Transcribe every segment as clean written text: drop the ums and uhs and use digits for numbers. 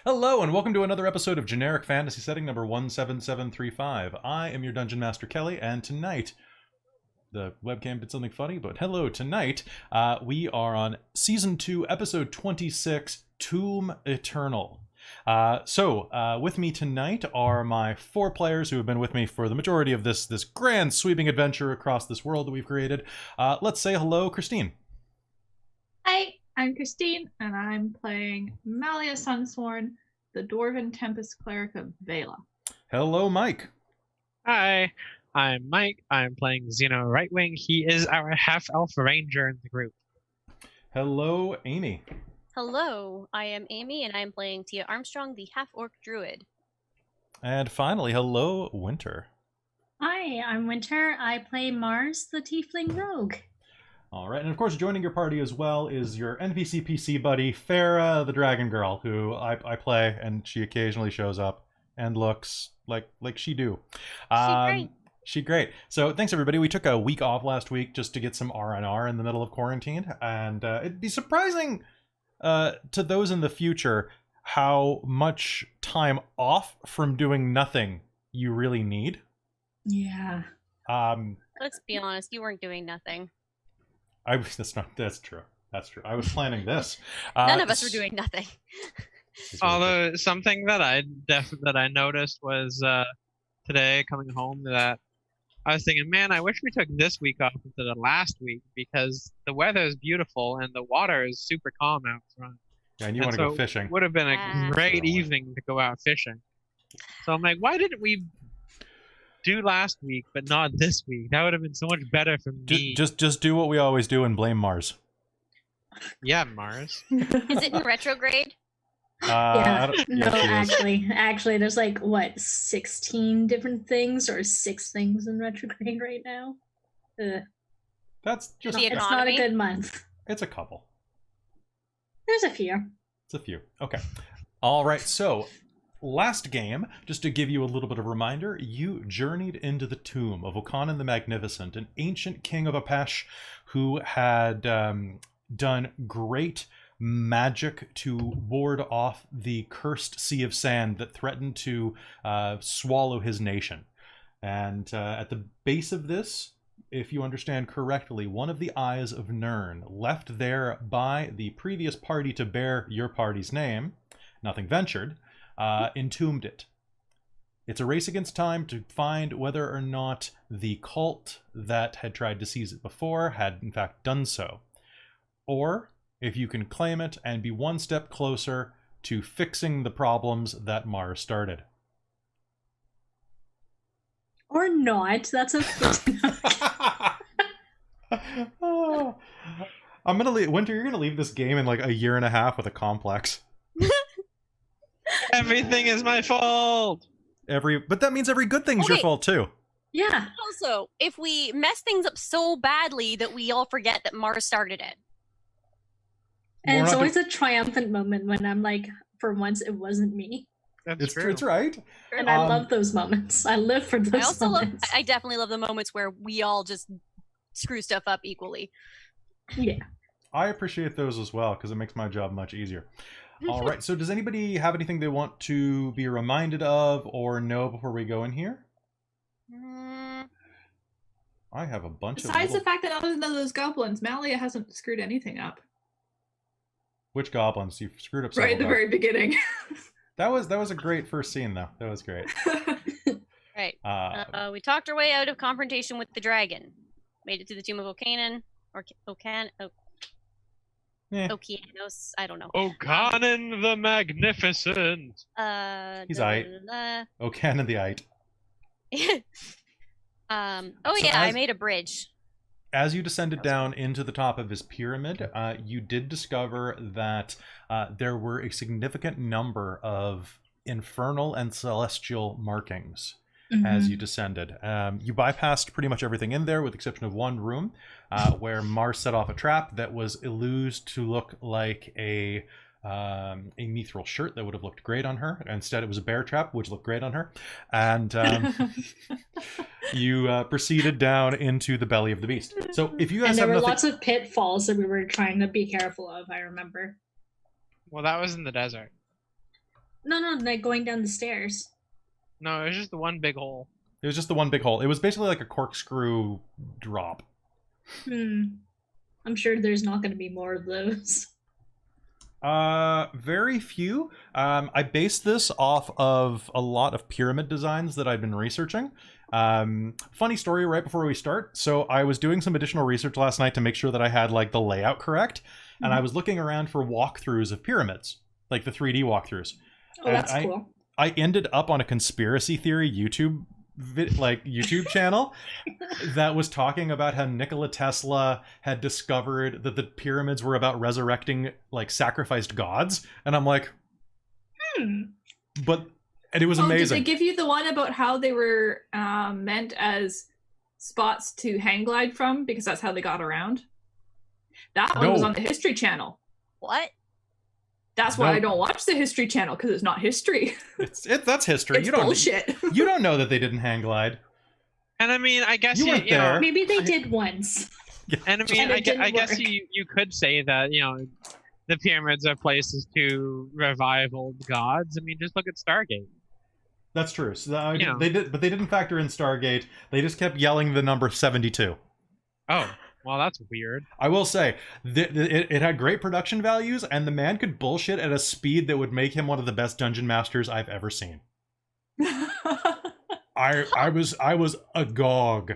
Hello, and welcome to another episode of Generic Fantasy Setting number 17735. I am your Dungeon Master Kelly, and tonight, the webcam did something funny, but hello, tonight, we are on Season 2, Episode 26, Tomb Eternal. With me tonight are my four players who have been with me for the majority of this grand sweeping adventure across this world that we've created. Let's say hello, Christine. Hi, I'm Christine, and I'm playing Malia Sunsworn, the Dwarven Tempest Cleric of Vela. Hello, Mike. Hi, I'm Mike. I'm playing Xeno Rightwing. He is our half-elf ranger in the group. Hello, Amy. Hello, I am Amy, and I am playing Tia Armstrong, the half-orc druid. And finally, hello, Winter. Hi, I'm Winter. I play Mars, the Tiefling Rogue. All right, and of course, joining your party as well is your NPC PC buddy, Farah, the Dragon Girl, who I play, and she occasionally shows up and looks like she do. She great. So thanks, everybody. We took a week off last week just to get some R&R in the middle of quarantine, and it'd be surprising to those in the future how much time off from doing nothing you really need. Yeah. Let's be honest, you weren't doing nothing. That's true. I was planning this. None of us were doing nothing. Although something that I noticed was today coming home that I was thinking, man, I wish we took this week off instead of last week because the weather is beautiful and the water is super calm out front. Yeah, and you want to go fishing. It would have been a great evening to go out fishing. So I'm like, why didn't we do last week but not this week? That would have been so much better for me. Just do what we always do and blame Mars. Yeah, Mars. Is it in retrograde? Actually, there's like, 16 different things or 6 things in retrograde right now? That's just... It's not a good month. It's a couple. There's a few. It's a few. Okay. All right, so last game, just to give you a little bit of a reminder, you journeyed into the tomb of Okanen the Magnificent, an ancient king of Apesh who had done great magic to ward off the cursed sea of sand that threatened to swallow his nation. And at the base of this, if you understand correctly, one of the eyes of Nirn, left there by the previous party to bear your party's name, Nothing Ventured, entombed it. It's a race against time to find whether or not the cult that had tried to seize it before had in fact done so. Or if you can claim it and be one step closer to fixing the problems that Mars started. Or not. That's a... I'm gonna leave. Winter, you're gonna leave this game in like a year and a half with a complex. Everything is my fault. But that means every good thing's your fault too. Yeah. Also, if we mess things up so badly that we all forget that Mars started it. And it's always a triumphant moment when I'm like, for once, it wasn't me. That's true. It's right. And I love those moments. I live for those moments. I definitely love the moments where we all just screw stuff up equally. Yeah. I appreciate those as well because it makes my job much easier. All right. So does anybody have anything they want to be reminded of or know before we go in here? I have a bunch Besides the fact that other than those goblins, Malia hasn't screwed anything up. Which goblins? You've screwed up right at the very beginning. That was a great first scene, though. That was great. Right. We talked our way out of confrontation with the dragon. Made it to the Tomb of Okanen. Okeanos, I don't know. Okanen the Magnificent. He's aight. Okanen the aight. I made a bridge. As you descended down into the top of his pyramid, you did discover that there were a significant number of infernal and celestial markings as you descended. You bypassed pretty much everything in there with the exception of one room where Mars set off a trap that was illused to look like a mithril shirt that would have looked great on her. Instead, it was a bear trap, which looked great on her. And you proceeded down into the belly of the beast. So if you guys and there have were nothing... lots of pitfalls that we were trying to be careful of, I remember. Well, that was in the desert. No, like going down the stairs. No, it was just the one big hole. It was just the one big hole. It was basically like a corkscrew drop. I'm sure there's not going to be more of those. Very few. I based this off of a lot of pyramid designs that I've been researching. Funny story right before we start. So I was doing some additional research last night to make sure that I had like the layout correct. And I was looking around for walkthroughs of pyramids, like the 3D walkthroughs. Oh, that's cool. I ended up on a conspiracy theory YouTube channel that was talking about how Nikola Tesla had discovered that the pyramids were about resurrecting like sacrificed gods, and I'm like, and it was amazing. Did they give you the one about how they were meant as spots to hang glide from because that's how they got around? That one was on the History Channel. What? That's why I don't watch the History Channel, because it's not history. That's history. It's bullshit. You don't know that they didn't hang glide. And I mean, I guess you know, maybe they did once. And I mean, I guess you could say that, you know, the pyramids are places to revive old gods. I mean, just look at Stargate. That's true. So they didn't factor in Stargate. They just kept yelling the number 72. Oh. Well, that's weird. I will say, it had great production values, and the man could bullshit at a speed that would make him one of the best dungeon masters I've ever seen. I was agog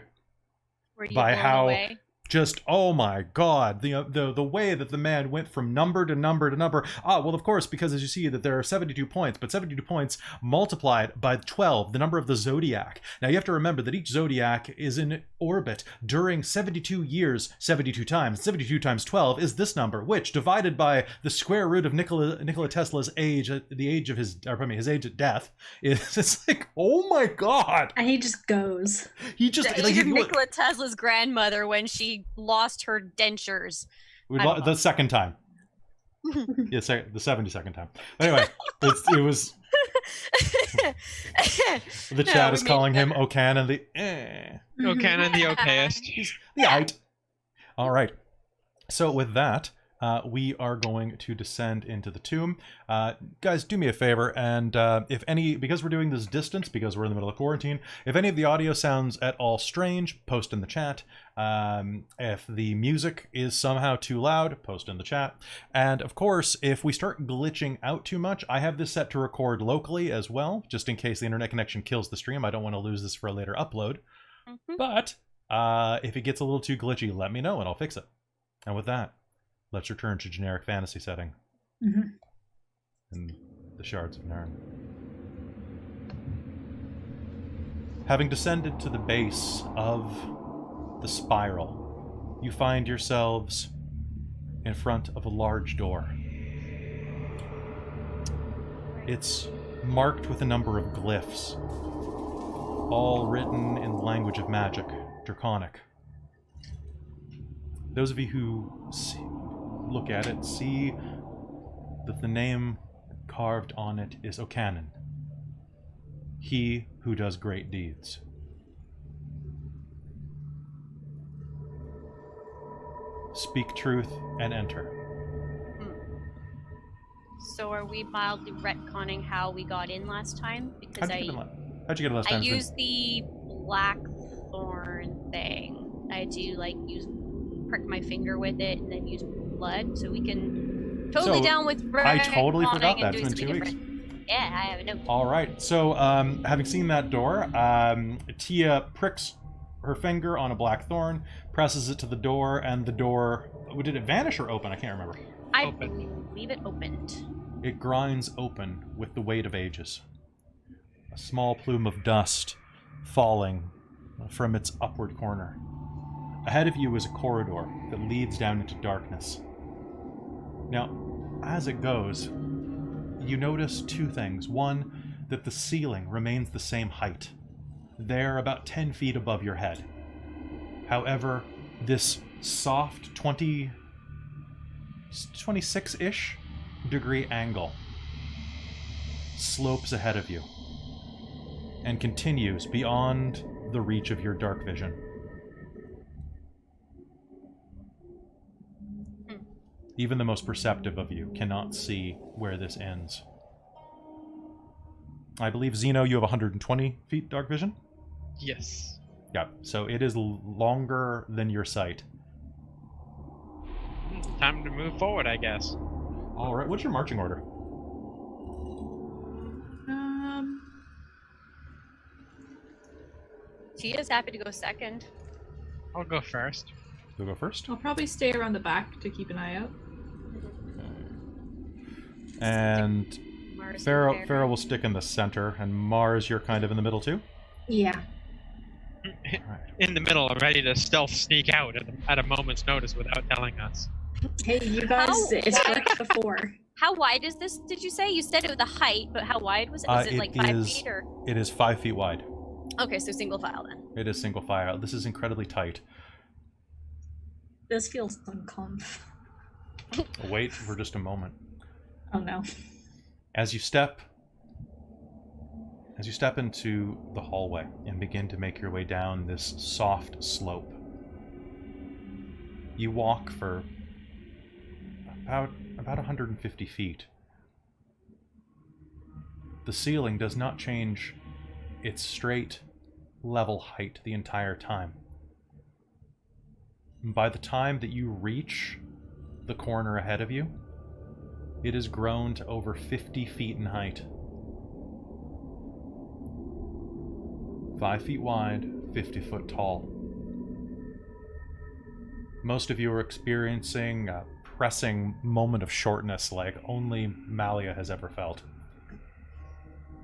by how just, oh my god, the way that the man went from number to number to number. Well, of course, because as you see that there are 72 points, but 72 points multiplied by 12, the number of the zodiac. Now you have to remember that each zodiac is in orbit during 72 years, 72 times. 72 times 12 is this number, which divided by the square root of Nikola Tesla's age, his age at death, is it's like, oh my god. And he just goes. He just the age of Nikola Tesla's grandmother when she lost her dentures. The second time. The 72nd time. Anyway, it was. The chat is calling him Okanen the. Okanen the okayest. The All right. So with that, we are going to descend into the tomb. Guys, do me a favor, and because we're doing this distance, because we're in the middle of quarantine, if any of the audio sounds at all strange, post in the chat. If the music is somehow too loud, post in the chat. And of course, if we start glitching out too much, I have this set to record locally as well, just in case the internet connection kills the stream. I don't want to lose this for a later upload. But if it gets a little too glitchy, let me know and I'll fix it. And with that, let's return to generic fantasy setting. And the Shards of Narn. Having descended to the base of the spiral, you find yourselves in front of a large door. It's marked with a number of glyphs, all written in the language of magic, Draconic. Those of you who look at it see that the name carved on it is Okanen, he who does great deeds. Speak truth and enter. So are we mildly retconning how we got in last time? Because How'd you get it last time? I used the blackthorn thing. I had to prick my finger with it and then use blood, so we can totally down with I totally forgot that. It's been 2 weeks. Yeah, I have a note. All right. So, having seen that door, Tia pricks her finger on a black thorn, presses it to the door, and the door... Did it vanish or open? I can't remember. I believe it opened. It grinds open with the weight of ages. A small plume of dust falling from its upward corner. Ahead of you is a corridor that leads down into darkness. Now, as it goes, you notice two things. One, that the ceiling remains the same height. They're about 10 feet above your head. However, this soft 26-ish degree angle slopes ahead of you and continues beyond the reach of your dark vision. Even the most perceptive of you cannot see where this ends. I believe, Zeno, you have 120 feet dark vision? Yes. Yeah, so it is longer than your sight. Time to move forward, I guess. All right, what's your marching order? She is happy to go second. I'll go first. You'll go first? I'll probably stay around the back to keep an eye out. And Mars Farah will stick in the center, and Mars, you're kind of in the middle too? Yeah. In the middle, ready to stealth sneak out at a moment's notice without telling us. Hey, you guys, it's worked before. How wide is this, did you say? You said it was the height, but how wide was it? Was it like 5 feet or? It is 5 feet wide. Okay, so single file then. It is single file. This is incredibly tight. This feels uncomfortable. Wait for just a moment. Oh no. As you step into the hallway and begin to make your way down this soft slope, you walk for about 150 feet. The ceiling does not change its straight, level height the entire time. By the time that you reach the corner ahead of you, it has grown to over 50 feet in height. 5 feet wide, 50 foot tall. Most of you are experiencing a pressing moment of shortness like only Malia has ever felt.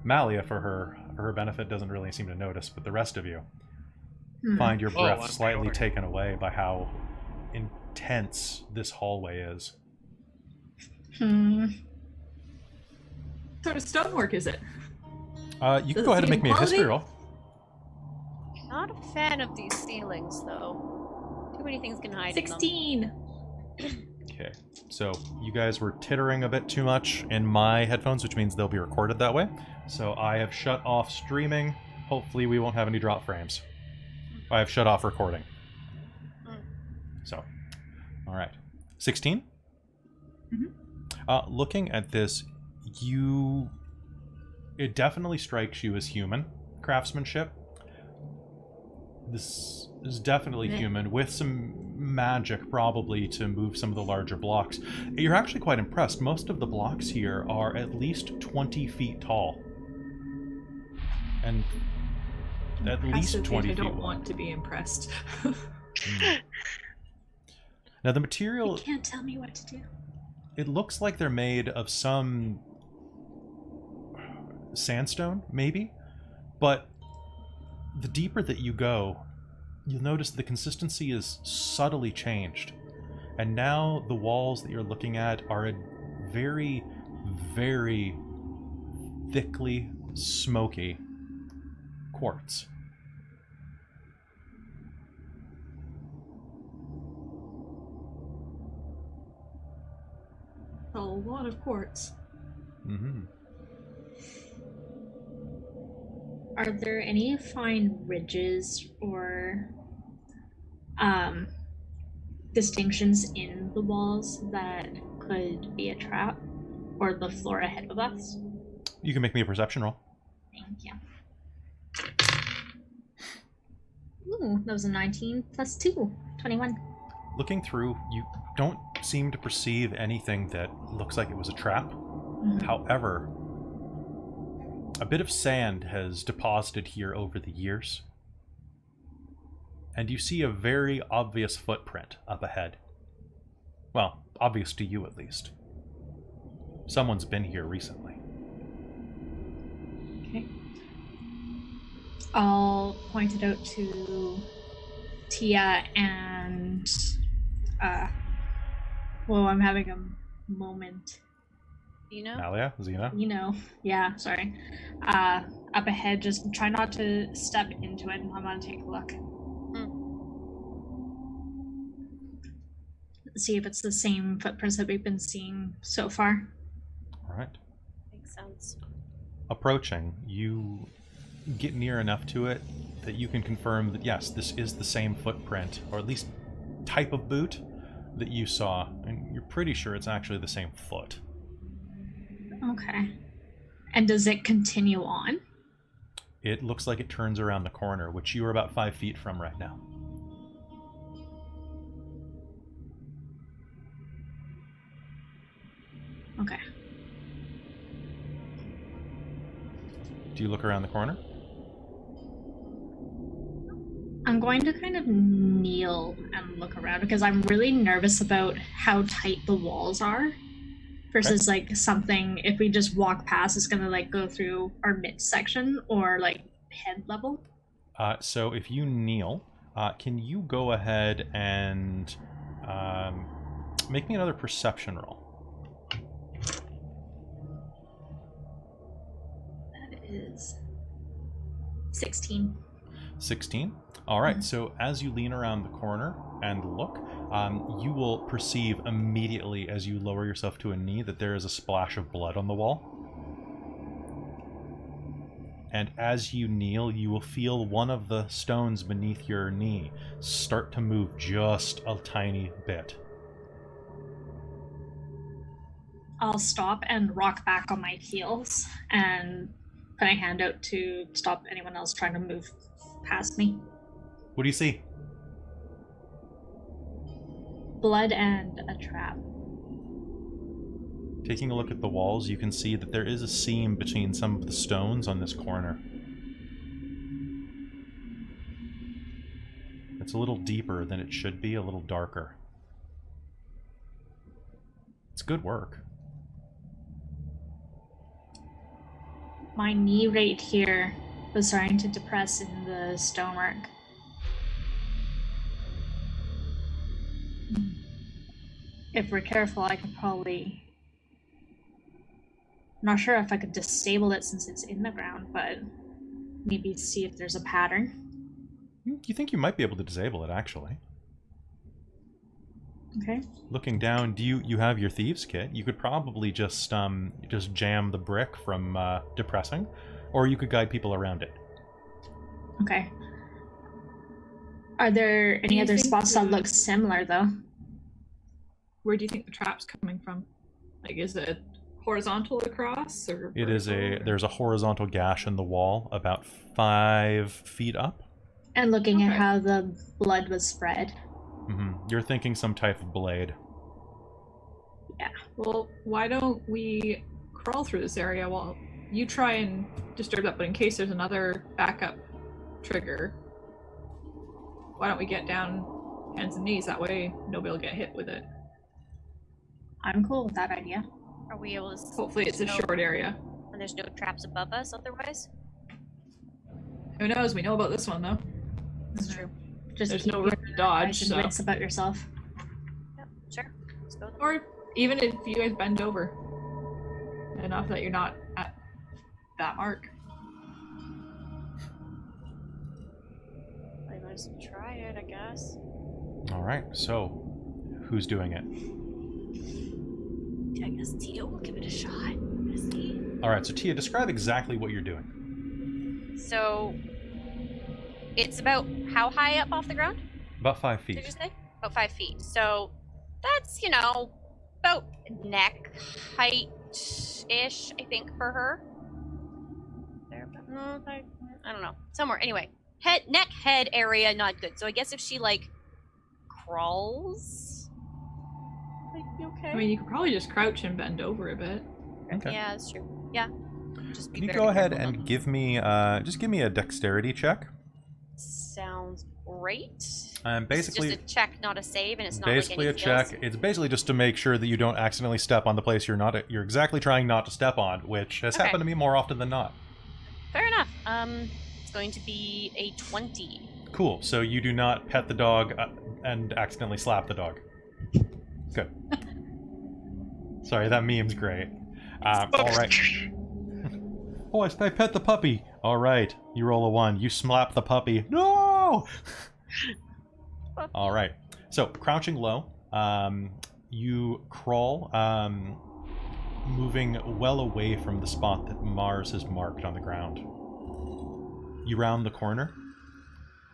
Malia, for her benefit, doesn't really seem to notice, but the rest of you find your breath slightly taken away by how intense this hallway is. What sort of stonework is it? You can go ahead and make me a history roll. Not a fan of these ceilings, though. Too many things can hide 16! in them. Okay, so you guys were tittering a bit too much in my headphones, which means they'll be recorded that way. So I have shut off streaming. Hopefully we won't have any drop frames. I have shut off recording. So, all right. 16? Mm-hmm. Looking at this, it definitely strikes you as human craftsmanship. This is definitely human, with some magic probably to move some of the larger blocks. You're actually quite impressed. Most of the blocks here are at least 20 feet tall. And at least 20 feet I don't wide. want to be impressed. Now the material... You can't tell me what to do. It looks like they're made of some sandstone, maybe, but the deeper that you go, you'll notice the consistency is subtly changed. And now the walls that you're looking at are a very, very thickly smoky quartz. A lot of quartz. Mm-hmm. Are there any fine ridges or distinctions in the walls that could be a trap? Or the floor ahead of us? You can make me a perception roll. Thank you. Ooh, that was a 19 plus 2. 21. Looking through, you don't seem to perceive anything that looks like it was a trap. However, a bit of sand has deposited here over the years, and you see a very obvious footprint up ahead. Well, obvious to you at least. Someone's been here recently. Okay. I'll point it out to Tia and I'm having a moment. Malia? Xena? Yeah, sorry. Up ahead, just try not to step into it, and I'm gonna take a look. See if it's the same footprints that we've been seeing so far. Alright. Makes sense. Approaching, you get near enough to it that you can confirm that yes, this is the same footprint, or at least type of boot that you saw, and you're pretty sure it's actually the same foot. Okay. And does it continue on? It looks like it turns around the corner, which you are about 5 feet from right now. Okay. Do you look around the corner? I'm going to kind of kneel and look around because I'm really nervous about how tight the walls are. Versus like something, if we just walk past, it's gonna like go through our midsection or like head level. So if you kneel, can you go ahead and make me another perception roll? That is 16. 16. All right, so as you lean around the corner and look, you will perceive immediately as you lower yourself to a knee that there is a splash of blood on the wall. And as you kneel, you will feel one of the stones beneath your knee start to move just a tiny bit. I'll stop and rock back on my heels and put a hand out to stop anyone else trying to move past me. What do you see? Blood and a trap. Taking a look at the walls, you can see that there is a seam between some of the stones on this corner. It's a little deeper than it should be, a little darker. It's good work. My knee right here was starting to depress in the stonework. If we're careful, I could probably... I'm not sure if I could disable it since it's in the ground, but maybe see if there's a pattern. You think you might be able to disable it, actually. Okay. Looking down, do you have your thieves kit? You could probably just jam the brick from depressing, or you could guide people around it. Okay. Are there any other spots that look similar, though? Where do you think the trap's coming from? Like, is it horizontal across, or it is there's a horizontal gash in the wall about 5 feet up. And looking at how the blood was spread. You're thinking some type of blade. Yeah. Well, why don't we crawl through this area while you try and disturb that, but in case there's another backup trigger, why don't we get down hands and knees? That way nobody will get hit with it. I'm cool with that idea. Are we able to... Hopefully it's a short area. And there's no traps above us otherwise? Who knows? We know about this one, though. That's true. Just There's keep no your room to dodge, eyes and so... wits about yourself. Yep, sure. Let's go then. Or even if you guys bend over enough that you're not at that mark. Let's try it, I guess. Alright, so who's doing it? I guess Tia will give it a shot. Let's see. Alright, so Tia, describe exactly what you're doing. So, it's about how high up off the ground? About 5 Did you feet. say? About 5 feet. So, that's, about neck height-ish, I think, for her. There, no, I don't know. Somewhere. Anyway, neck, head area, not good. So I guess if she, crawls... Might be okay. I mean, you could probably just crouch and bend over a bit. Okay. Yeah, that's true. Yeah. Just be Can you very go ahead careful and then. give me a dexterity check? Sounds great. Basically, It's just a check, not a save, and it's not basically like a any check. skills. It's basically just to make sure that you don't accidentally step on the place you're exactly trying not to step on, which has Okay. happened to me more often than not. Fair enough. It's going to be a 20. Cool. So you do not pet the dog and accidentally slap the dog. Good. Sorry, that meme's great. All right. Oh, I pet the puppy. All right. You roll a 1. You slap the puppy. No! All right. So, crouching low, you crawl, moving well away from the spot that Mars has marked on the ground. You round the corner,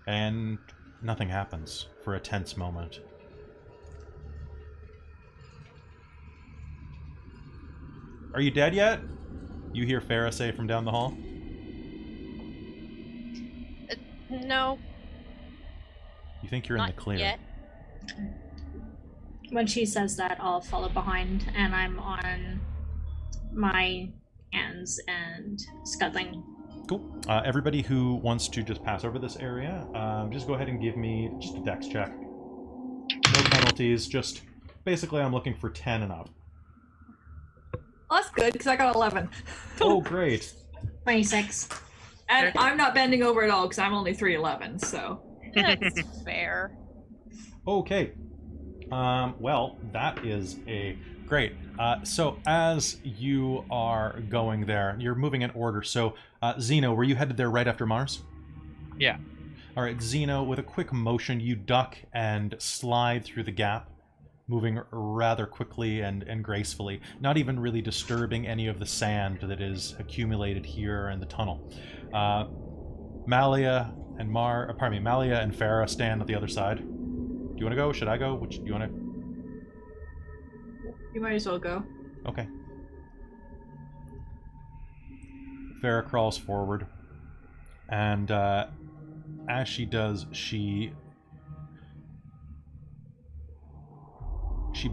and nothing happens for a tense moment. Are you dead yet? You hear Farah say from down the hall? No, You think you're in not the clear. yet. When she says that, I'll follow behind, and I'm on my hands and scuttling. Cool. Everybody who wants to just pass over this area, just go ahead and give me just a dex check. No penalties, just basically I'm looking for 10 and up. Well, that's good, because I got 11. Oh, great. 26. And I'm not bending over at all, because I'm only 3'11", so... That's fair. Okay. Well, that is a great. So as you are going there, you're moving in order. So, Zeno, were you headed there right after Mars? Yeah. All right, Zeno, with a quick motion, you duck and slide through the gap, moving rather quickly and gracefully, not even really disturbing any of the sand that is accumulated here in the tunnel. Malia and Farah stand at the other side. Do you want to go? Should I go? Which do you want to? You might as well go. Okay. Farah crawls forward, and as she does, she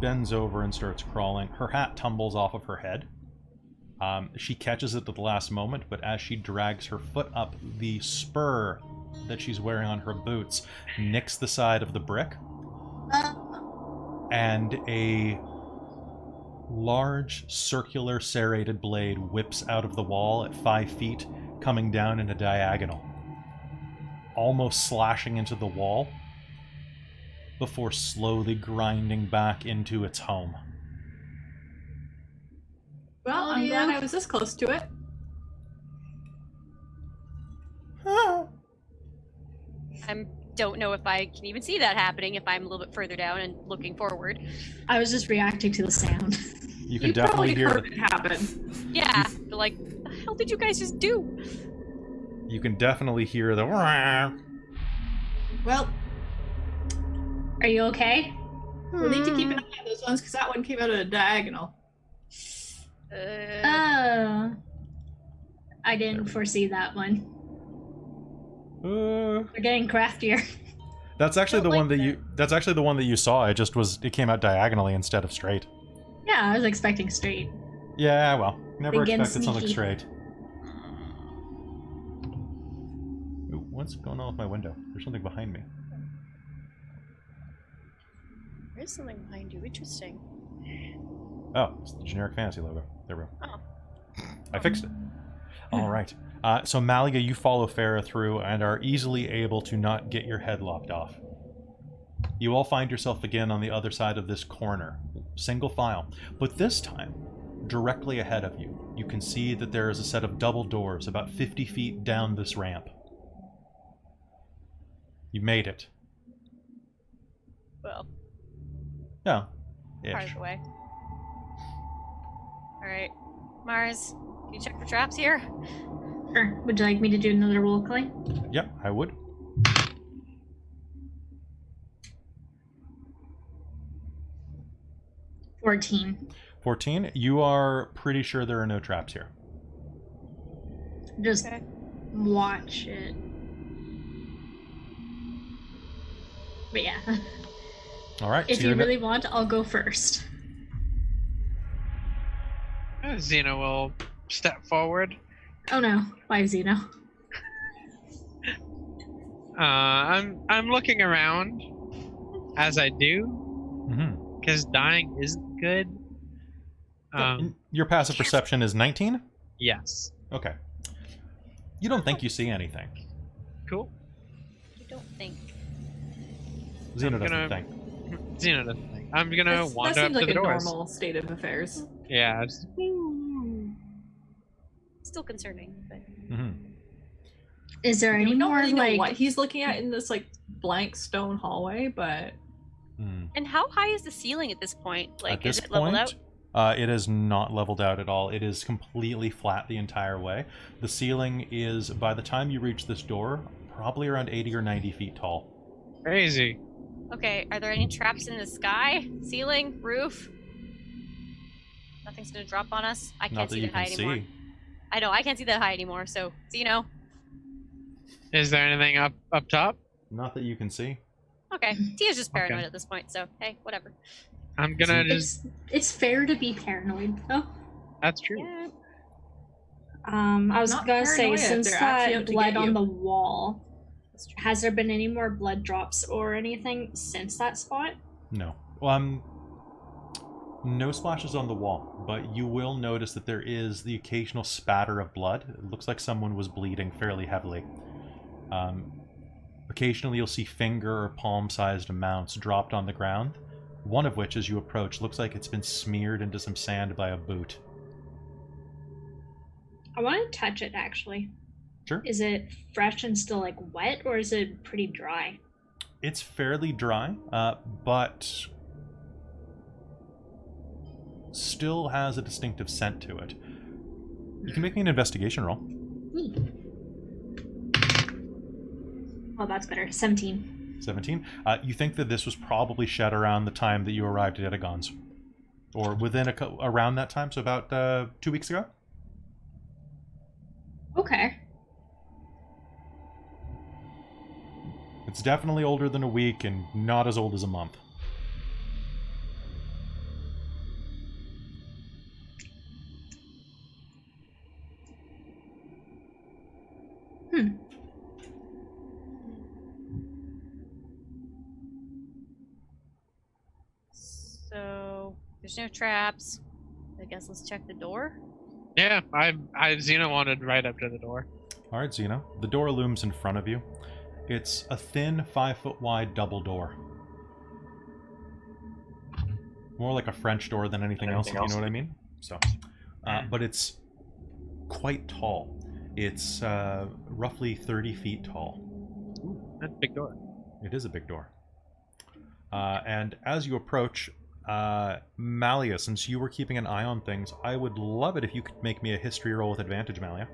bends over and starts crawling. Her hat tumbles off of her head. She catches it at the last moment, but as she drags her foot up, the spur that she's wearing on her boots nicks the side of the brick, and a large circular serrated blade whips out of the wall at 5 feet, coming down in a diagonal, almost slashing into the wall before slowly grinding back into its home. Well, I'm glad I was this close to it. I don't know if I can even see that happening if I'm a little bit further down and looking forward. I was just reacting to the sound. You can definitely hear heard it happen. Yeah, like, the hell did you guys just do? You can definitely hear the. Well, Are you okay? we need to keep an eye on those ones, because that one came out of a diagonal. Oh. I didn't foresee that one. We're getting craftier. That's actually the Don't one like that you. That's actually the one that you saw. It came out diagonally instead of straight. Yeah, I was expecting straight. Yeah, well, never Again, expected something sneaky. straight. Ooh, what's going on with my window? There's something behind me. There is something behind you. Interesting. Oh, it's the generic fantasy logo. There we go. Oh. I fixed it. All right. So Malia, you follow Farah through and are easily able to not get your head lopped off. You all find yourself again on the other side of this corner, single file. But this time, directly ahead of you, you can see that there is a set of double doors about 50 feet down this ramp. You made it. Well, No. part of Ish. the way. Alright. Mars, can you check for traps here? Sure. Would you like me to do another roll, Clay? Yep, I would. 14. 14. You are pretty sure there are no traps here. Just Okay. watch it. But yeah, All right. if so you you're really want, I'll go first. Xena will step forward. Oh no, bye Zeno. I'm looking around as I do, Mhm. because dying isn't good. Your passive perception is 19? Yes. Okay. You don't think you see anything. Cool. You don't think. Xena I'm doesn't gonna- think. Xena doesn't think. I'm gonna That wander up seems to like the a doors. normal state of affairs. Yeah. Still concerning, but Hmm. Is there We any don't more really know like? what he's looking at in this like blank stone hallway, but and how high is the ceiling at this point? Like, At this is it leveled point, out? it is not leveled out at all. It is completely flat the entire way. The ceiling is, by the time you reach this door, probably around 80 or 90 feet tall. Crazy. Okay, are there any traps in the sky, ceiling, roof? Nothing's gonna drop on us. I Not can't that see you that high can anymore. see. I know I can't see that high anymore. So Is there anything up top? Not that you can see. okay. Tia's just paranoid Okay. at this point. So hey, whatever. I'm gonna just. It's fair to be paranoid, though. That's true. Yeah. I was Not gonna say, paranoia, since they're actually that out to blood get on you. the wall, That's true. has there been any more blood drops or anything since that spot? No. No splashes on the wall, but you will notice that there is the occasional spatter of blood. It looks like someone was bleeding fairly heavily. Occasionally you'll see finger or palm-sized amounts dropped on the ground, one of which, as you approach, looks like it's been smeared into some sand by a boot. I want to touch it, actually. Sure. Is it fresh and still, like, wet, or is it pretty dry? It's fairly dry, but still has a distinctive scent to it. You can make me an investigation roll. Oh, that's better. 17. 17. You think that this was probably shed around the time that you arrived at Edagon's, or within around that time, so about 2 weeks ago. Okay. It's definitely older than a week, and not as old as a month. So there's no traps. I guess let's check the door. Yeah, Xena wanted right up to the door. Alright, Zeno. The door looms in front of you. It's a thin, 5-foot wide double door. More like a French door than anything else, if you know what I mean. So, but it's quite tall. It's roughly 30 feet tall. Ooh, that's a big door. It is a big door. And as you approach, Malia, since you were keeping an eye on things, I would love it if you could make me a history roll with advantage, Malia.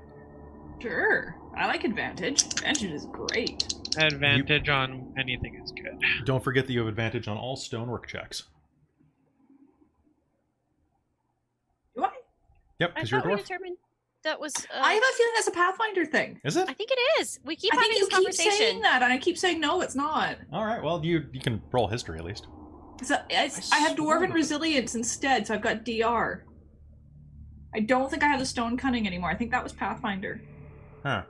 Sure. I like advantage. Advantage is great. Advantage on anything is good. Don't forget that you have advantage on all stonework checks. Do I? Yep, I because you're a thought we dwarf. determined that was. I have a feeling that's a Pathfinder thing. Is it? I think it is. We keep I having think you this keep conversation. saying that, and I keep saying no, it's not. All right, well, you can roll history at least. So I have Dwarven Resilience instead, so I've got DR. I don't think I have the Stone Cunning anymore. I think that was Pathfinder. Huh.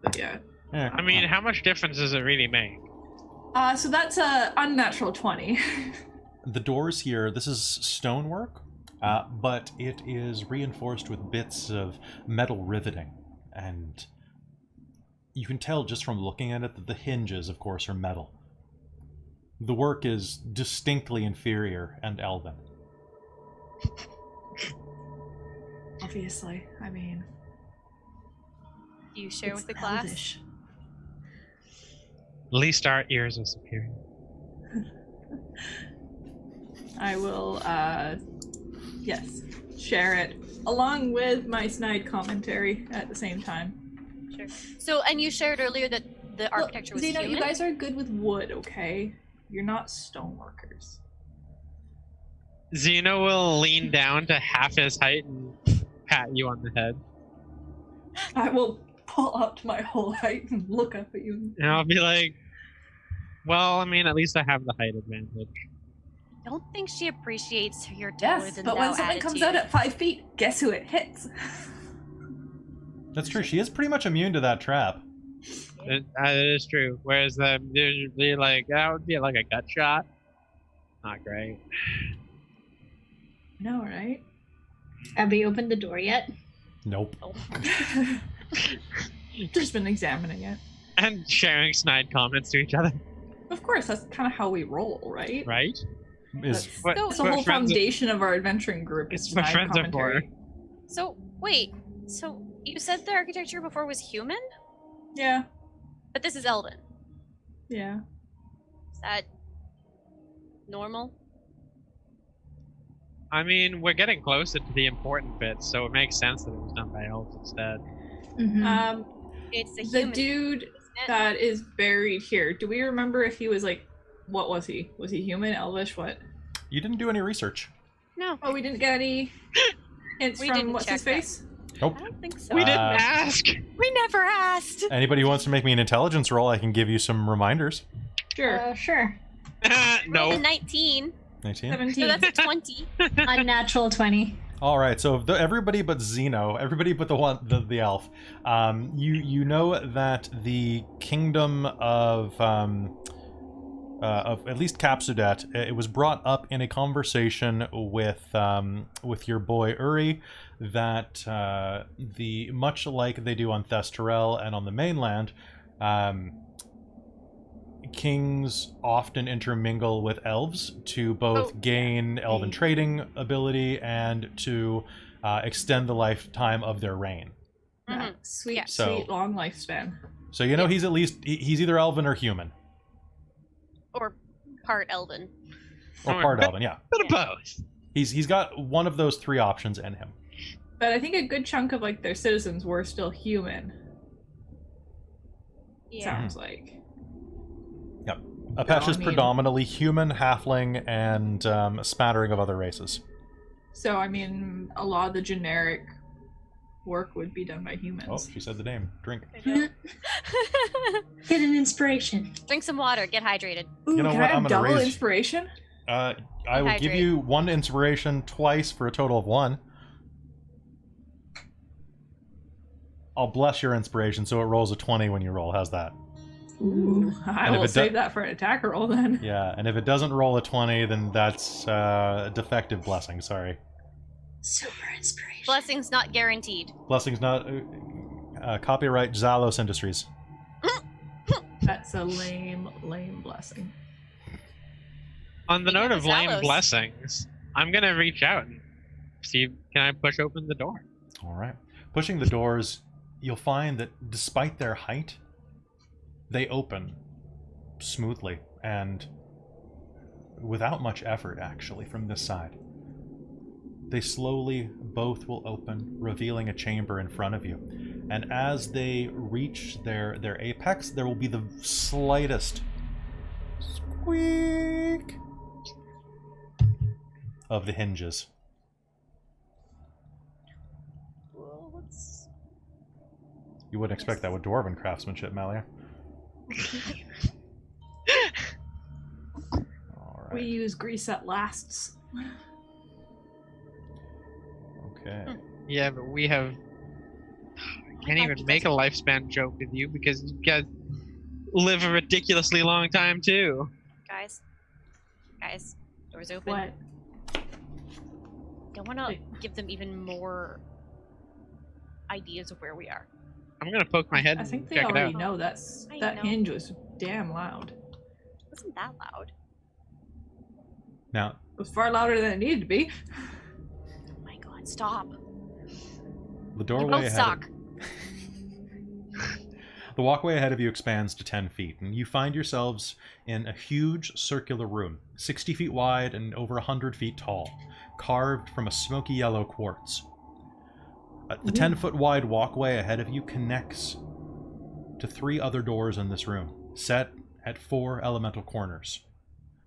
But yeah. Yeah. I mean, how much difference does it really make? So that's a unnatural 20. The doors here, this is stonework, but it is reinforced with bits of metal riveting. And you can tell just from looking at it that the hinges, of course, are metal. The work is distinctly inferior and elven. Obviously, I mean. Do you share it's with the class? elvish. At least our ears are superior. I will, yes, share it along with my snide commentary at the same time. Sure. So, and you shared earlier that the architecture was Zeno, human. you guys are good with wood, okay? You're not stoneworkers. Xena will lean down to half his height and pat you on the head. I will pull out to my whole height and look up at you. And I'll be like, well, I mean, at least I have the height advantage. I don't think she appreciates your taller Yes, than but thou when something comes out attitude. at 5 feet, guess who it hits? That's true, she is pretty much immune to that trap. That is true. Whereas usually like, that would be like a gut shot. Not great. No, right? Have we opened the door yet? Nope. Just been examining it. And sharing snide comments to each other, Of course, that's kind of how we roll, right? right? Is What, That's the what whole friends are- foundation of our adventuring group. It's is what snide friends are for. commentary. So, wait. So, you said the architecture before was human? Yeah, But this is Elven. yeah. Is that normal? I mean, we're getting closer to the important bits, so it makes sense that it was done by elves instead. Mm-hmm. It's a The human. dude isn't it? that is buried here. Do we remember if he was like, what was he? Was he human, elvish, what? you didn't do any research. No. Oh, we didn't get any hints We from didn't what's his check that. face? Nope. I don't think so. We didn't ask. We never asked. Anybody who wants to make me an intelligence roll, I can give you some reminders. Sure. Sure. Rolled No. a 19. 19. 17. So that's a 20. Unnatural 20. All right, so everybody but Zeno, everybody but the elf, you know that the kingdom of at least Capsudet, it was brought up in a conversation with your boy Uri that the much like they do on Thestorel and on the mainland, kings often intermingle with elves to both gain elven trading ability and to extend the lifetime of their reign. Yeah. Mhm. Sweet, Yeah. sweet long lifespan. So you know he's at least he's either elven or human Or part elven. or part elven. Yeah, Bit of both. he's got one of those three options in him. But I think a good chunk of like their citizens were still human. Yeah. Sounds like. Apache is I mean- predominantly human, halfling, and a smattering of other races. So I mean, a lot of the generic work would be done by Oh, humans. she said the name. Drink. Get an inspiration. Drink some water. Get hydrated. Ooh, You know can what? I I'm have gonna double raise- inspiration? I will give Hydrate. you one inspiration twice for a total of 1. I'll bless your inspiration so it rolls a 20 when you roll. How's that? Ooh, I And if will it do- save that for an attack roll then. Yeah, and if it doesn't roll a 20, then that's defective blessing. Sorry. Super inspiration. Blessings not guaranteed. Blessing's not copyright Zalos Industries. That's a lame blessing. On the Maybe note it of was lame Zalos. blessings, I'm gonna reach out and see. Can I push open the door? All right. Pushing the doors, you'll find that despite their height, they open smoothly and without much effort, actually, from this side. They slowly both will open, revealing a chamber in front of you. And as they reach their apex, there will be the slightest squeak of the hinges. Well, what's... You wouldn't expect that with dwarven craftsmanship, Malia. All We right. use grease that lasts. Okay. Yeah, but we have. I can't even make a lifespan joke with you because you guys live a ridiculously long time too. Guys, doors open. What? Don't want to give them even more ideas of where we are. I'm gonna poke my head I and think they check it already out. know I that know. hinge was damn loud. It wasn't that loud. Now, It was far louder than it needed to be. Oh my god, stop. the You doorway both ahead. suck. The walkway ahead of you expands to 10 feet, and you find yourselves in a huge circular room, 60 feet wide and over 100 feet tall, carved from a smoky yellow quartz. The 10-foot wide walkway ahead of you connects to 3 other doors in this room, set at 4 elemental corners.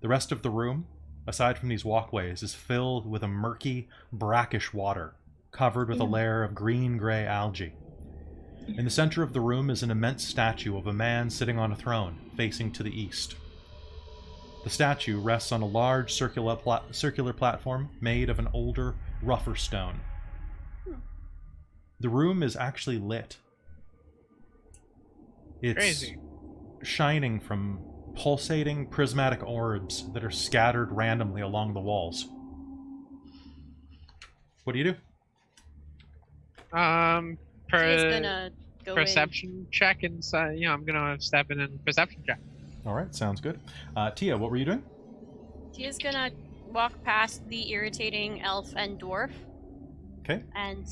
The rest of the room, aside from these walkways, is filled with a murky, brackish water, covered with a layer of green-gray algae. In the center of the room is an immense statue of a man sitting on a throne, facing to the east. The statue rests on a large circular platform made of an older, rougher stone. The room is actually lit. It's Crazy. shining from pulsating prismatic orbs that are scattered randomly along the walls. What do you do? Tia's gonna go Perception check inside. I'm gonna step in and perception check. All right, sounds good. Tia, what were you doing? Tia's gonna walk past the irritating elf and dwarf Okay. and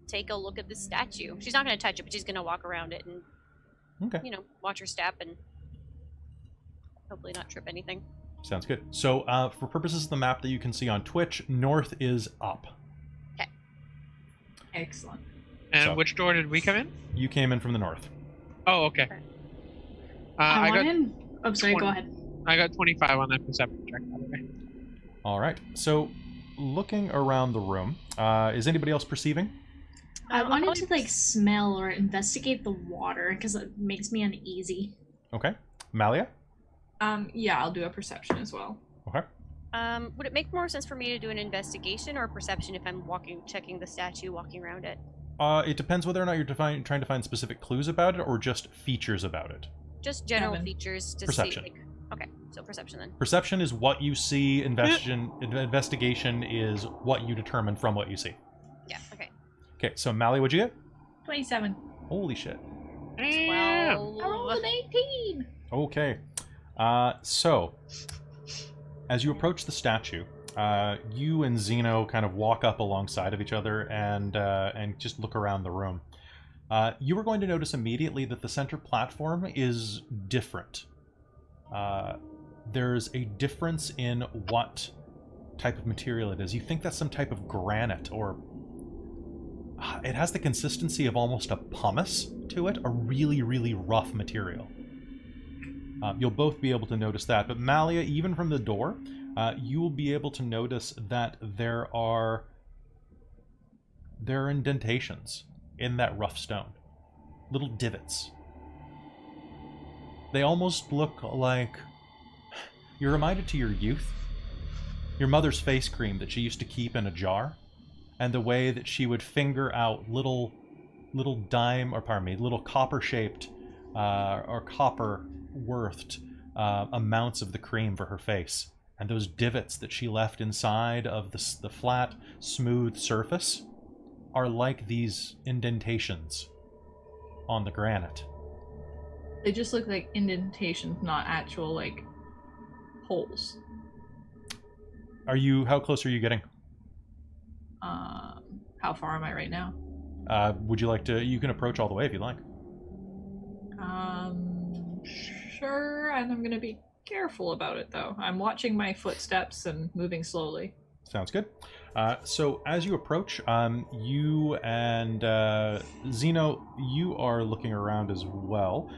take a look at the statue. She's not gonna touch it, but she's gonna walk around it and, Okay. watch her step and hopefully not trip anything. Sounds good. So, for purposes of the map that you can see on Twitch, north is up. Excellent. And So- which door did we come in? You came in from the north. Oh, okay. Okay. I got in. Oh, sorry. Go 20. ahead. I got 25 on that perception check, by the way. All right. So, looking around the room, is anybody else perceiving? I I'll wanted probably to like smell or investigate the water because it makes me uneasy. Okay. Malia? Yeah, I'll do a perception as well. Okay. Would it make more sense for me to do an investigation or perception if I'm checking the statue, walking around it? It depends whether or not you're trying to find specific clues about it or just features about it. Just general 7. features to Perception. see. Okay, so perception then. Perception is what you see. Investigation is what you determine from what you see. Yeah. Okay. Okay, so Mally, what'd you get? 27. Holy shit. 12. I rolled an 18. Okay. So, as you approach the statue, you and Zeno kind of walk up alongside of each other and just look around the room. You are going to notice immediately that the center platform is different. There's a difference in what type of material it is. You think that's some type of granite, or it has the consistency of almost a pumice to it, a really, really rough material. You'll both be able to notice that, but Malia, even from the door, you will be able to notice that there are indentations in that rough stone. Little divots. They almost look like... You're reminded to your youth. Your mother's face cream that she used to keep in a jar. And the way that she would finger out little copper-shaped or copper-worthed amounts of the cream for her face. And those divots that she left inside of the flat, smooth surface are like these indentations on the granite. They just look like indentations, not actual, like, holes. How close are you getting? How far am I right now? Would you like to... You can approach all the way if you like. Sure, and I'm gonna be careful about it, though. I'm watching my footsteps and moving slowly. Sounds good. So as you approach, you and Zeno, you are looking around as well.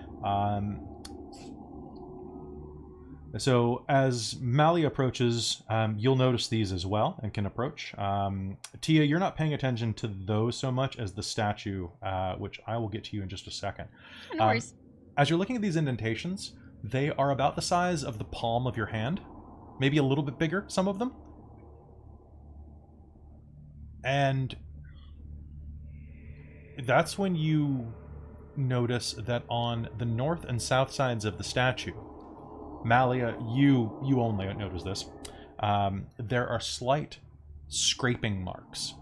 So as Mally approaches, you'll notice these as well and can approach. Tia, you're not paying attention to those so much as the statue, which I will get to you in just a second. No worries. As you're looking at these indentations, they are about the size of the palm of your hand. Maybe a little bit bigger, some of them. And that's when you notice that on the north and south sides of the statue, Malia, you only notice this, there are slight scraping marks.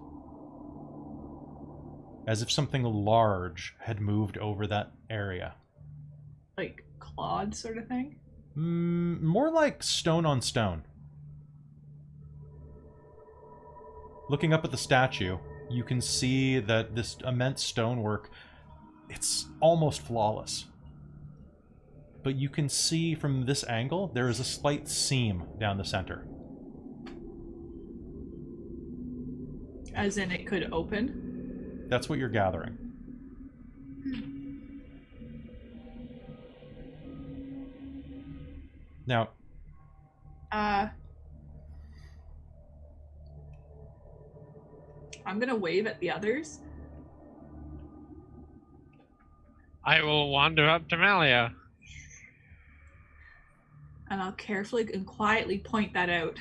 As if something large had moved over that area. Like clawed sort of thing? More like stone on stone. Looking up at the statue, you can see that this immense stonework, it's almost flawless. But you can see from this angle, there is a slight seam down the center. As in it could open? That's what you're gathering. Now, I'm gonna wave at the others. I will wander up to Malia. And I'll carefully and quietly point that out.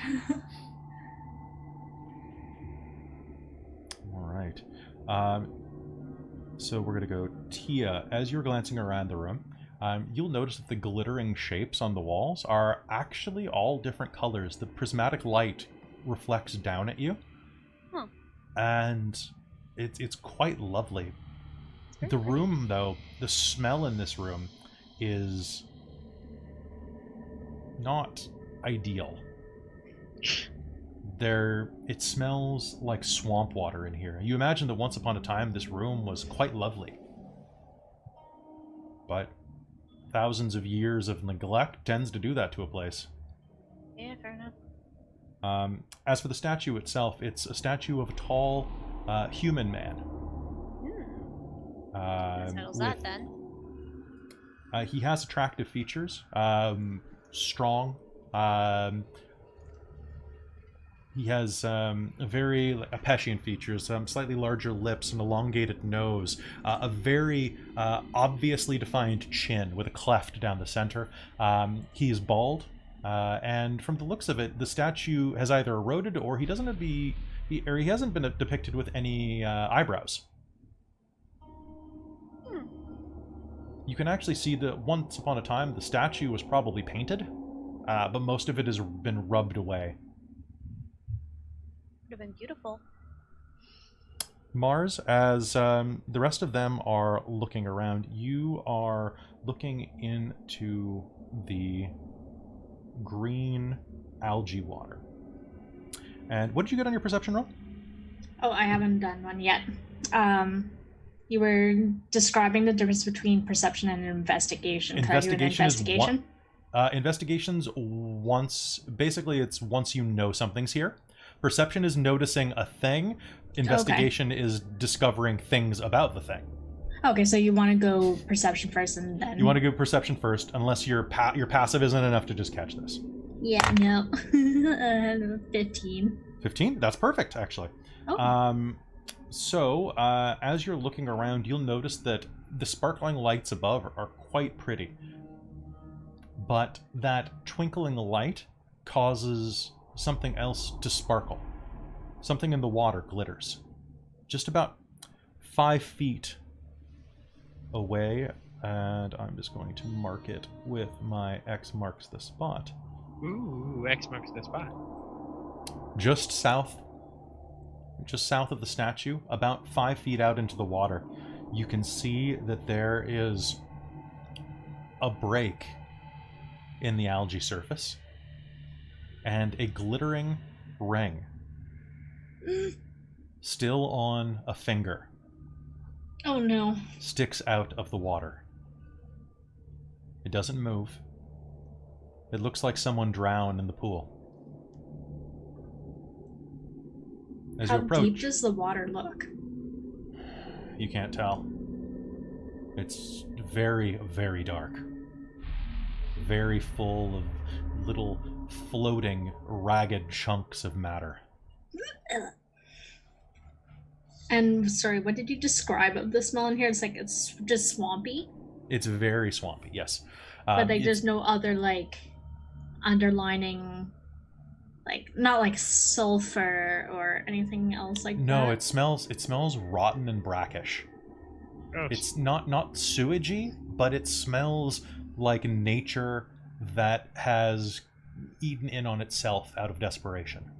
all right. So we're going to go Tia. As you're glancing around the room, you'll notice that the glittering shapes on the walls are actually all different colors. The prismatic light reflects down at you. Huh. And it's quite lovely. The room, though, the smell in this room is not ideal. It smells like swamp water in here. You imagine that once upon a time this room was quite lovely. But thousands of years of neglect tends to do that to a place. Yeah, fair enough. As for the statue itself, it's a statue of a tall human man. Settles that then. He has attractive features, strong. He has very Apeshian features, slightly larger lips, an elongated nose, a very obviously defined chin with a cleft down the center. He is bald, and from the looks of it, the statue has either eroded or he hasn't been depicted with any eyebrows. You can actually see that once upon a time, the statue was probably painted, but most of it has been rubbed away. Would have been beautiful. Mars, as the rest of them are looking around, you are looking into the green algae water. And what did you get on your perception roll? Oh, I haven't done one yet. You were describing the difference between perception and investigation. Could I do an investigation? Investigation's it's once you know something's here. Perception is noticing a thing. Investigation is discovering things about the thing. Okay, so you want to go perception first and then... You want to go perception first, unless your passive isn't enough to just catch this. Yeah, no. 15. 15? That's perfect, actually. Oh. So, as you're looking around, you'll notice that the sparkling lights above are quite pretty. But that twinkling light causes something else to sparkle. Something in the water glitters. Just about 5 feet away, and I'm just going to mark it with my X marks the spot. Ooh, X marks the spot. Just south of the statue, about 5 feet out into the water, you can see that there is a break in the algae surface and a glittering ring still on a finger. Oh no. Sticks out of the water. It doesn't move. It looks like someone drowned in the pool. As How you approach, deep does the water look? you can't tell. It's very, very dark. Very full of little floating, ragged chunks of matter. And sorry, what did you describe of the smell in here? It's like it's just swampy. It's very swampy, yes. But like there's no other like underlining, like not like sulfur or anything else like that. No, it smells rotten and brackish. Gross. It's not sewagey, but it smells like nature that has eaten in on itself out of desperation.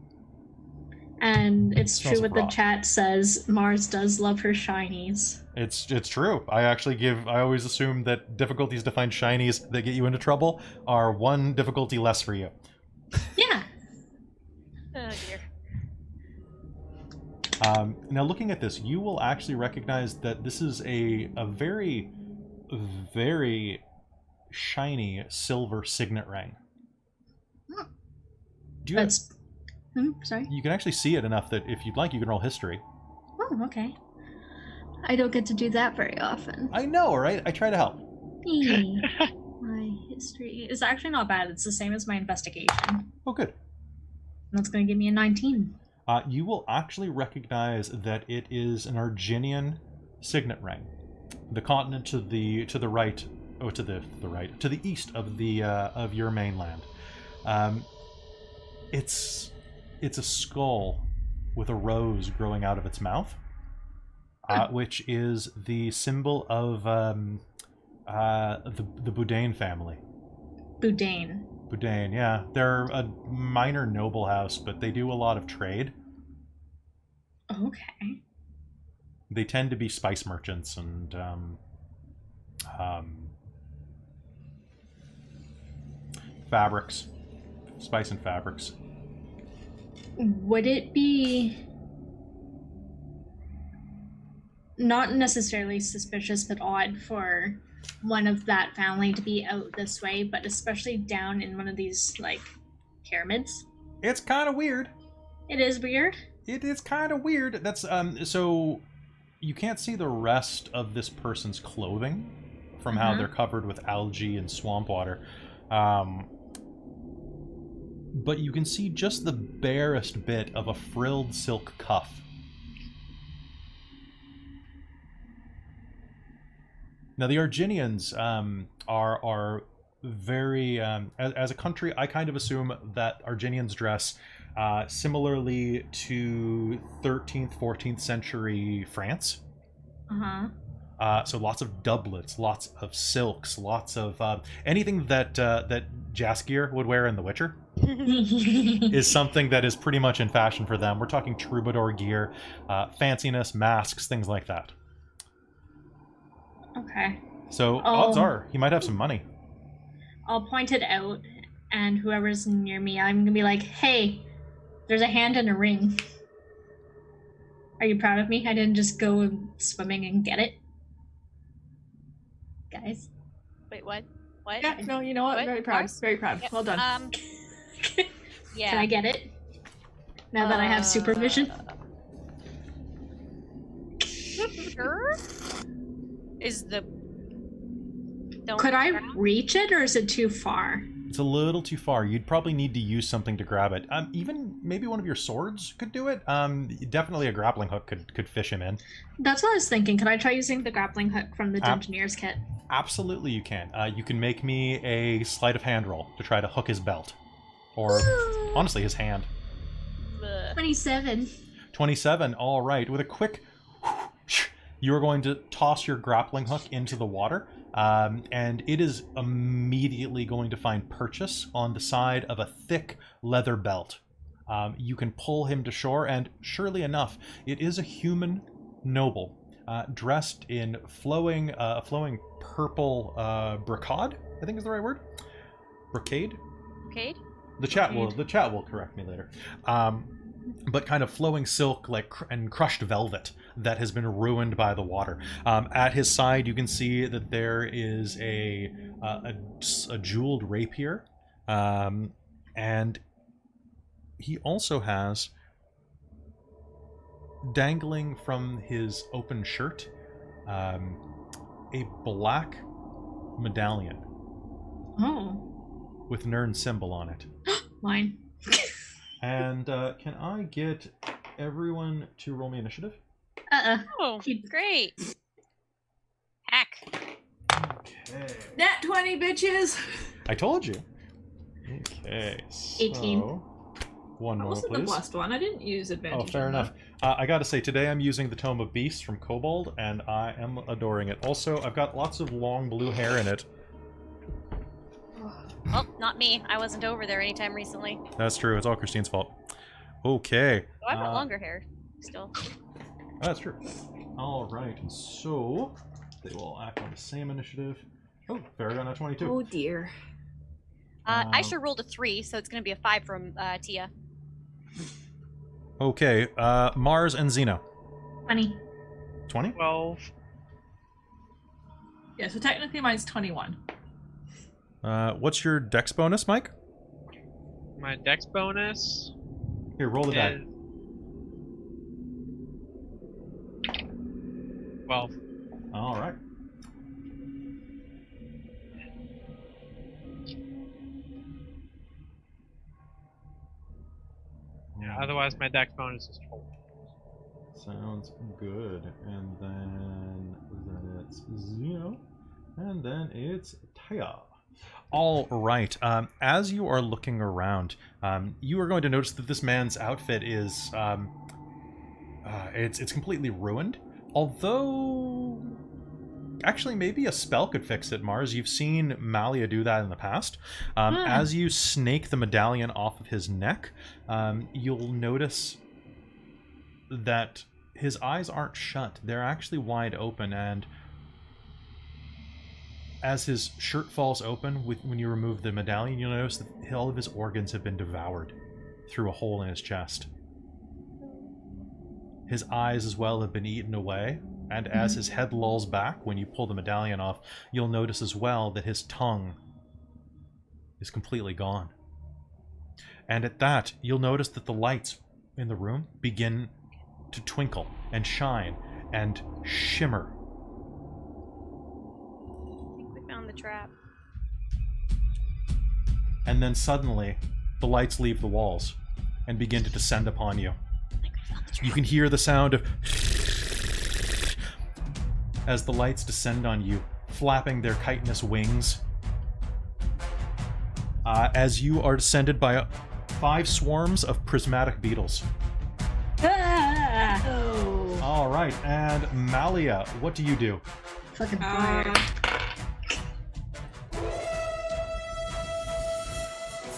And it's Smells true of what the rot. chat says. Mars does love her shinies. It's true. I always assume that difficulties to find shinies that get you into trouble are one difficulty less for you. Yeah. Oh dear. Now looking at this, you will actually recognize that this is a very, very shiny silver signet ring. Do you That's sorry. You can actually see it enough that if you'd like, you can roll history. Oh, okay. I don't get to do that very often. I know, right? I try to help. My history is actually not bad. It's the same as my investigation. Oh, good. That's going to give me a 19. You will actually recognize that it is an Arginian signet ring. The continent to the right, to the east of the of your mainland. It's a skull with a rose growing out of its mouth, which is the symbol of the Boudin family. Boudin. Boudin, yeah. They're a minor noble house, but they do a lot of trade. Okay. They tend to be spice merchants and fabrics. Spice and fabrics. Would it be not necessarily suspicious but odd for one of that family to be out this way, but especially down in one of these like pyramids? It's kind of weird. It is weird. It is kind of weird. That's so you can't see the rest of this person's clothing from how they're covered with algae and swamp water. but you can see just the barest bit of a frilled silk cuff. Now, the Arginians are very, as a country, I kind of assume that Arginians dress similarly to 13th, 14th century France. So lots of doublets, lots of silks, lots of anything that Jaskier would wear in The Witcher is something that is pretty much in fashion for them. We're talking troubadour gear, fanciness, masks, things like that. Okay. So odds are he might have some money. I'll point it out, and whoever's near me, I'm gonna be like, "Hey, there's a hand in a ring. Are you proud of me? I didn't just go swimming and get it, guys." Wait, what? What? Yeah, no, you know what? What? Very proud. Mars? Very proud. Yep. Well done. Yeah. Can I get it? Now that I have supervision. Sure. Is the don't Could I grab? reach it, or is it too far? It's a little too far. You'd probably need to use something to grab it. Even maybe one of your swords could do it. Definitely a grappling hook could fish him in. That's what I was thinking. Can I try using the grappling hook from the Dungeoneer's kit? Absolutely, you can. You can make me a sleight of hand roll to try to hook his belt, or honestly, his hand. 27. 27. All right. With a quick, you are going to toss your grappling hook into the water. And it is immediately going to find purchase on the side of a thick leather belt. You can pull him to shore, and surely enough, it is a human noble, dressed in flowing purple brocade. I think is the right word. Brocade. Brocade? The chat will correct me later. But kind of flowing silk and crushed velvet that has been ruined by the water. At his side, you can see that there is a jeweled rapier, and he also has, dangling from his open shirt, a black medallion with Nern's symbol on it. Mine. And can I get everyone to roll me initiative? Oh, great. Heck. Okay. Nat 20, bitches! I told you. Okay. So 18. One That more, wasn't the please. blessed one. I didn't use advantage. Oh, fair on enough. I gotta say, today I'm using the Tome of Beasts from Kobold, and I am adoring it. Also, I've got lots of long blue hair in it. Well, not me. I wasn't over there anytime recently. That's true. It's all Christine's fault. Okay. Oh, I've got longer hair still. That's true. All right. So they will act on the same initiative. Oh, Farragon at 22. Oh dear. I sure rolled a 3, so it's going to be a 5 from Tia. Okay. Mars and Xena. 20. 20? 12. Yeah, so technically mine's 21. What's your dex bonus, Mike? My dex bonus Here, roll the die. is 12. All right. Yeah, otherwise my dex bonus is 12. Sounds good. And then it's Xeno. And then it's Taya. All right. As you are looking around, you are going to notice that this man's outfit is it's completely ruined. Although, actually, maybe a spell could fix it. Mars, you've seen Malia do that in the past. As you snake the medallion off of his neck, you'll notice that his eyes aren't shut; they're actually wide open, and as his shirt falls open when you remove the medallion, you'll notice that all of his organs have been devoured through a hole in his chest. His eyes as well have been eaten away, and as his head lolls back when you pull the medallion off, you'll notice as well that his tongue is completely gone. And at that, you'll notice that the lights in the room begin to twinkle and shine and shimmer. I think we found the trap. And then suddenly, the lights leave the walls and begin to descend upon you. You can hear the sound of as the lights descend on you, flapping their chitinous wings. As you are descended by 5 swarms of prismatic beetles. Ah! Oh. All right, and Malia, what do you do? Fucking fire.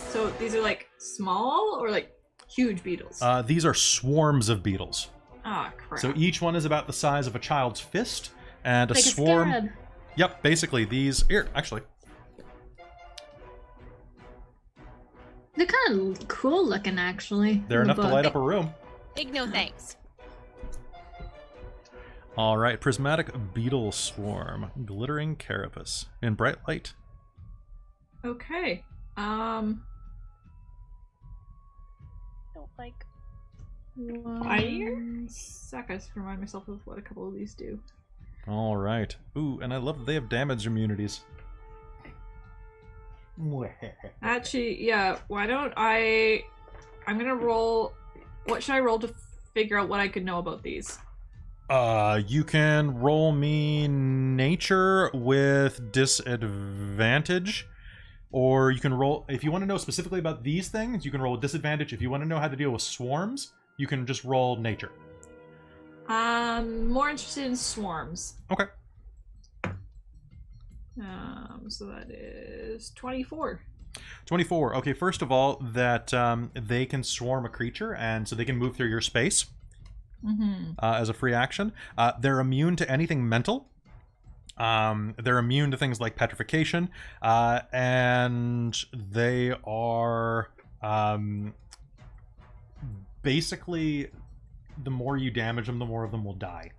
So these are like small or like huge beetles? These are swarms of beetles. Ah, crap. So each one is about the size of a child's fist, and a Like a swarm. scarab. Yep, basically these. Here, actually. They're kind of cool looking, actually. They're in the enough to book. light up a room. Big no thanks. All right, prismatic beetle swarm, glittering carapace in bright light. Okay. Don't like. Fire? Sec, I just remind myself of what a couple of these do. All right. Ooh, and I love that they have damage immunities. Actually, yeah, why don't I'm gonna roll... What should I roll to figure out what I could know about these? You can roll me nature with disadvantage, or you can roll, if you want to know specifically about these things, you can roll with disadvantage. If you want to know how to deal with swarms, you can just roll nature. More interested in swarms. Okay. So that is 24. 24. Okay, first of all, that they can swarm a creature, and so they can move through your space as a free action. They're immune to anything mental. They're immune to things like petrification, and they are basically, the more you damage them, the more of them will die.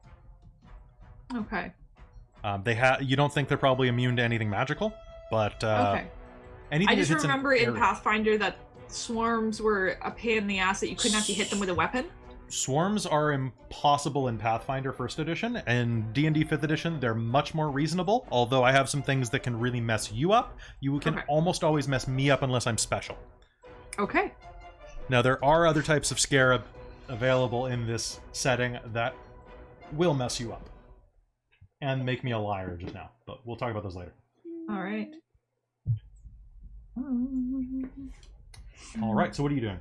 Okay. You don't think they're probably immune to anything magical, but Okay. anything I that just hits an remember in area- Pathfinder that swarms were a pain in the ass that you couldn't actually hit them with a weapon. Swarms are impossible in Pathfinder 1st edition, and D&D 5th edition, they're much more reasonable, although I have some things that can really mess you up. You can Okay. almost always mess me up unless I'm special. Okay. Now, there are other types of scarab available in this setting that will mess you up. And make me a liar just now, but we'll talk about those later. All right. All right, so what are you doing?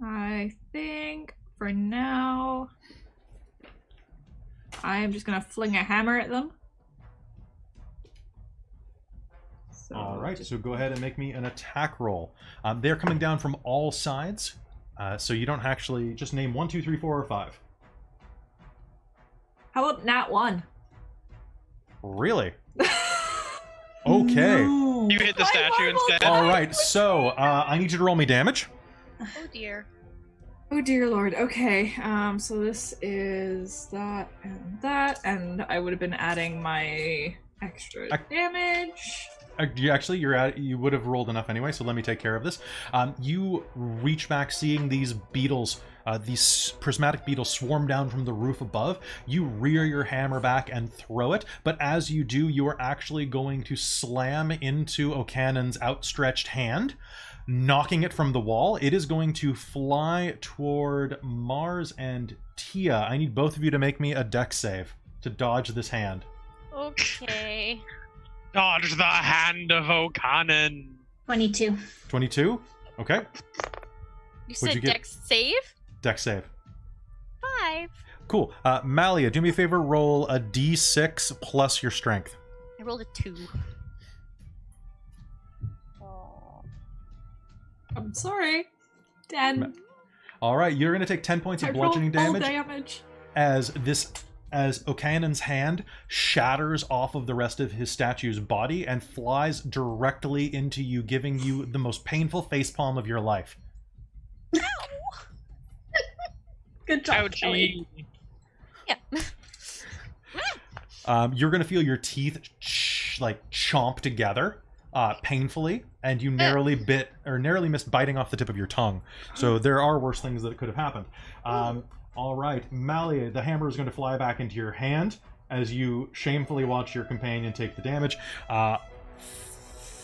I think for now, I am just gonna fling a hammer at them. So All right, so go ahead and make me an attack roll. They're coming down from all sides, so you don't actually just name 1, 2, 3, 4, or 5. How about nat 1? Really? Okay. You hit the statue instead. All right, so I need you to roll me damage. Oh dear. Oh dear lord. Okay. So this is that, and I would have been adding my extra damage. You would have rolled enough anyway, so let me take care of this. You reach back, seeing these beetles, these prismatic beetles swarm down from the roof above. You rear your hammer back and throw it, but as you do, you are actually going to slam into Okanen's outstretched hand, knocking it from the wall. It is going to fly toward Mars and Tia. I need both of you to make me a dex save to dodge this hand. Okay. Dodge the hand of Okanen. 22. 22? Okay. You What'd said you get? dex save? Dex save. 5. Cool. Malia, do me a favor, roll a d6 plus your strength. I rolled a 2. Oh. I'm sorry. 10. All right, you're going to take 10 points I of rolled bludgeoning full damage as Okanen's hand shatters off of the rest of his statue's body and flies directly into you, giving you the most painful facepalm of your life. Good job, Kelly. Ouchie. Yeah. You're going to feel your teeth chomp together painfully, and you narrowly missed biting off the tip of your tongue. So there are worse things that could have happened. All right, Malia, the hammer is going to fly back into your hand as you shamefully watch your companion take the damage.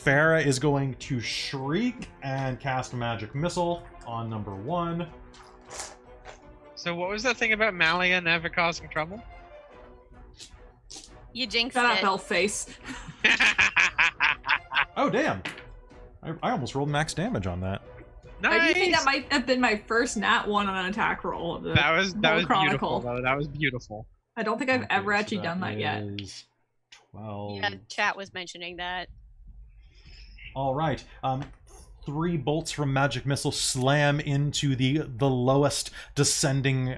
Farah is going to shriek and cast a magic missile on number 1. So what was that thing about Malia never causing trouble? You jinxed Shut up, it. elf face. Oh, damn. I almost rolled max damage on that. Nice. I do think that might have been my first nat 1 on an attack roll of the That was Chronicle. beautiful though. That was beautiful. I don't think I've Okay, ever so actually done that yet. is 12. Yeah, chat was mentioning that. All right. 3 bolts from magic missile slam into the lowest descending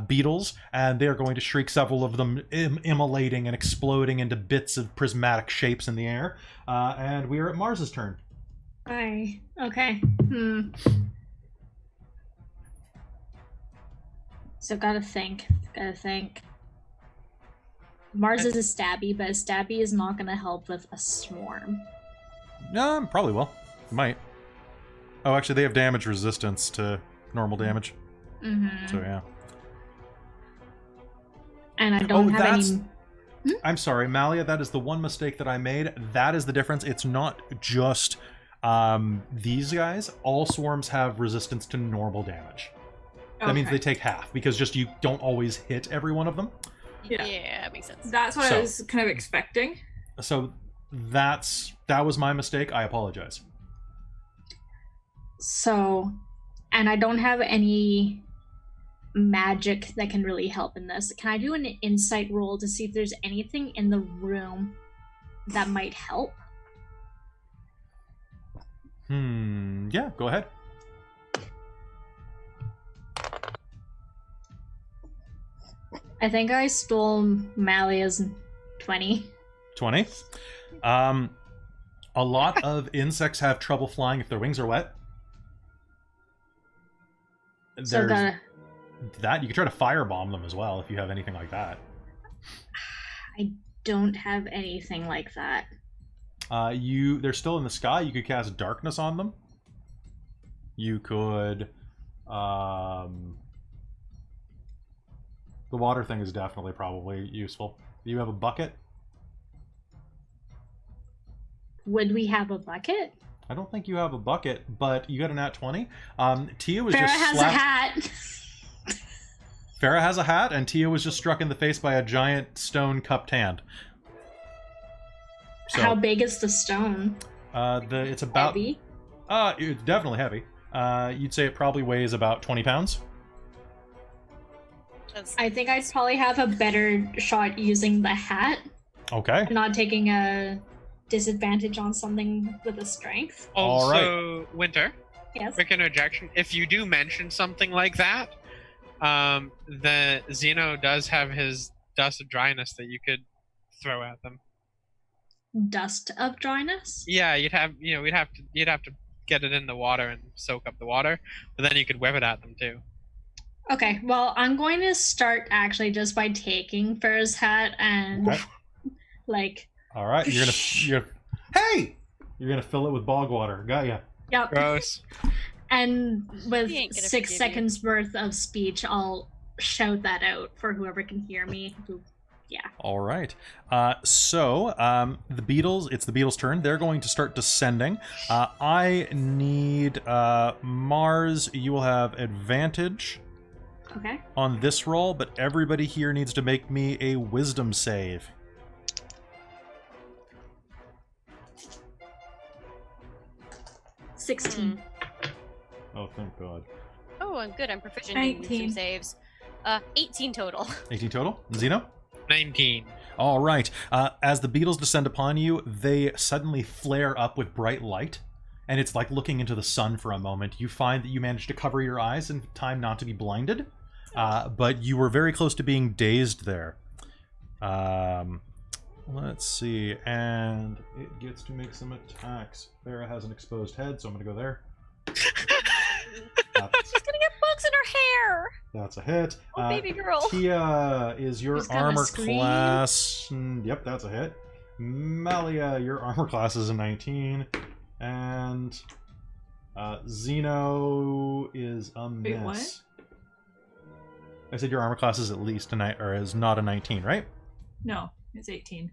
beetles, and they are going to shriek, several of them immolating and exploding into bits of prismatic shapes in the air. And we are at Mars's turn. Hi. Okay. So gotta think. Mars is a stabby, but a stabby is not gonna help with a swarm. No, probably will. Might. Oh, actually, they have damage resistance to normal damage. Mm-hmm. So yeah. And I don't have that's... any. I'm sorry, Malia, that is the one mistake that I made. That is the difference. It's not just these guys. All swarms have resistance to normal damage. That means they take half, because just you don't always hit every one of them. Yeah. Yeah, that makes sense. That's what I was kind of expecting. So that was my mistake. I apologize. So, and I don't have any magic that can really help in this. Can I do an insight roll to see if there's anything in the room that might help? Yeah, go ahead. I think I stole Malia's 20. 20. A lot of insects have trouble flying if their wings are wet. So There's that. You could try to firebomb them as well if you have anything like that. I don't have anything like that. They're still in the sky. You could cast darkness on them. You could the water thing is definitely probably useful. Do you have a bucket? Would we have a bucket? I don't think you have a bucket, but you got a nat 20. Tia was Farah just has a hat. Farah has a hat, and Tia was just struck in the face by a giant stone cupped hand. So, How big is the stone? it's about Heavy? it's definitely heavy. You'd say it probably weighs about 20 pounds. I think I'd probably have a better shot using the hat, Okay. not taking a disadvantage on something with a strength. All Also, Winter, Yes. quick interjection. If you do mention something like that, the Xeno does have his dust of dryness that you could throw at them. Dust of dryness? Yeah, you'd have to get it in the water and soak up the water, but then you could whip it at them too. Okay, well, I'm going to start actually just by taking Farah's hat and Okay. like. All right. You're gonna fill it with bog water. Got ya. Yep. Gross. And with He ain't gonna 6 forgive you. seconds worth of speech, I'll shout that out for whoever can hear me. Yeah. All right. So the beetles. It's the beetles' turn. They're going to start descending. I need Mars. You will have advantage Okay. on this roll, but everybody here needs to make me a wisdom save. Hmm. 16. Oh, thank God. Oh, I'm good. I'm proficient in 19. wisdom saves. 18 total. 18 total. Xeno? 19. All right. As the beetles descend upon you, they suddenly flare up with bright light, and it's like looking into the sun for a moment. You find that you managed to cover your eyes in time not to be blinded, but you were very close to being dazed there. Let's see, and it gets to make some attacks. Farah has an exposed head, so I'm going to go there. She's gonna get bugs in her hair. That's a hit. Oh, baby girl. Tia, is your She's gonna armor scream. class... Yep, that's a hit. Malia, your armor class is a 19. And Xeno is a miss. Wait, what? I said your armor class is at least a or is not a 19, right? No, it's 18.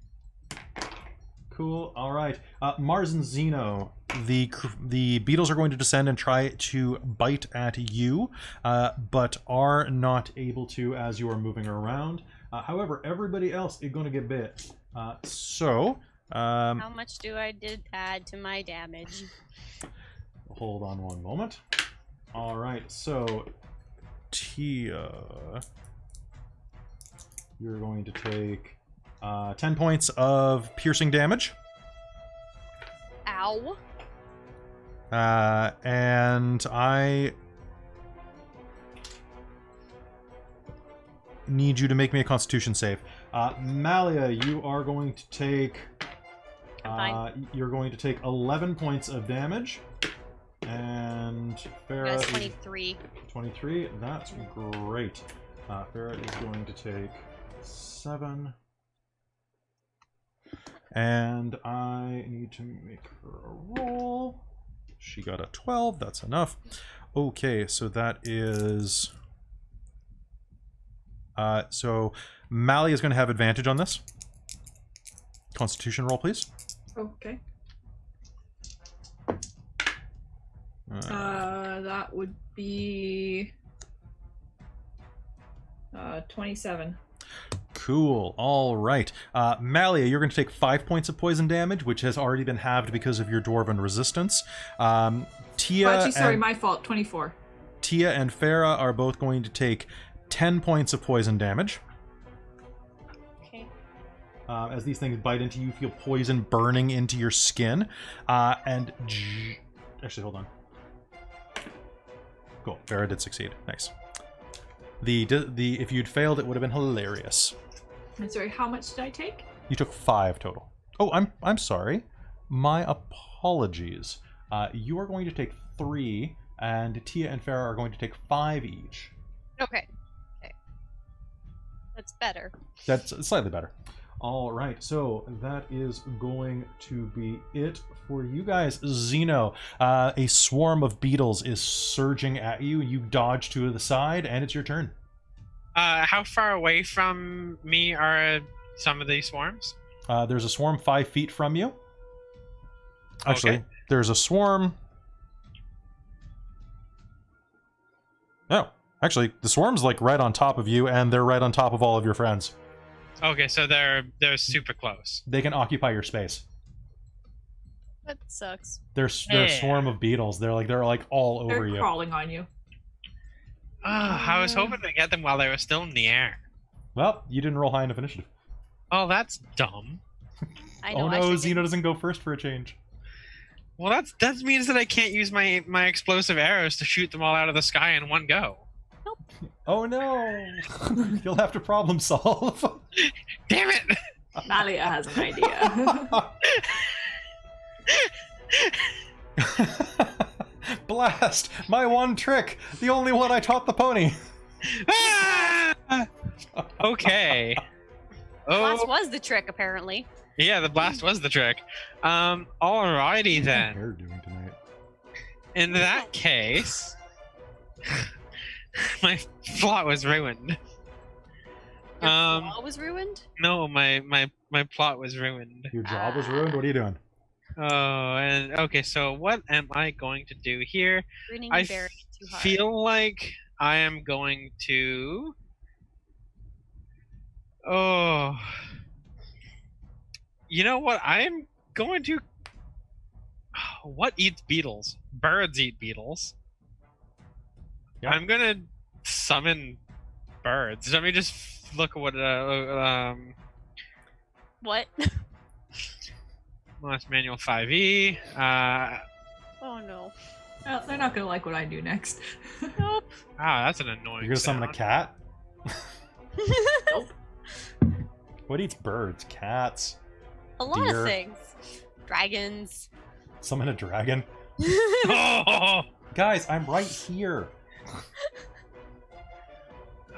cool. All right. Mars and Zeno, the beetles are going to descend and try to bite at you, but are not able to as you are moving around. However, everybody else is going to get bit. How much do I add to my damage? Hold on one moment. All right, so Tia, you're going to take 10 points of piercing damage. Ow. And I need you to make me a Constitution save. Malia, you are going to take. You're going to take 11 points of damage. And Farah. That's 23. 23. That's great. Farah is going to take 7. And I need to make her a roll. She got a 12. That's enough. Okay, so that is... so Mally is going to have advantage on this. Constitution roll, please. Okay. That would be 27. Cool. All right. Malia, you're going to take 5 points of poison damage, which has already been halved because of your dwarven resistance. Tia, Actually, sorry, my fault. 24. Tia and Farah are both going to take 10 points of poison damage. Okay. As these things bite into you, you feel poison burning into your skin. Actually, hold on. Cool. Farah did succeed. Nice. If you'd failed, it would have been hilarious. I'm sorry, how much did I take? You took 5 total. Oh, I'm sorry. My apologies. You are going to take 3, and Tia and Farah are going to take 5 each. Okay. That's better. That's slightly better. All right, so that is going to be it for you guys. Zeno, a swarm of beetles is surging at you. You dodge to the side, and it's your turn. How far away from me are some of these swarms? There's a swarm 5 feet from you. Actually, Okay. There's a swarm... No, actually, the swarm's like right on top of you, and they're right on top of all of your friends. Okay, so they're super close. They can occupy your space. That sucks. They're a swarm of beetles. They're like all over They're you. crawling on you. I was hoping to get them while they were still in the air. Well, you didn't roll high enough initiative. Oh, that's dumb. I know. Oh I no, should Zeno doesn't go first for a change. Well, that means that I can't use my explosive arrows to shoot them all out of the sky in one go. Oh no! You'll have to problem solve. Damn it! Malia has an idea. Blast! My one trick! The only one I taught the pony! Ah! Okay. Blast Oh, was the trick, apparently. yeah, the blast was the trick. Alrighty What's my then. hair doing tonight? In that case, my plot was ruined. Your flaw was ruined? No, my plot was ruined. Your job was ruined? What are you doing? Oh, and okay, so what am I going to do here? Ruining I your berry too hard. feel like I am going to... Oh... You know what? I'm going to... What eats beetles? Birds eat beetles. Yeah. I'm gonna summon birds. Let me just look at what... What? Last manual 5e. Oh no. Well, they're not gonna like what I do next. Nope. That's an annoying You're gonna summon a sound. cat? Nope. What eats birds? Cats? A lot Deer. of things. Dragons. Summon a dragon? Oh! Guys, I'm right here.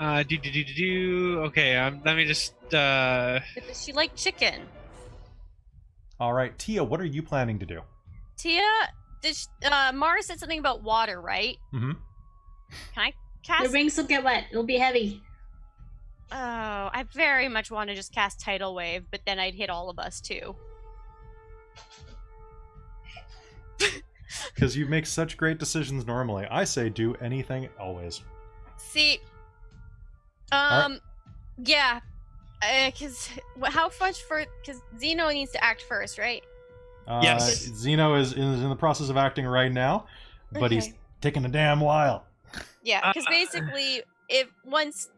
Okay, let me just, Does she like chicken? Alright, Tia, what are you planning to do? Tia, Mara said something about water, right? Mm-hmm. Can I Your cast? wings will get wet. It'll be heavy. Oh, I very much want to just cast Tidal Wave, but then I'd hit all of us too. because you make such great decisions normally. I say do anything always. See, Alright. yeah, because how much for? Because Zeno needs to act first, right? Yes. Zeno is in the process of acting right now, but he's Okay. taking a damn while. Yeah, because basically, if once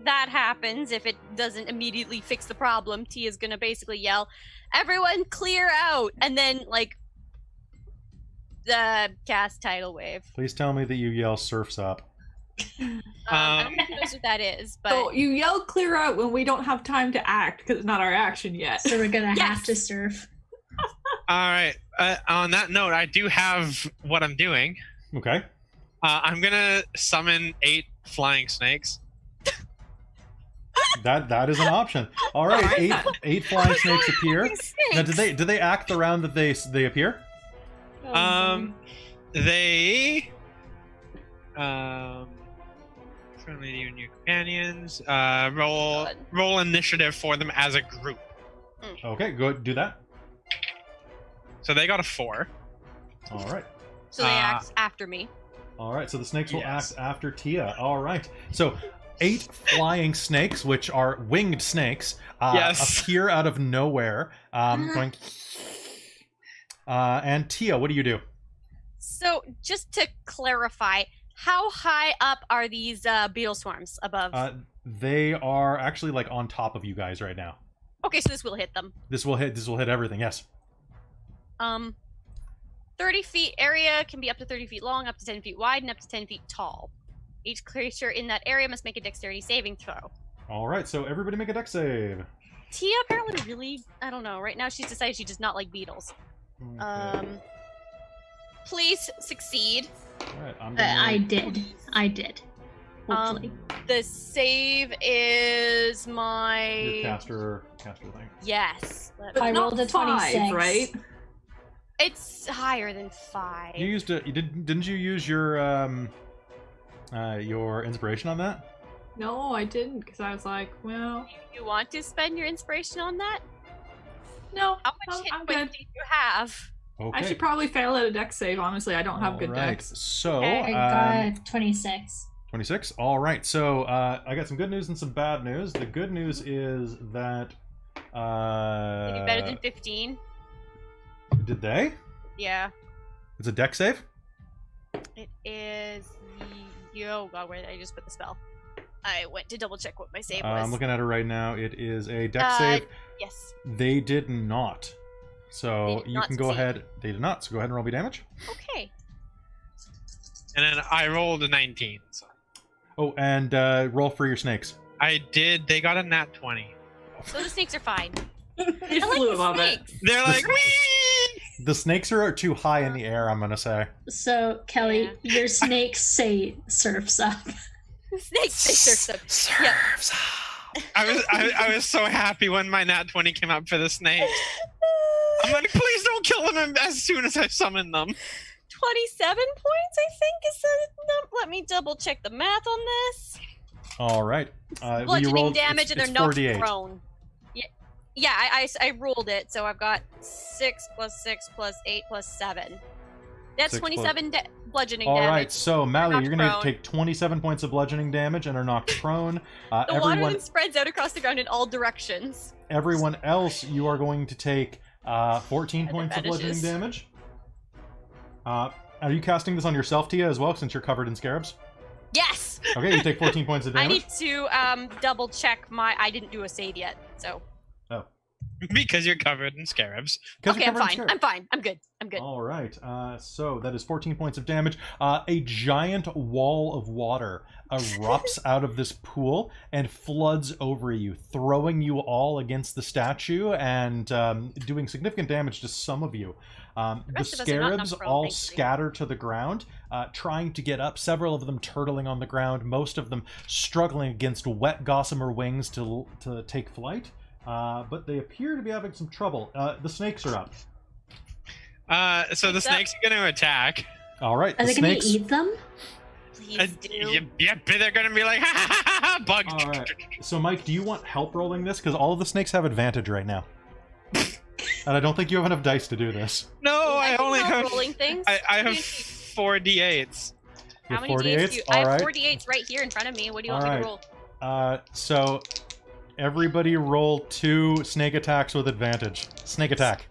that happens, if it doesn't immediately fix the problem, Tia's gonna basically yell, "Everyone clear out!" and then like the cast tidal wave. Please tell me that you yell "Surf's up." I don't know if he knows what that is, but So you yell clear out when we don't have time to act because it's not our action yet. So we're gonna have Yes. to surf. All right. On that note, I do have what I'm doing. Okay. I'm gonna summon 8 flying snakes. That is an option. All right, eight flying snakes appear. Now, did they act the round that they appear? They friendly to you and your companions. Roll initiative for them as a group. Okay, go do that. So they got a 4. All right. so they act after me. All right, so the snakes will Yes. act after Tia. All right. So 8 flying snakes, which are winged snakes, Yes. appear out of nowhere. Going, and Tia, what do you do? So just to clarify, how high up are these beetle swarms above? They are actually like on top of you guys right now. Okay, so this will hit them. This will hit everything. Yes. 30 feet area can be up to 30 feet long, up to 10 feet wide, and up to 10 feet tall. Each creature in that area must make a dexterity saving throw. All right, so everybody make a dex save. Tia apparently really, I don't know, right now she's decided she does not like beetles. Okay. Please succeed. All right, I'm I gonna... did. Hopefully. The save is Your my... caster thing. Yes. But I not rolled a 5, 26. right? It's higher than 5. You used it. Didn't you use your inspiration on that? No, I didn't because I was like, well, You want to spend your inspiration on that? no, How much hit I'm points good. do you have? Okay. I should probably fail at a dex save. Honestly, I don't have good All right, dex. so Okay. I got 26. 26. All right, so I got some good news and some bad news. The good news is that Maybe better than 15. did they? Yeah. It's a dex save. It is. Oh god, where did I just put the spell? I went to double check what my save was. I'm looking at it right now. It is a dex save. Yes. They did not. So They did you not can go succeed. ahead. They did not. So go ahead and roll me damage. Okay. And then I rolled a 19. So Oh, and roll for your snakes. I did. They got a nat 20. So the snakes are fine. You I like flew the above it. snakes. They're like, whee! The snakes are too high in the air, I'm gonna say. So, Kelly, Yeah. your snakes say surfs up. The snakes, they surf them. Serves. I was so happy when my nat 20 came up for the snakes. I'm like, please don't kill them as soon as I summon them. 27 points, I think, is the Let me double check the math on this. All right. You Bludgeoning rolled damage, and it's they're knocked 4d8. prone. Yeah, I rolled it, so I've got 6 plus 6 plus 8 plus 7. That's 6 plus- 27 bludgeoning All damage. right, so Mally, knocked you're gonna prone. take 27 points of bludgeoning damage and are knocked prone. The water Everyone, then spreads out across the ground in all directions. everyone else, you are going to take 14 And it points of bludgeoning vanishes. damage. Are you casting this on yourself, Tia, as well, since you're covered in scarabs? Yes! Okay, you take 14 points of I damage. need to double check I didn't do a save yet, so. Because you're covered in scarabs. 'Cause Okay, you're I'm covered in fine. scarabs. I'm fine. I'm good. I'm good. All right, so that is 14 points of damage. A giant wall of water erupts out of this pool and floods over you, throwing you all against the statue and doing significant damage to some of you. The rest of us are not scarabs knocked prone, all thankfully. scatter to the ground, trying to get up, several of them turtling on the ground, most of them struggling against wet gossamer wings to take flight. But they appear to be having some trouble. The snakes are up. So the What's up? snakes are going to attack. All right, Are the they going to snakes. eat them? Please do. Yeah, they're going to be like, ha ha ha ha, bug. All right. So, Mike, do you want help rolling this? Because all of the snakes have advantage right now. And I don't think you have enough dice to do this. No, I I only No have rolling things. I have 4 d8s. How You many have 4 d8s d8s? do you? I have Alright. 4 d8s right here in front of me. What do you want me Alright. to roll? So everybody roll 2 snake attacks with advantage. Snake attack.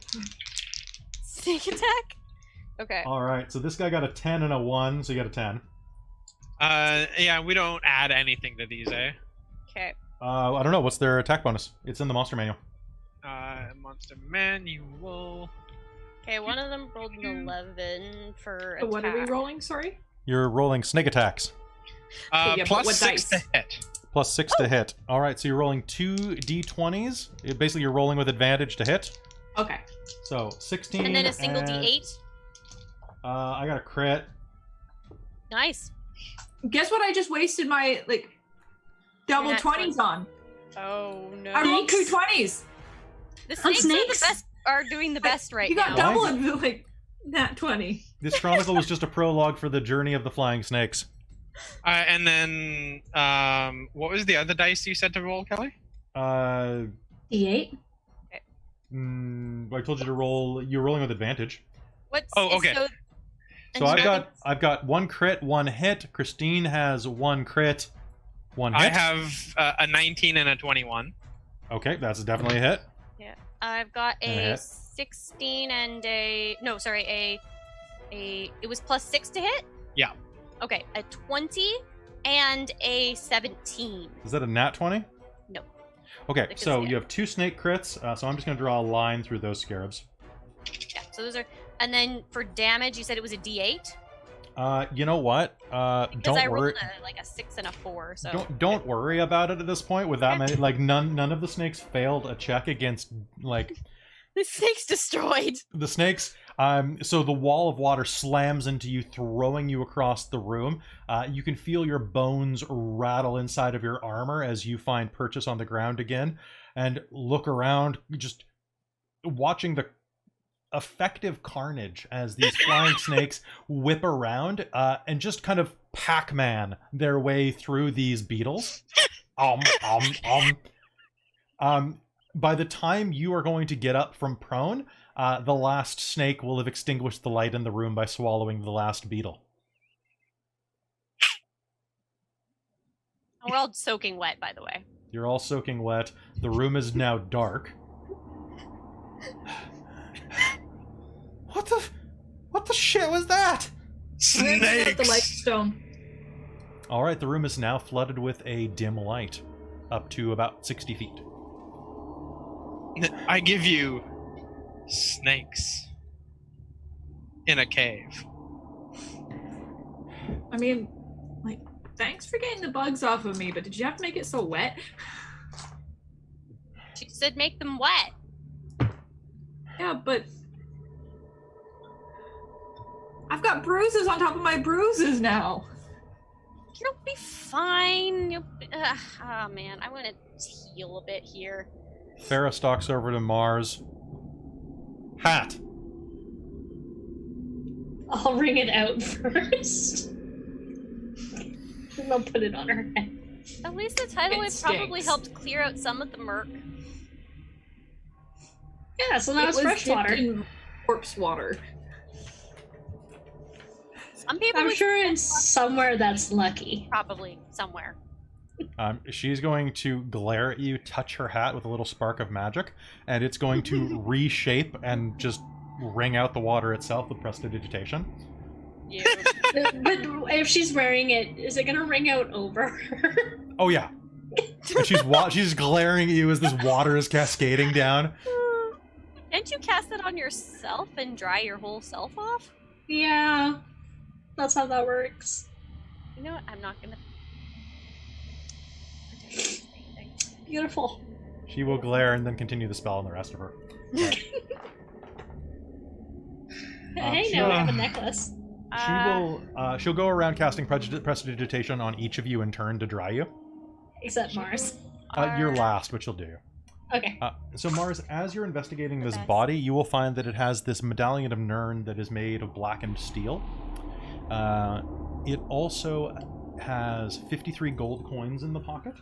Sneak attack. Okay. Alright, so this guy got a 10 and a 1, so you got a 10. Yeah, we don't add anything to these, eh? Okay. I don't know, what's their attack bonus? It's in the monster manual. Monster manual. Okay, one of them rolled an 11 for So what are we attack. rolling? Sorry. You're rolling snake attacks. Yeah, but Plus what 6 dice? to hit. Plus 6 to hit. Alright, so you're rolling 2 d20s. Basically, you're rolling with advantage to hit. Okay. So, 16. And then a single and, d8. I got a crit. Nice. Guess what? I just wasted my double You're not 20s on. Oh no. I rolled Snakes? 2 20s. The On snakes, Are, the snakes? best, are doing the best right You got now. double Why? of nat 20. This chronicle was just a prologue for the journey of the flying snakes. And then, what was the other dice you said to roll, Kelly? D8. I told you to roll. You're rolling with advantage. What's Oh, okay. So, So and I've got 1 crit, 1 hit. Christine has 1 crit, 1 hit. I have a 19 and a 21. Okay, that's definitely a hit. I've got And a a hit. 16 and a no, sorry, it was plus 6 to hit. Yeah. Okay, a 20 and a 17. Is that a nat 20? No. Okay, Because, so yeah. you have 2 snake crits, so I'm just going to draw a line through those scarabs. Yeah, so those are. And then for damage, you said it was a D8. You know what? Because Don't I worry. rolled a 6 and a 4. So Don't worry about it at this point. With that many, none of the snakes failed a check against the snake's destroyed. the snakes. So the wall of water slams into you, throwing you across the room. You can feel your bones rattle inside of your armor as you find purchase on the ground again, and look around, just watching the effective carnage as these flying snakes whip around and just kind of Pac-Man their way through these beetles. By the time you are going to get up from prone, the last snake will have extinguished the light in the room by swallowing the last beetle. We're all soaking wet, by the way. You're all soaking wet. The room is now dark. What the shit was that? The light stone. All right, the room is now flooded with a dim light, up to about 60 feet. I give you snakes in a cave. I mean, thanks for getting the bugs off of me, but did you have to make it so wet? She said make them wet. Yeah, but I've got bruises on top of my bruises now. You'll be fine. Oh man, I want to heal a bit here. Farah stalks over to Mars. Hat. I'll wring it out first. And I'll put it on her head. At least the tidal It wave probably stinks. helped clear out some of the murk. Yeah, so now it's fresh dipped water. in corpse water. Some people I'm would sure it's somewhere that's lucky. probably somewhere. She's going to glare at you, touch her hat with a little spark of magic, and it's going to reshape and just wring out the water itself with prestidigitation. You. But if she's wearing it, is it gonna ring out over her? Oh yeah. And she's glaring at you as this water is cascading down. Can't you cast it on yourself and dry your whole self off? Yeah, that's how that works. You know what? I'm not gonna. Beautiful. She will glare and then continue the spell on the rest of her. Hey, now we have a necklace. She'll go around casting prestidigitation on each of you in turn to dry you. Except Mars. You're last, which will do. Okay. So Mars, as you're investigating this Best. body, you will find that it has this medallion of Nirn that is made of blackened steel. It also has 53 gold coins in the pocket.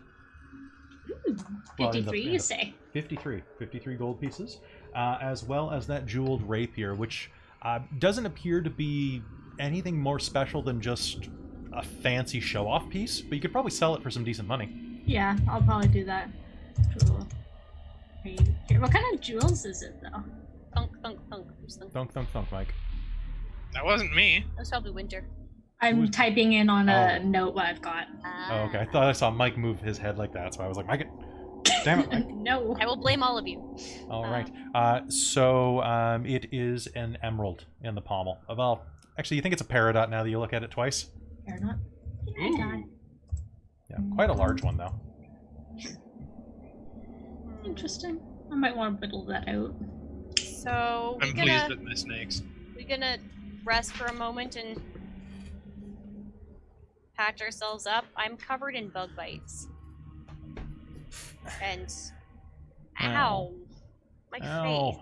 Well, in the- 53, you say? 53 gold pieces, as well as that jeweled rapier, which Doesn't appear to be anything more special than just a fancy show-off piece, but you could probably sell it for some decent money. Yeah, I'll probably do that. Cool. What kind of jewels is it, though? Thunk, thunk, thunk. Who's thunk? Thunk, thunk, thunk, Mike. That wasn't me. That was probably Winter. I'm typing in on a Oh. note what I've got. Oh, okay. I thought I saw Mike move his head like that, so I was like, Mike, damn it, Mike. No. I will blame all of you. All right. So it is an emerald in the pommel. Well, actually, you think it's a peridot now that you look at it twice? Fair enough. Ooh. Yeah, quite a large one, though. Interesting. I might want to whittle that out. So I'm pleased with my snakes. we're gonna rest for a moment and patch ourselves up. I'm covered in bug bites. And ow. My face.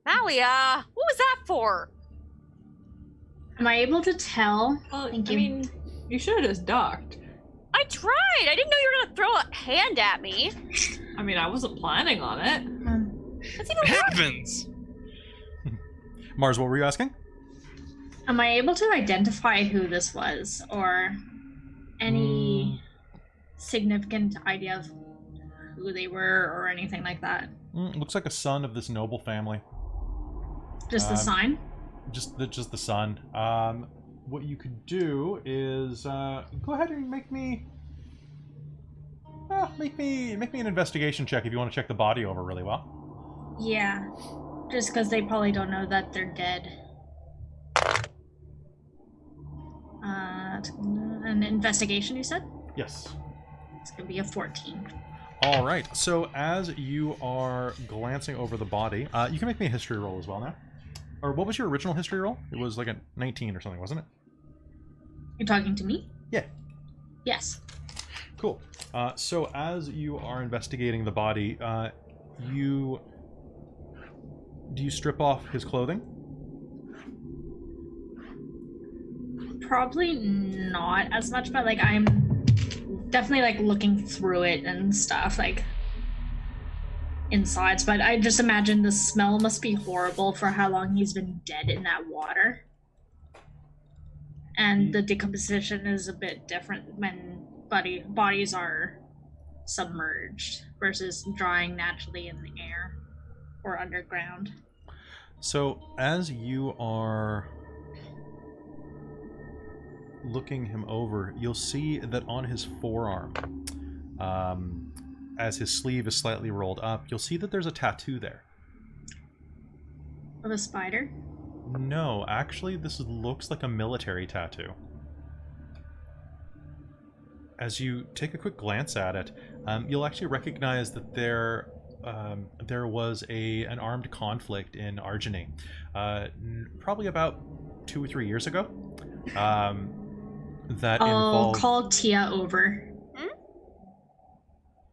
Malia, what was that for? Am I able to tell? Well, Thank I you. mean, you should have just ducked. I tried. I didn't know you were gonna throw a hand at me. I mean, I wasn't planning on it. That's even It worse. happens. Mars, what were you asking? Am I able to identify who this was, or any significant idea of who they were, or anything like that? Looks like a son of this noble family. Just the sign? Just the son. What you could do is go ahead and make me an investigation check if you want to check the body over really well. Yeah. Just because they probably don't know that they're dead. An investigation, you said? Yes. It's gonna be a 14. All right. So as you are glancing over the body, you can make me a history roll as well now. Or what was your original history roll? It was like a 19 or something, wasn't it? You're talking to me? Yeah. Yes. Cool. So as you are investigating the body, do you strip off his clothing? Probably not as much, but like I'm definitely like looking through it and stuff, like insides. But I just imagine the smell must be horrible for how long he's been dead in that water. And the decomposition is a bit different when bodies are submerged versus drying naturally in the air or underground. So as you are looking him over, you'll see that on his forearm, as his sleeve is slightly rolled up, you'll see that there's a tattoo there. Of a spider? No, actually, this looks like a military tattoo. As you take a quick glance at it, you'll actually recognize that there was an armed conflict in Argeny, probably about 2 or 3 years ago. That I'll involved... call Tia over. Hmm?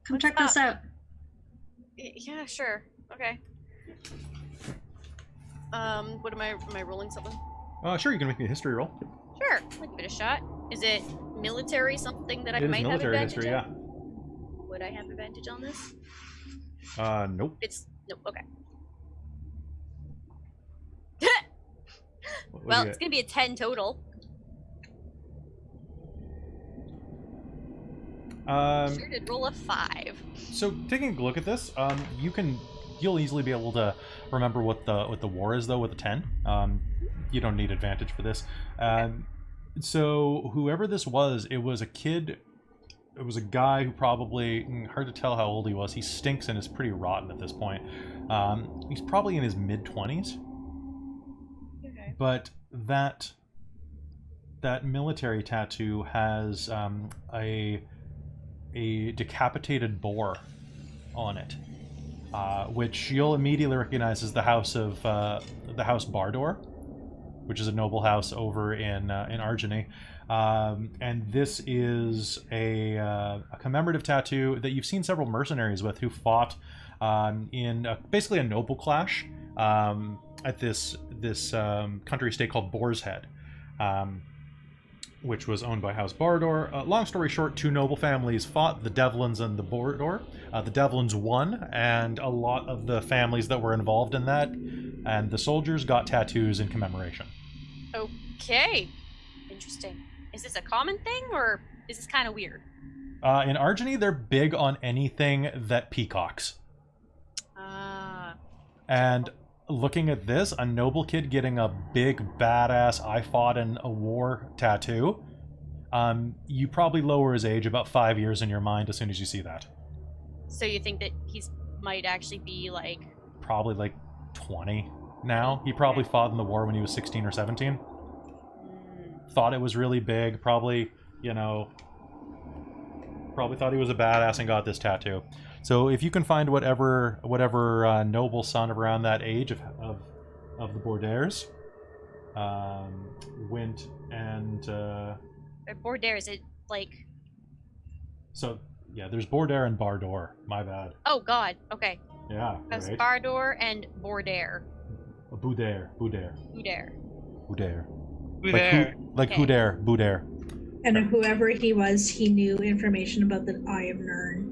Come What's check this out. Yeah, sure. Okay. What am I rolling something? Sure, you can make me a history roll. Sure, I'll give it a shot. Is it military something that I It is might have military advantage history, on? yeah. Would I have advantage on this? Nope. It's nope. Okay. What do Well, you it's get? gonna be a 10 total. Sure did roll a 5. So taking a look at this, you'll easily be able to remember what the war is though with a 10. You don't need advantage for this. So whoever this was, it was a kid. It was a guy who probably, hard to tell how old he was. He stinks and is pretty rotten at this point. He's probably in his mid-20s. Okay. But that military tattoo has a decapitated boar on it, which you'll immediately recognize as the house Bardor, which is a noble house over in Argeny. And this is a commemorative tattoo that you've seen several mercenaries with who fought in basically a noble clash at this country state called Boar's Head. which was owned by House Bardor. Long story short, two noble families fought, the Devlins and the Bardor. The Devlins won, and a lot of the families that were involved in that, and the soldiers got tattoos in commemoration. Okay. Interesting. Is this a common thing, or is this kind of weird? In Argeny, they're big on anything that peacocks. And looking at this, a noble kid getting a big, badass, I fought in a war tattoo, you probably lower his age about 5 years in your mind as soon as you see that. So you think that might actually be like... Probably like 20 now. He probably fought in the war when he was 16 or 17. Thought it was really big, probably, you know... Probably thought he was a badass and got this tattoo. So if you can find whatever noble son around that age of the Bordairs, went and... Bordair, is it like... So, yeah, there's Bordair and Bardor. My bad. Oh, God. Okay. Yeah, That's right. Bardor and Bordair. Boudair. Boudair. There. Like Okay. Boudair. And whoever he was, he knew information about the Eye of Nirn.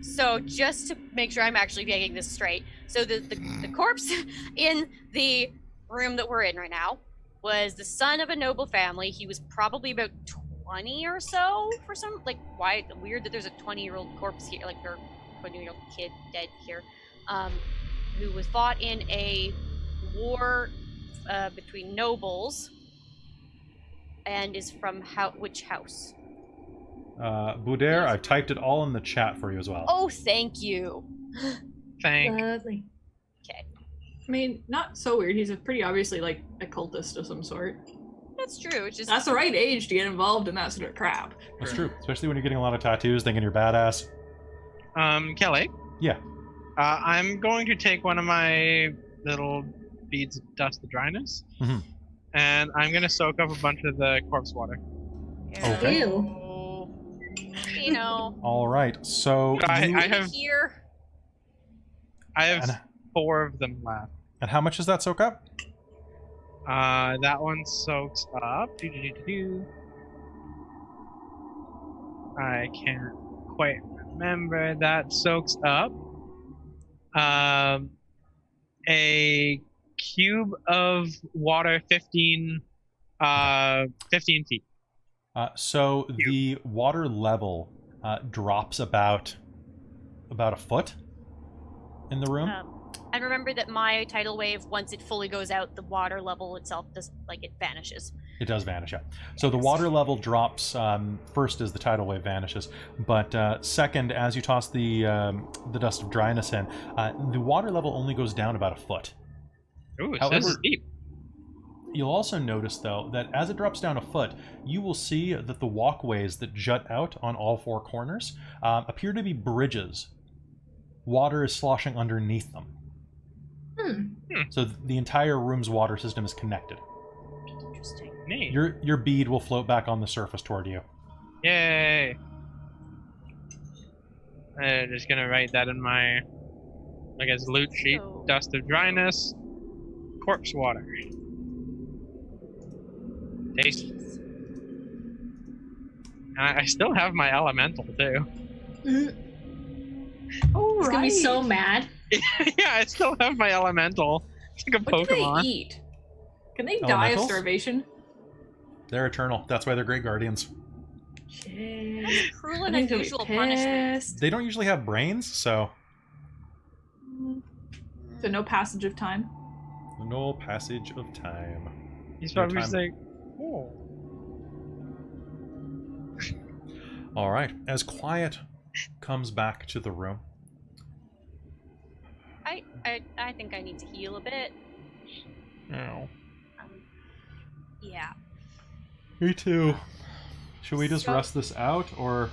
So just to make sure I'm actually getting this straight, so the corpse in the room that we're in right now was the son of a noble family. He was probably about 20 or so for some, like, why weird that there's a 20-year-old corpse here, like, or 20-year-old kid dead here, who was fought in a war between nobles, and is from which house? Boudair, I've typed it all in the chat for you as well. Oh, thank you. Lovely. Okay, I mean, not so weird. He's a pretty obviously like a cultist of some sort. that's true. It's just That's the right age to get involved in that sort of crap. That's true, especially when you're getting a lot of tattoos, thinking you're badass. Kelly. Yeah. I'm going to take one of my little beads of dust of dryness, Mhm. and I'm going to soak up a bunch of the corpse water. Okay. Ew. you know. All right, so I you- have Here. I have And- 4 of them left. and how much does that soak up? That one soaks up. I can't quite remember. That soaks up a cube of water 15 feet. So the water level drops about a foot in the room. And remember that my tidal wave, once it fully goes out, the water level itself does, like, it vanishes. It does vanish, yeah. So the water level drops first as the tidal wave vanishes, but second, as you toss the dust of dryness in, the water level only goes down about a foot. Ooh, so However- this is deep. You'll also notice, though, that as it drops down a foot, you will see that the walkways that jut out on all 4 corners appear to be bridges. Water is sloshing underneath them. So the entire room's water system is connected. Interesting. Neat. Your bead will float back on the surface toward you. Yay! I'm just gonna write that in my, I guess, loot sheet. So- Dust of dryness, corpse water. Tasty. I still have my elemental too. Oh, He's gonna be so mad. Yeah, I still have my elemental. It's like a What do Pokemon. they eat? Can they die of Elementals? starvation? They're eternal. That's why they're great guardians. Shit. Cruel I and think they'll be unusual punishment. pissed. They don't usually have brains, so So no passage of time. no passage of time. He's No probably time. like, oh. All right. As quiet comes back to the room, I think I need to heal a bit. No. Yeah. me too. Should we just So- rest this out, or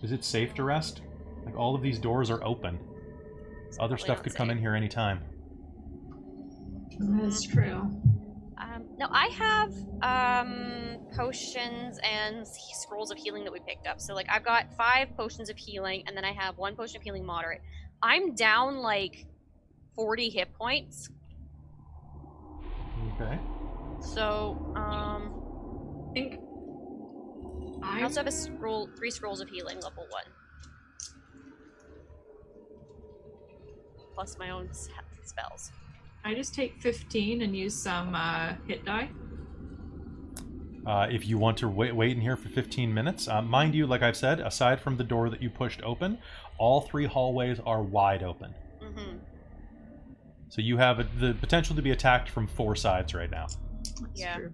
is it safe to rest? Like, all of these doors are open. Other Probably stuff not could come in safe. here anytime. That's true. No, I have potions and scrolls of healing that we picked up. So, like, I've got 5 potions of healing, and then I have 1 potion of healing moderate. I'm down like 40 hit points. Okay. So, I think I also have a scroll, 3 scrolls of healing, level 1. Plus my own spells. I just take 15 and use some hit die. If you want to wait in here for 15 minutes, mind you, like I've said, aside from the door that you pushed open, all 3 hallways are wide open. Mm-hmm. So you have the potential to be attacked from 4 sides right now. That's Yeah. true.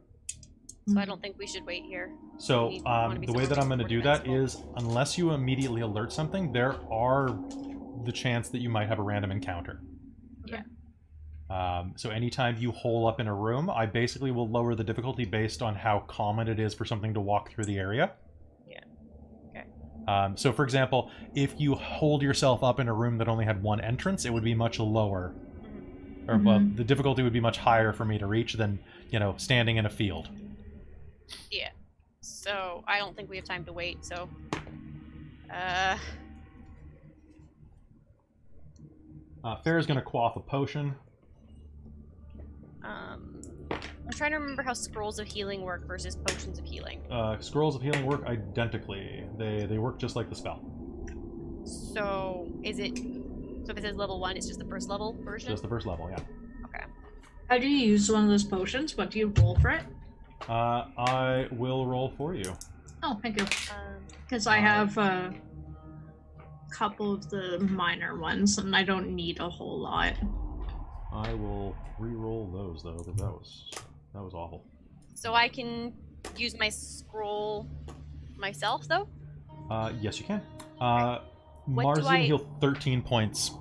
So I don't think we should wait here. So We wanna be the way that I'm going to do that defensible. is, unless you immediately alert something, there are the chance that you might have a random encounter. Yeah. So anytime you hole up in a room, I basically will lower the difficulty based on how common it is for something to walk through the area. Yeah. Okay. So for example, if you hold yourself up in a room that only had 1 entrance, it would be much lower. Mm-hmm. Or well, the difficulty would be much higher for me to reach than, standing in a field. Yeah. So I don't think we have time to wait, so Farrah's going to quaff a potion. I'm trying to remember how scrolls of healing work versus potions of healing. Scrolls of healing work identically. They work just like the spell. So if it says level 1, it's just the first level version? Just the first level, yeah. Okay. How do you use one of those potions? What do you roll for it? I will roll for you. Oh, thank you. Because I have a couple of the minor ones, and I don't need a whole lot. I will re-roll those though, but that was awful. So I can use my scroll myself, though? Yes, you can. What Mars do can I- heal 13 points.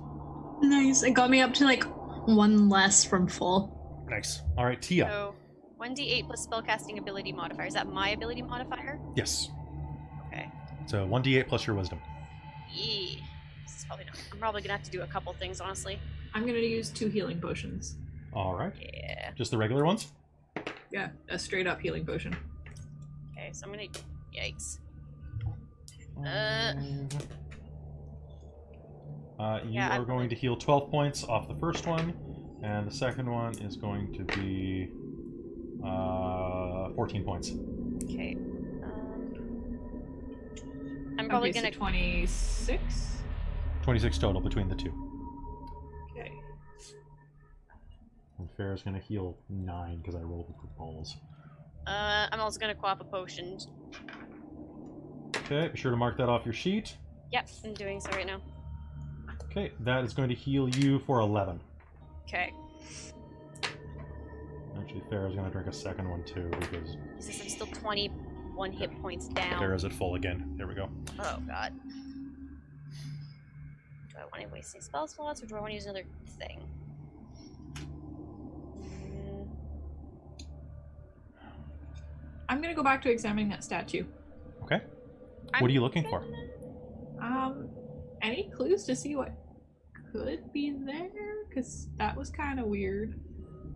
Nice. It got me up to like 1 less from full. Nice. All right, Tia. So 1d8 plus spellcasting ability modifier. Is that my ability modifier? Yes. Okay. So 1d8 plus your wisdom. Yeah. This is probably not. I'm probably gonna have to do a couple things, honestly. I'm gonna use 2 healing potions. All right. Yeah. Just the regular ones? Yeah, a straight up healing potion. Okay, so I'm gonna. Yikes. You Yeah, are going to heal 12 points off the first one, and the second one is going to be 14 points. Okay. I'm probably Okay, gonna. so 26? 26 total between the two. Okay. And Farrah's going to heal 9 because I rolled with balls. I'm also gonna quaff a potion. Okay, be sure to mark that off your sheet. Yep, I'm doing so right now. Okay, that is going to heal you for 11. Okay. Actually, Farrah's going to drink a second one too because Jesus, I'm still 21 hit points down. Farrah's at full again. There we go. Oh god. Do I want to waste any spell slots or do I want to use another thing? I'm gonna go back to examining that statue. Okay. What are you looking for? Any clues to see what could be there? Because that was kind of weird.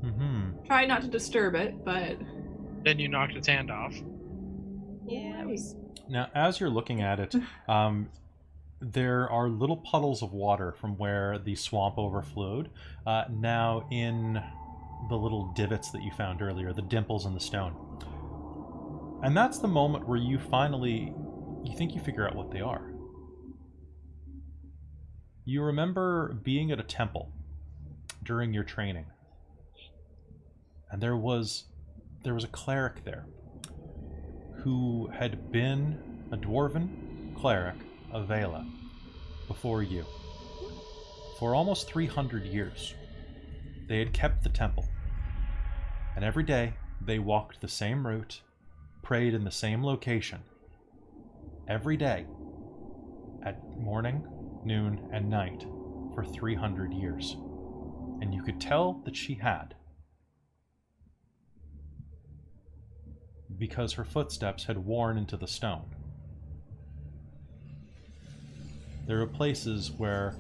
Mm-hmm. Try not to disturb it, but Then you knocked its hand off. Yeah, it was. Now, as you're looking at it, there are little puddles of water from where the swamp overflowed. Now in the little divots that you found earlier, the dimples in the stone. And that's the moment where you think you figure out what they are. You remember being at a temple during your training. And there was a cleric there who had been a dwarven cleric of Vela before you. For almost 300 years, they had kept the temple. And every day, they walked the same route, prayed in the same location. Every day, at morning, noon, and night, for 300 years. And you could tell that she had. Because her footsteps had worn into the stone. There were places where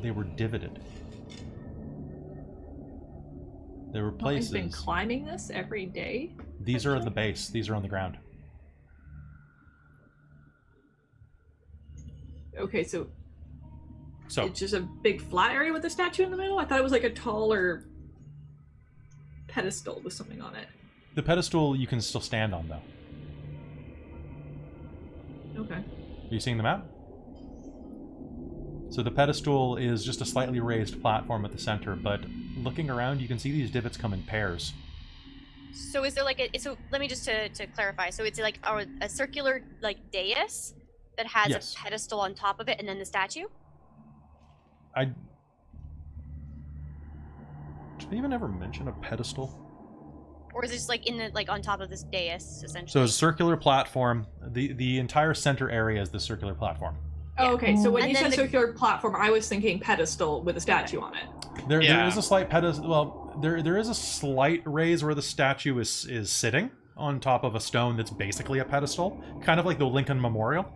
they were divoted. There were I've been places. climbing this every day. These are at the base. These are on the ground. Okay, so So it's just a big flat area with a statue in the middle? I thought it was like a taller pedestal with something on it. The pedestal you can still stand on, though. Okay. Are you seeing the map? So the pedestal is just a slightly raised platform at the center, but looking around, you can see these divots come in pairs. So is there like a... So let me just to clarify. So it's like a circular like dais that has Yes. a pedestal on top of it and then the statue? Did I even ever mention a pedestal? Or is it just like in the on top of this dais essentially? So it's a circular platform. The entire center area is the circular platform. Oh, okay. So when And you then said the- circular platform, I was thinking pedestal with a statue on it. There Yeah. is a slight pedestal. Well, there is a slight raise where the statue is sitting on top of a stone that's basically a pedestal, kind of like the Lincoln Memorial.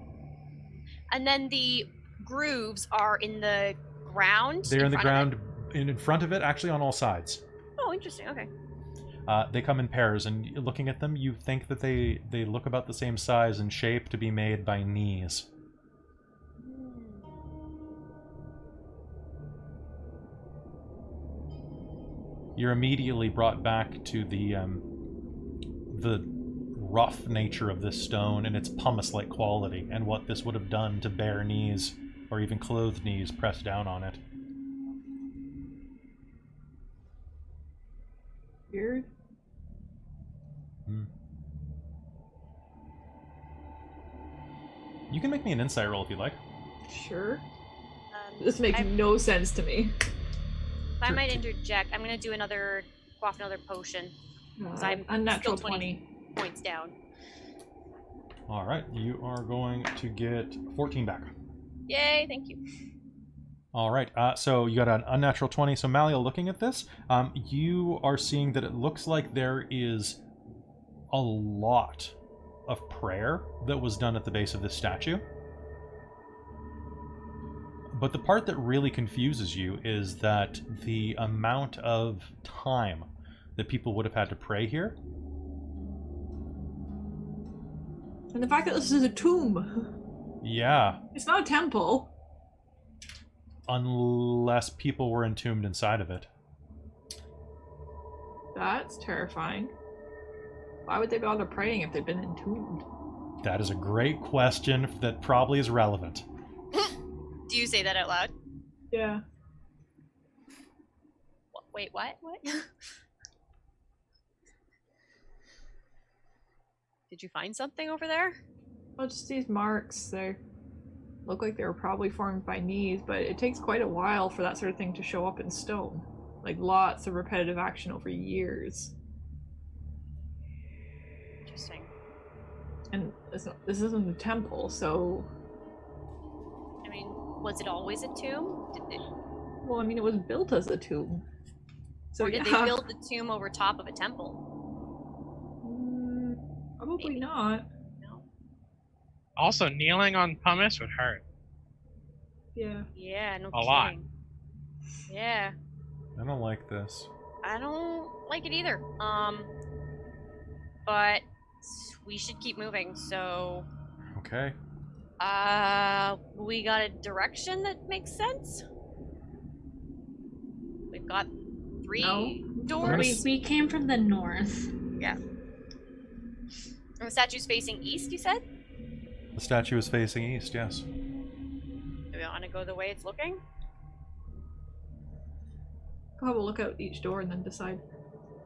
And then the grooves are in the ground. They're in the front of ground in front of it, actually on all sides. it? Oh, interesting. Okay. They come in pairs, and looking at them, you think that they look about the same size and shape to be made by knees. You're immediately brought back to the rough nature of this stone and its pumice-like quality, and what this would have done to bare knees, or even clothed knees, pressed down on it. Weird. You can make me an insight roll if you like. Sure. This makes I no sense to me. might interject. I'm gonna do quaff another potion. I'm unnatural still 20. Points down. All right, you are going to get 14 back. Yay! Thank you. All right, so you got an unnatural 20. So Malia, looking at this, you are seeing that it looks like there is a lot of prayer that was done at the base of this statue. But the part that really confuses you is that the amount of time that people would have had to pray here. And the fact that this is a tomb. Yeah, It's not a temple. unless people were entombed inside of it. That's terrifying. Why would they bother praying if they've been entombed? That is a great question that probably is relevant. Do you say that out loud? Yeah. Wait, what? What? Did you find something over there? Well, just these marks. They look like they were probably formed by knees, but it takes quite a while for that sort of thing to show up in stone. Like lots of repetitive action over years. Interesting. And this isn't a temple, so... I mean, was it always a tomb? Well, I mean, it was built as a tomb. So Or did yeah. they build the tomb over top of a temple? Probably Maybe. not. No. Also, kneeling on pumice would hurt. Yeah. Yeah, no A lot. kidding. Yeah, I don't like this. I don't like it either. But we should keep moving. So, Okay. we got a direction that makes sense. We've got 3 No. doors. We came from the north. Yeah. And the statue's facing east, you said? The statue is facing east, yes. Do we want to go the way it's looking? We'll have a look out each door and then decide.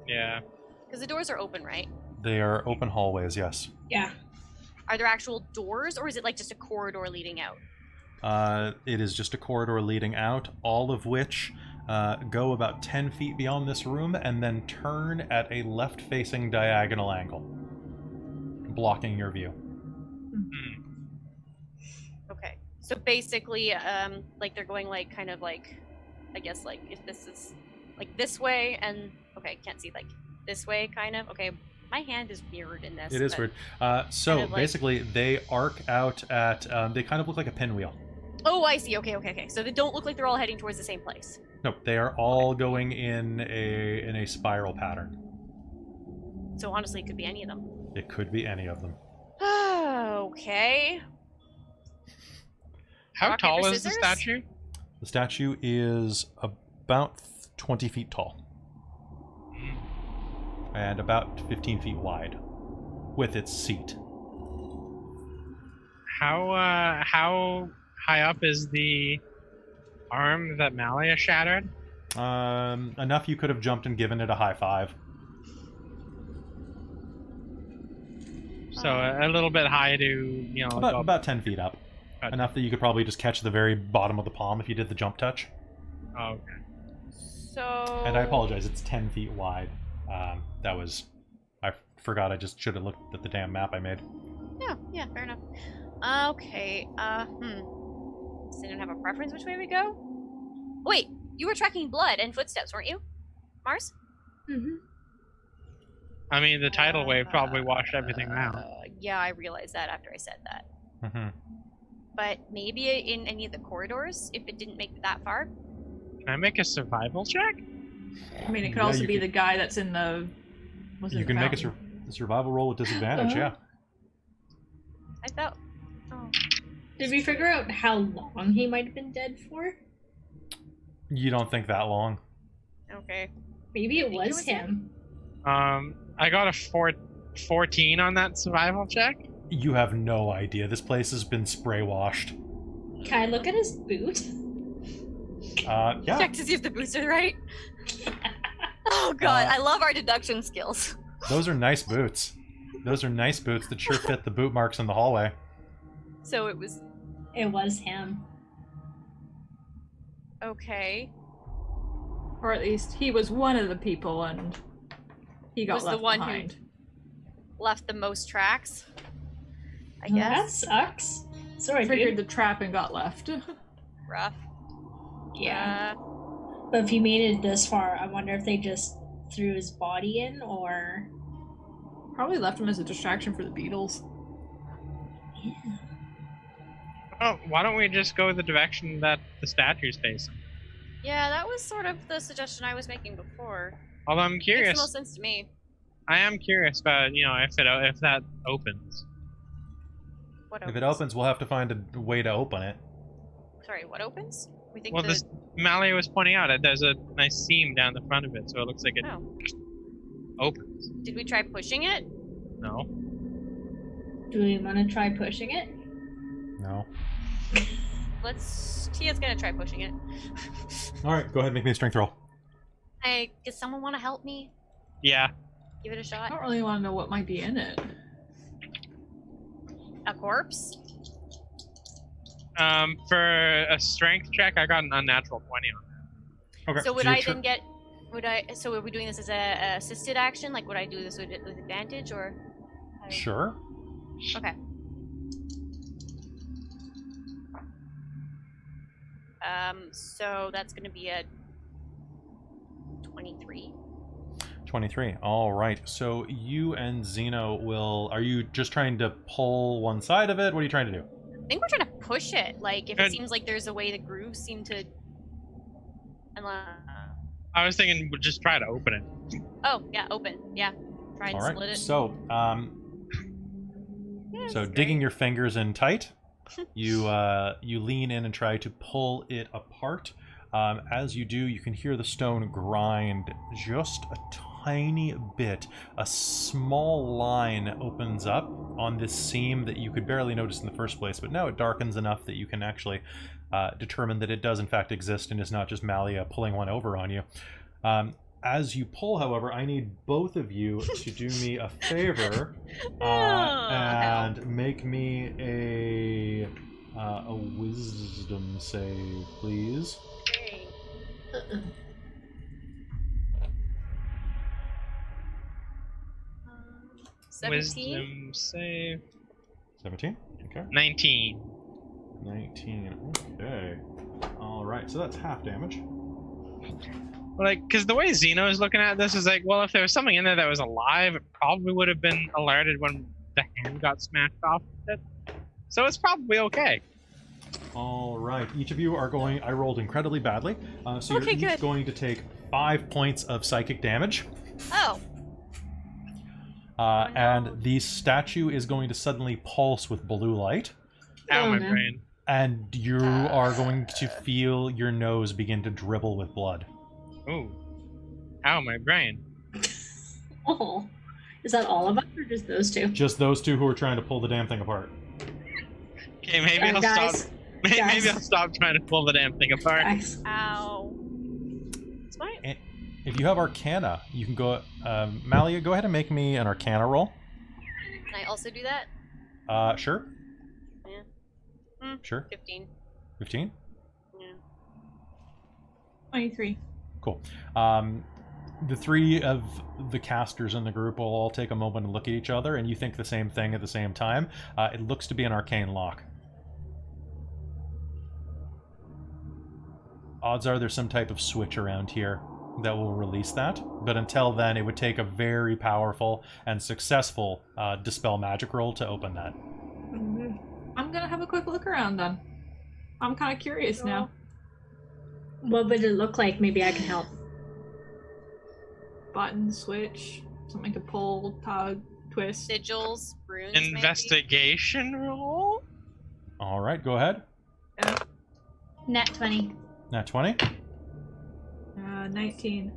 Yeah. Because the doors are open, right? They are open hallways, yes. Yeah. Are there actual doors, or is it like just a corridor leading out? It is just a corridor leading out, all of which go about 10 feet beyond this room and then turn at a left-facing diagonal angle, blocking your view. Hmm. Okay. So basically, like they're going like kind of like, I guess like if this is like this way and okay, can't see like this way kind of. Okay, my hand is mirrored in this. It is but- weird. So kind of like- basically, they arc out at. They kind of look like a pinwheel. Oh, I see. Okay. So they don't look like they're all heading towards the same place. Nope, they are all going in a spiral pattern. So honestly, it could be any of them. It could be any of them. Okay. How Rock, tall paper, is the scissors? statue? The statue is about 20 feet tall. and about 15 feet wide, with its seat. How high up is the arm that Malia shattered? Enough you could have jumped and given it a high five. So a little bit high to, you know, go up. About 10 feet up. Gotcha. Enough that you could probably just catch the very bottom of the palm if you did the jump touch. Oh, okay. So. And I apologize, it's 10 feet wide. I forgot, I just should have looked at the damn map I made. Yeah, fair enough. Okay, Does anyone have a preference which way we go? Wait, you were tracking blood and footsteps, weren't you? Mars? Mm-hmm. I mean, the tidal wave probably washed everything out. Yeah, I realized that after I said that. Mm-hmm. But maybe in any of the corridors, if it didn't make it that far? Can I make a survival check? I mean, it could Yeah, also you be could- the guy that's in the. You can make a survival roll with disadvantage, yeah. I thought. Oh. Did we figure out how long he might have been dead for? You don't think that long. Okay. Maybe it think it was was him. I got a 14 on that survival check. You have no idea. This place has been spray washed. Can I look at his boot? Yeah. Check to see if the boots are right. Oh god, I love our deduction skills. Those are nice boots. Those are nice boots that sure fit the boot marks in the hallway. So it was It was him. okay. Or at least he was one of the people, and he got Was the left one who- behind. Left the most tracks. I Well, that guess. sucks. Sorry, Triggered dude. the trap and got left. Rough. Yeah. Uh, But if he made it this far, I wonder if they just threw his body in, or... Probably left him as a distraction for the beetles. Yeah. Oh, why don't we just go the direction that the statue's facing? yeah, that was sort of the suggestion I was making before. Although I'm Makes curious. the most sense to me. I am curious about, you know, if that opens. What If it opens, we'll have to find a way to open it. Sorry, what opens? We think Well, the... this Malia was pointing out that there's a nice seam down the front of it, so it looks like it Oh. opens. Did we try pushing it? No. Do we want to try pushing it? No. Tia's gonna try pushing it. Alright, go ahead and make me a strength roll. Does someone want to help me? Yeah. Give it a I shot. don't really want to know what might be in it. A corpse? For a strength check, I got an unnatural 20 on that. Okay. So would you're I then get... So are we doing this as a assisted action? Like, would I do this with advantage, or... Sure. Okay. So that's gonna be a 23. 23. All right. So you and Zeno will... Are you just trying to pull one side of it? What are you trying to do? I think we're trying to push it. Like, if it Good. seems like there's a way the grooves seem to... I was thinking we'd just try to open it. Oh, yeah, open. Yeah. Try and All split right. it. So, Yeah, so it's digging great. your fingers in tight, you lean in and try to pull it apart. As you do, you can hear the stone grind just a tiny bit. A small line opens up on this seam that you could barely notice in the first place, but now it darkens enough that you can actually determine that it does in fact exist and is not just Malia pulling one over on you. As you pull, however, I need both of you to do me a favor and make me a wisdom save, please. Okay. Um, 17? Wisdom save. 17? Okay. 19. 19. Okay. Alright, so that's half damage. Like, because the way Zeno is looking at this is like, well, if there was something in there that was alive, it probably would have been alerted when the hand got smashed off with it. So it's probably okay. Alright, each of you are going... I rolled incredibly badly, so you're Okay, each good. going to take 5 points of psychic damage. Oh, no. And the statue is going to suddenly pulse with blue light, Ow, Oh, my no. brain. and you are going to feel your nose begin to dribble with blood. Ooh. Ow, my brain. Oh. Is that all of us or just those two? Just those two who are trying to pull the damn thing apart. Okay, maybe I'll guys, stop. Maybe I'll stop trying to pull the damn thing apart. Guys. Ow. It's fine. And if you have Arcana, you can go... Malia, go ahead and make me an Arcana roll. Can I also do that? Sure. Yeah. Sure. 15. 15? Yeah. 23. Cool. The three of the casters in the group will all take a moment and look at each other, and you think the same thing at the same time. It looks to be an arcane lock. Odds are there's some type of switch around here that will release that, but until then it would take a very powerful and successful Dispel Magic roll to open that. I'm gonna have a quick look around then. I'm kind of curious now. What would it look like? Maybe I can help. Button, switch, something to pull, tug, twist. Sigils, runes. Investigation roll? Alright, go ahead. Nat 20. Nat 20. 19.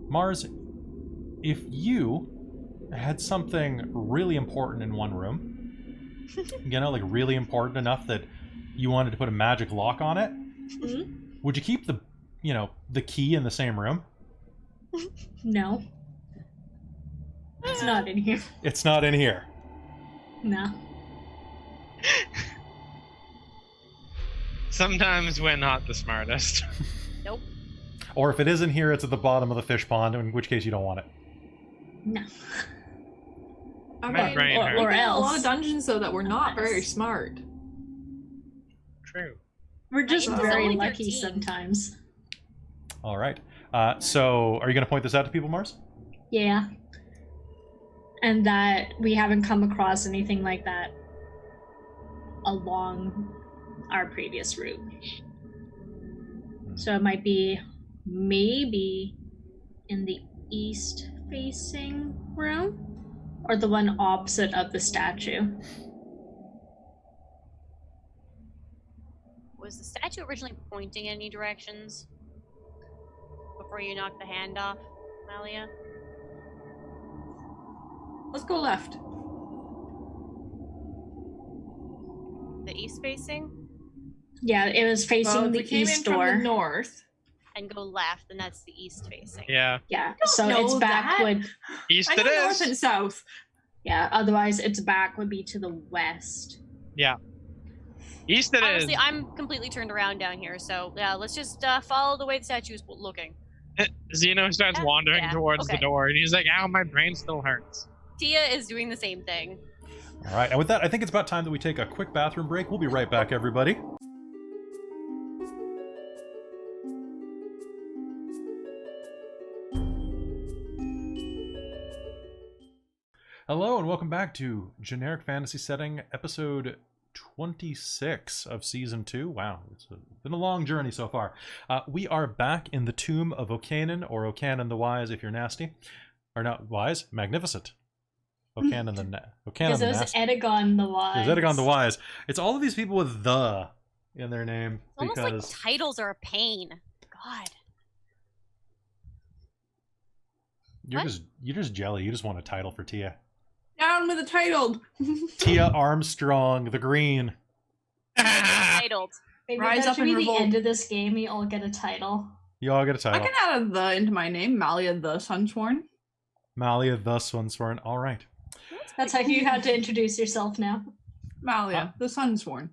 Mars, if you had something really important in one room, you know, like really important enough that you wanted to put a magic lock on it, would you keep the, you know, the key in the same room? No. It's not in here. It's not in here. No. Sometimes we're not the smartest. Nope. Or if it isn't here, it's at the bottom of the fish pond, in which case you don't want it. No. I My mean, brain hurts. we've Or been in a else. lot of dungeons though that were not very smart. True. We're just It's very only lucky 13. sometimes. All right. So, are you going to point this out to people, Mars? Yeah. And that we haven't come across anything like that along our previous route. So it might be maybe in the east facing room or the one opposite of the statue. Was the statue originally pointing in any directions? Before you knocked the hand off, Malia? Let's go left. The east facing? Yeah, it was facing Well, if the we came in east from door. the north. And go left, and that's the east facing. Yeah. Yeah, don't so know its back that. would East I it know north is. and south. yeah, otherwise its back would be to the west. Yeah. East it is. Honestly, I'm completely turned around down here, so yeah, let's just follow the way the statue is looking. Zeno starts Yeah, wandering yeah, towards the okay. door, and he's like, ow, my brain still hurts. Tia is doing the same thing. All right. And with that, I think it's about time that we take a quick bathroom break. We'll be right back, everybody. Hello, and welcome back to Generic Fantasy Setting, episode 26 of Season 2. Wow, it's been a long journey so far. We are back in the Tomb of Okanen, or Okanen the Wise if you're nasty. Or not wise, magnificent. Okanen the Okanen Because the it was nasty. Edagon the Wise. There's Edagon the Wise. It's all of these people with the in their name It's almost because like titles are a pain. God. you're just jelly. You just want a title for Tia. Down with the titled. Tia Armstrong, the Green. Titled. Maybe Rise that up should and be revolt. the end of this game. You all get a title. You all get a I title. can add a the into my name, Malia the Sunsworn. Malia the Sunsworn. All right. That's how you have to introduce yourself now. Malia the Sunsworn.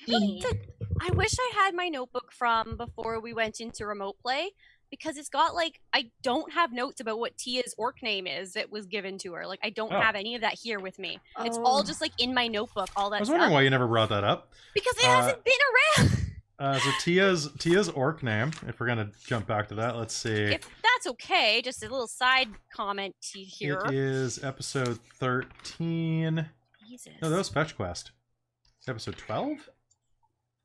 I wish I had my notebook from before we went into remote play, because it's got like, I don't have notes about what Tia's orc name is that was given to her. Like, I don't Oh. have any of that here with me. It's all just like in my notebook, all that I was stuff. wondering why you never brought that up. Because it hasn't been around. So Tia's orc name, if we're gonna jump back to that, let's see. If that's okay, just a little side comment here. It is episode 13. Jesus. No, that was Fetch Quest. Episode 12?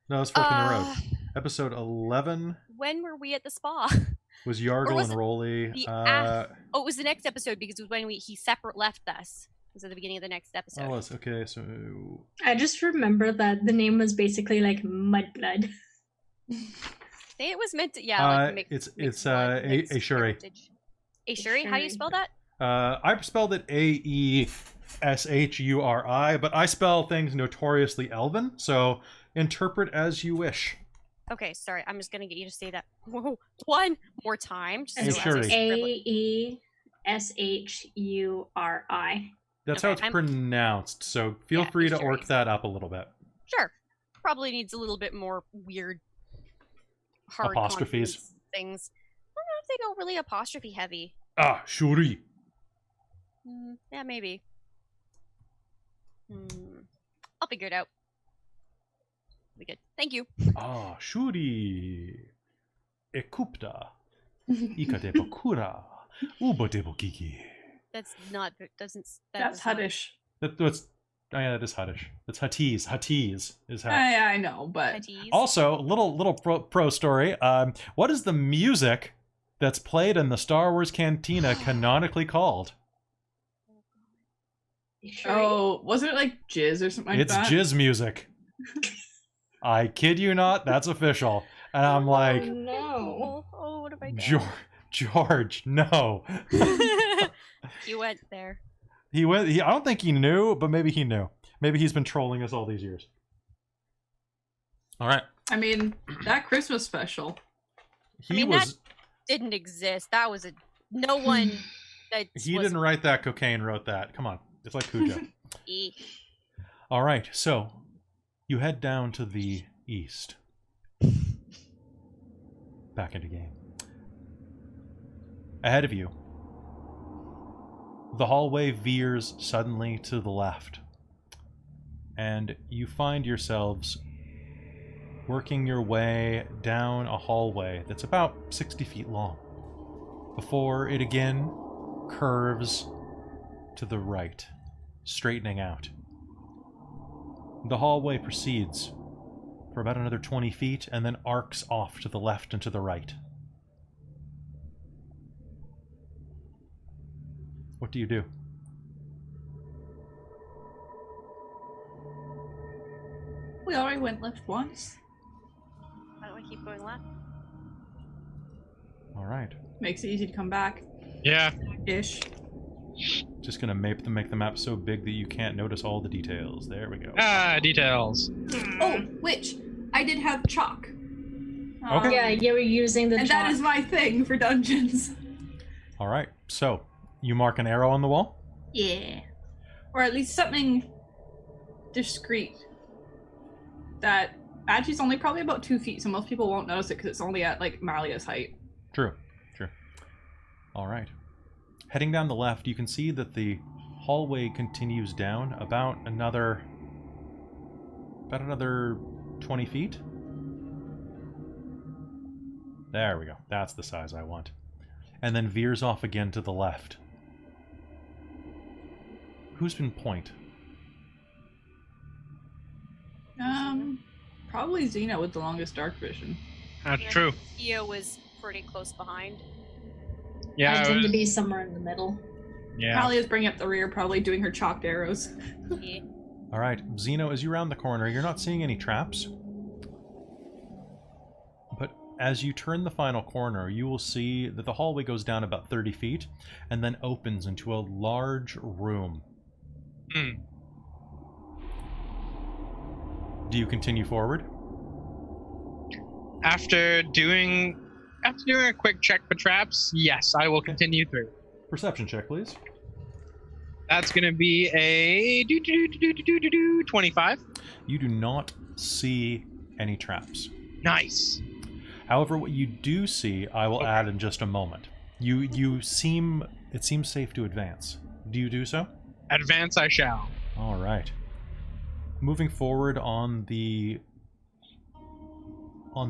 No, it was Fork in the Road. Episode 11 When were we at the spa? was Yargle was and it Rolly. the Oh, it was the next episode because it was when he separate left us. It was at the beginning of the next episode. Oh, it was. Okay, so I just remember that the name was basically like Mudblood. I say it was meant to? Yeah, like it's mixed Ashuri. heritage. Ashuri? How do you spell that? I spelled it Aeshuri, but I spell things notoriously Elven, so interpret as you wish. Okay, sorry. I'm just gonna get you to say that one more time. Just Ashuri. so as I scribble it. Aeshuri. That's Okay, how it's pronounced, so feel free to Ashuri. orc that up a little bit. Sure. Probably needs a little bit more weird, hard Apostrophes. consonants things. I don't know if they go really apostrophe heavy. Ah, Shuri. Yeah, maybe. I'll figure it out. Be good. Thank you. Ah, Shuri. Ekupta. Ikadebo kura. Ubadebo gigi. That's not. Doesn't. That's Huttish. That's oh yeah, that is Huttish. That's Huttese. Huttese is how. I know, but Also, little pro story. What is the music that's played in the Star Wars Cantina canonically called? oh, wasn't it like jizz or something like It's that? jizz music. I kid you not, that's official. And I'm like, no. Oh, what have I done? George, no. You went there. He went. I don't think he knew, but maybe he knew. Maybe he's been trolling us all these years. All right. I mean, that Christmas special. That didn't exist. That was a no one. That He didn't write that. Cocaine wrote that. Come on, it's like Cujo. All right. So you head down to the east. Back into game. Ahead of you, the hallway veers suddenly to the left, and you find yourselves working your way down a hallway that's about 60 feet long, before it again curves to the right, straightening out. The hallway proceeds for about another 20 feet, and then arcs off to the left and to the right. What do you do? We already went left once. Why don't we keep going left? All right. Makes it easy to come back. Yeah. Ish. Just gonna make the map so big that you can't notice all the details. There we go. Ah, details. Oh, which I did have chalk. Okay. Yeah, you were using the and chalk. that is my thing for dungeons. All right. So you mark an arrow on the wall. Yeah. Or at least something discreet. That actually is only probably about 2 feet, so most people won't notice it because it's only at like Marlia's height. True. All right. Heading down the left, you can see that the hallway continues down about another 20 feet. There we go. That's the size I want. And then veers off again to the left. Who's been point? Probably Xena with the longest dark vision. That's true. Theo was pretty close behind. Yeah. I it tend to was- be somewhere in the middle. yeah. Marlia's bringing up the rear, probably doing her chalked arrows. Yeah. All right, Zeno, as you round the corner, you're not seeing any traps. But as you turn the final corner, you will see that the hallway goes down about 30 feet and then opens into a large room. Do you continue forward? After doing a quick check for traps, yes, I will continue through. Perception check, please. That's gonna be a 25. You do not see any traps. Nice. However, what you do see, I will add in just a moment. It seems safe to advance. Do you do so? Advance I shall. All right. Moving forward on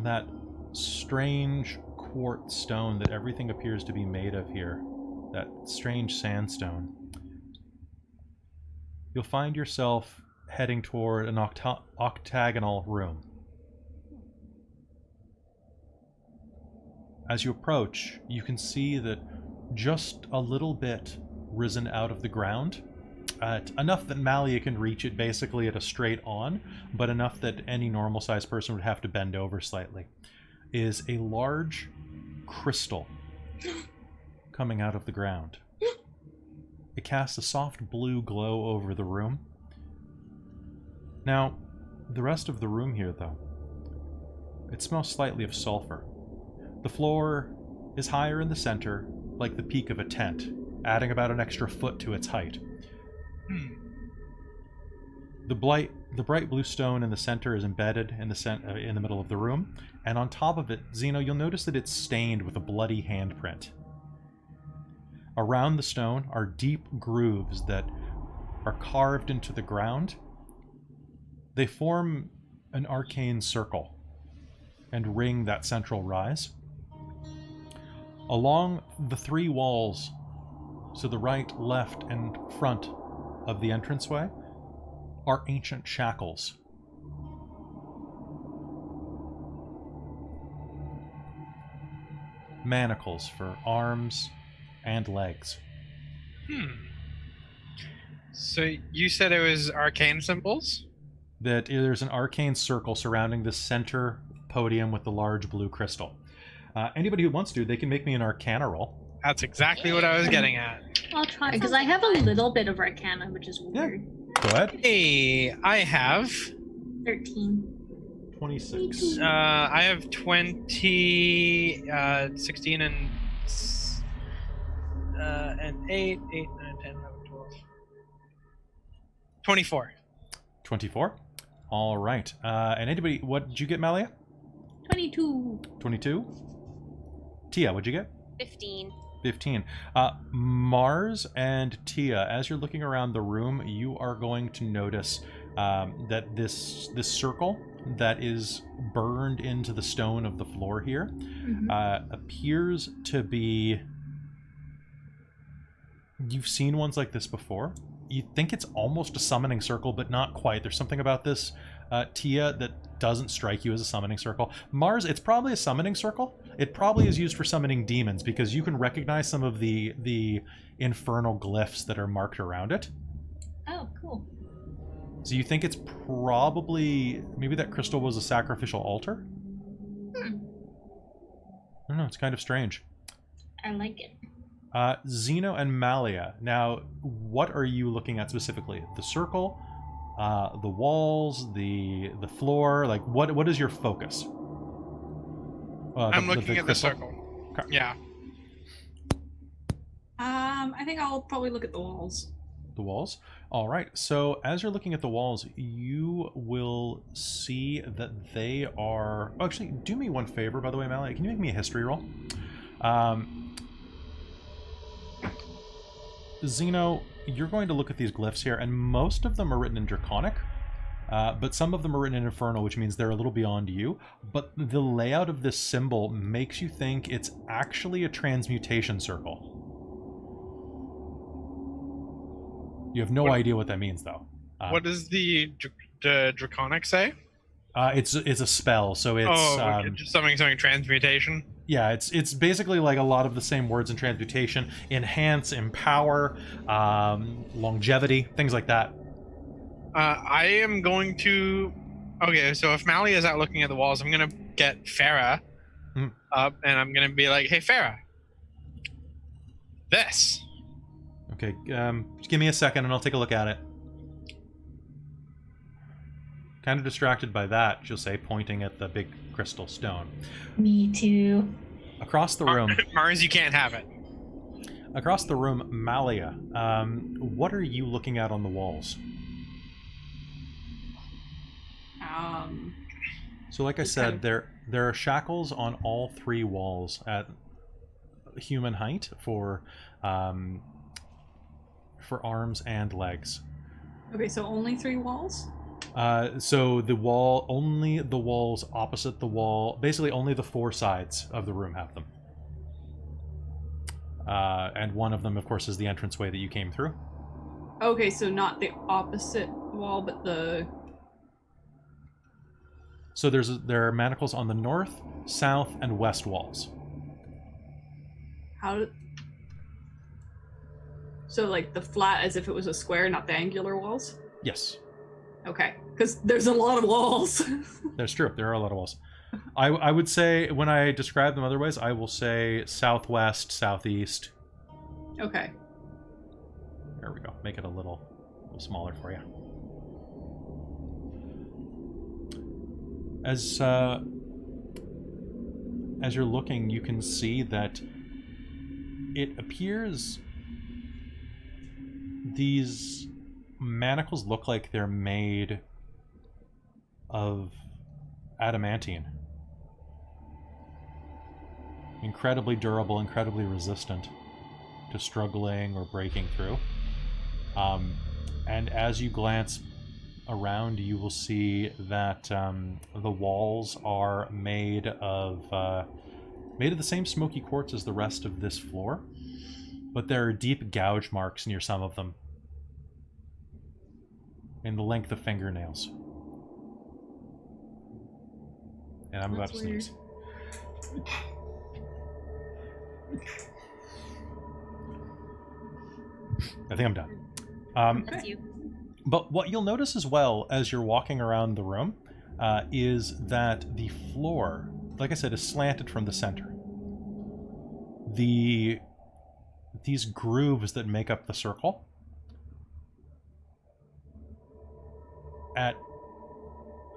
that strange quartz stone that everything appears to be made of here, that strange sandstone, you'll find yourself heading toward an octagonal room. As you approach, you can see that just a little bit risen out of the ground, enough that Malia can reach it basically at a straight on, but enough that any normal-sized person would have to bend over slightly, is a large crystal coming out of the ground. It casts a soft blue glow over the room. Now, the rest of the room here, though, it smells slightly of sulfur. The floor is higher in the center, like the peak of a tent, adding about an extra foot to its height. The bright blue stone in the center is embedded in the middle of the room, and on top of it, Zeno, you'll notice that it's stained with a bloody handprint. Around the stone are deep grooves that are carved into the ground. They form an arcane circle and ring that central rise. Along the three walls, so the right, left, and front of the entranceway, are ancient shackles. Manacles for arms and legs. So you said it was arcane symbols? That there's an arcane circle surrounding the center podium with the large blue crystal. Anybody who wants to, they can make me an Arcana roll. That's exactly what I was getting at. I'll try, because I have a little bit of Arcana, which is weird. Go ahead. Hey, I have 13. 26. I have 20, 16, and 8, 9, 10, 11, 12. 24. 24. All right. And anybody, what did you get, Malia? 22. 22. Tia, what'd you get? 15. 15. Mars and Tia, as you're looking around the room, you are going to notice that this circle that is burned into the stone of the floor here appears to be... You've seen ones like this before. You think it's almost a summoning circle, but not quite. There's something about this, Tia, that doesn't strike you as a summoning circle. Mars, it's probably a summoning circle. It probably is used for summoning demons, because you can recognize some of the infernal glyphs that are marked around it. Oh, cool. So you think it's probably... Maybe that crystal was a sacrificial altar? I don't know, it's kind of strange. I like it. Zeno and Malia. Now, what are you looking at specifically? The circle, the walls, the floor. Like, what is your focus? I'm looking at the crystal? circle. Okay. Yeah. I think I'll probably look at the walls. The walls? All right. So as you're looking at the walls, you will see that they are... Oh, actually, do me one favor, by the way, Malia. Can you make me a history roll? Zeno, you're going to look at these glyphs here, and most of them are written in Draconic, but some of them are written in Infernal, which means they're a little beyond you. But the layout of this symbol makes you think it's actually a transmutation circle. You have no idea what that means, though. What does the Draconic say? It's a spell, so it's... just something transmutation? Yeah, it's basically like a lot of the same words in transmutation. Enhance, empower, longevity, things like that. I am going to... Okay, so if Mally is out looking at the walls, I'm going to get Farah up, and I'm going to be like, hey, Farah, this. Okay, just give me a second and I'll take a look at it. Kind of distracted by that, she'll say, pointing at the big crystal stone. Me too. Across the room... Mars, you can't have it. Across the room, Malia, what are you looking at on the walls? So like I said, there are shackles on all three walls at human height for arms and legs. Okay, so only 3 walls? So only the walls opposite the wall, basically only the 4 sides of the room have them. And one of them, of course, is the entranceway that you came through. Okay, so not the opposite wall, but the... So there are manacles on the north, south, and west walls. How... So like the flat as if it was a square, not the angular walls? Yes. Okay, because there's a lot of walls. That's true. There are a lot of walls. I would say, when I describe them otherwise, I will say southwest, southeast. Okay. There we go. Make it a little smaller for you. As you're looking, you can see that it appears these manacles look like they're made of adamantine. Incredibly durable, incredibly resistant to struggling or breaking through. And as you glance around, you will see that the walls are made of the same smoky quartz as the rest of this floor, but there are deep gouge marks near some of them, in the length of fingernails. And I'm about to sneeze. I think I'm done. That's you. But what you'll notice as well as you're walking around the room is that the floor, like I said, is slanted from the center. These grooves that make up the circle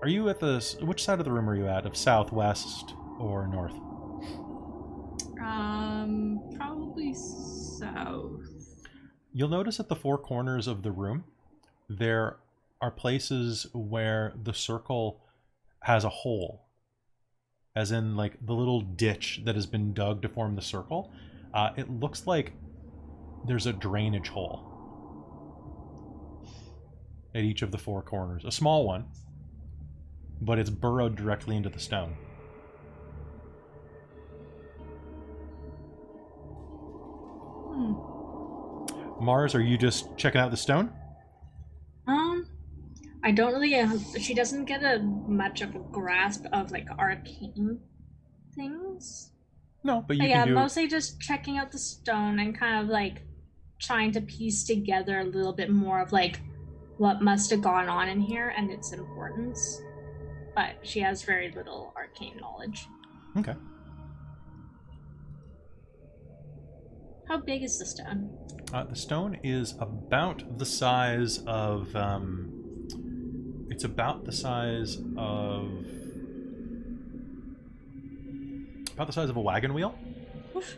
are you at which side of the room are you at? Of southwest or north? Probably south. You'll notice at the four corners of the room there are places where the circle has a hole, as in like the little ditch that has been dug to form the circle. It looks like there's a drainage hole at each of the four corners. A small one, but it's burrowed directly into the stone. Mars, are you just checking out the stone? I don't really. She doesn't get much of a grasp of like arcane things. No, but you yeah, can do. Mostly just checking out the stone and kind of like trying to piece together a little bit more of like what must have gone on in here and its importance. But she has very little arcane knowledge. Okay. How big is the stone? The stone is about the size of. It's about the size of a wagon wheel. Oof.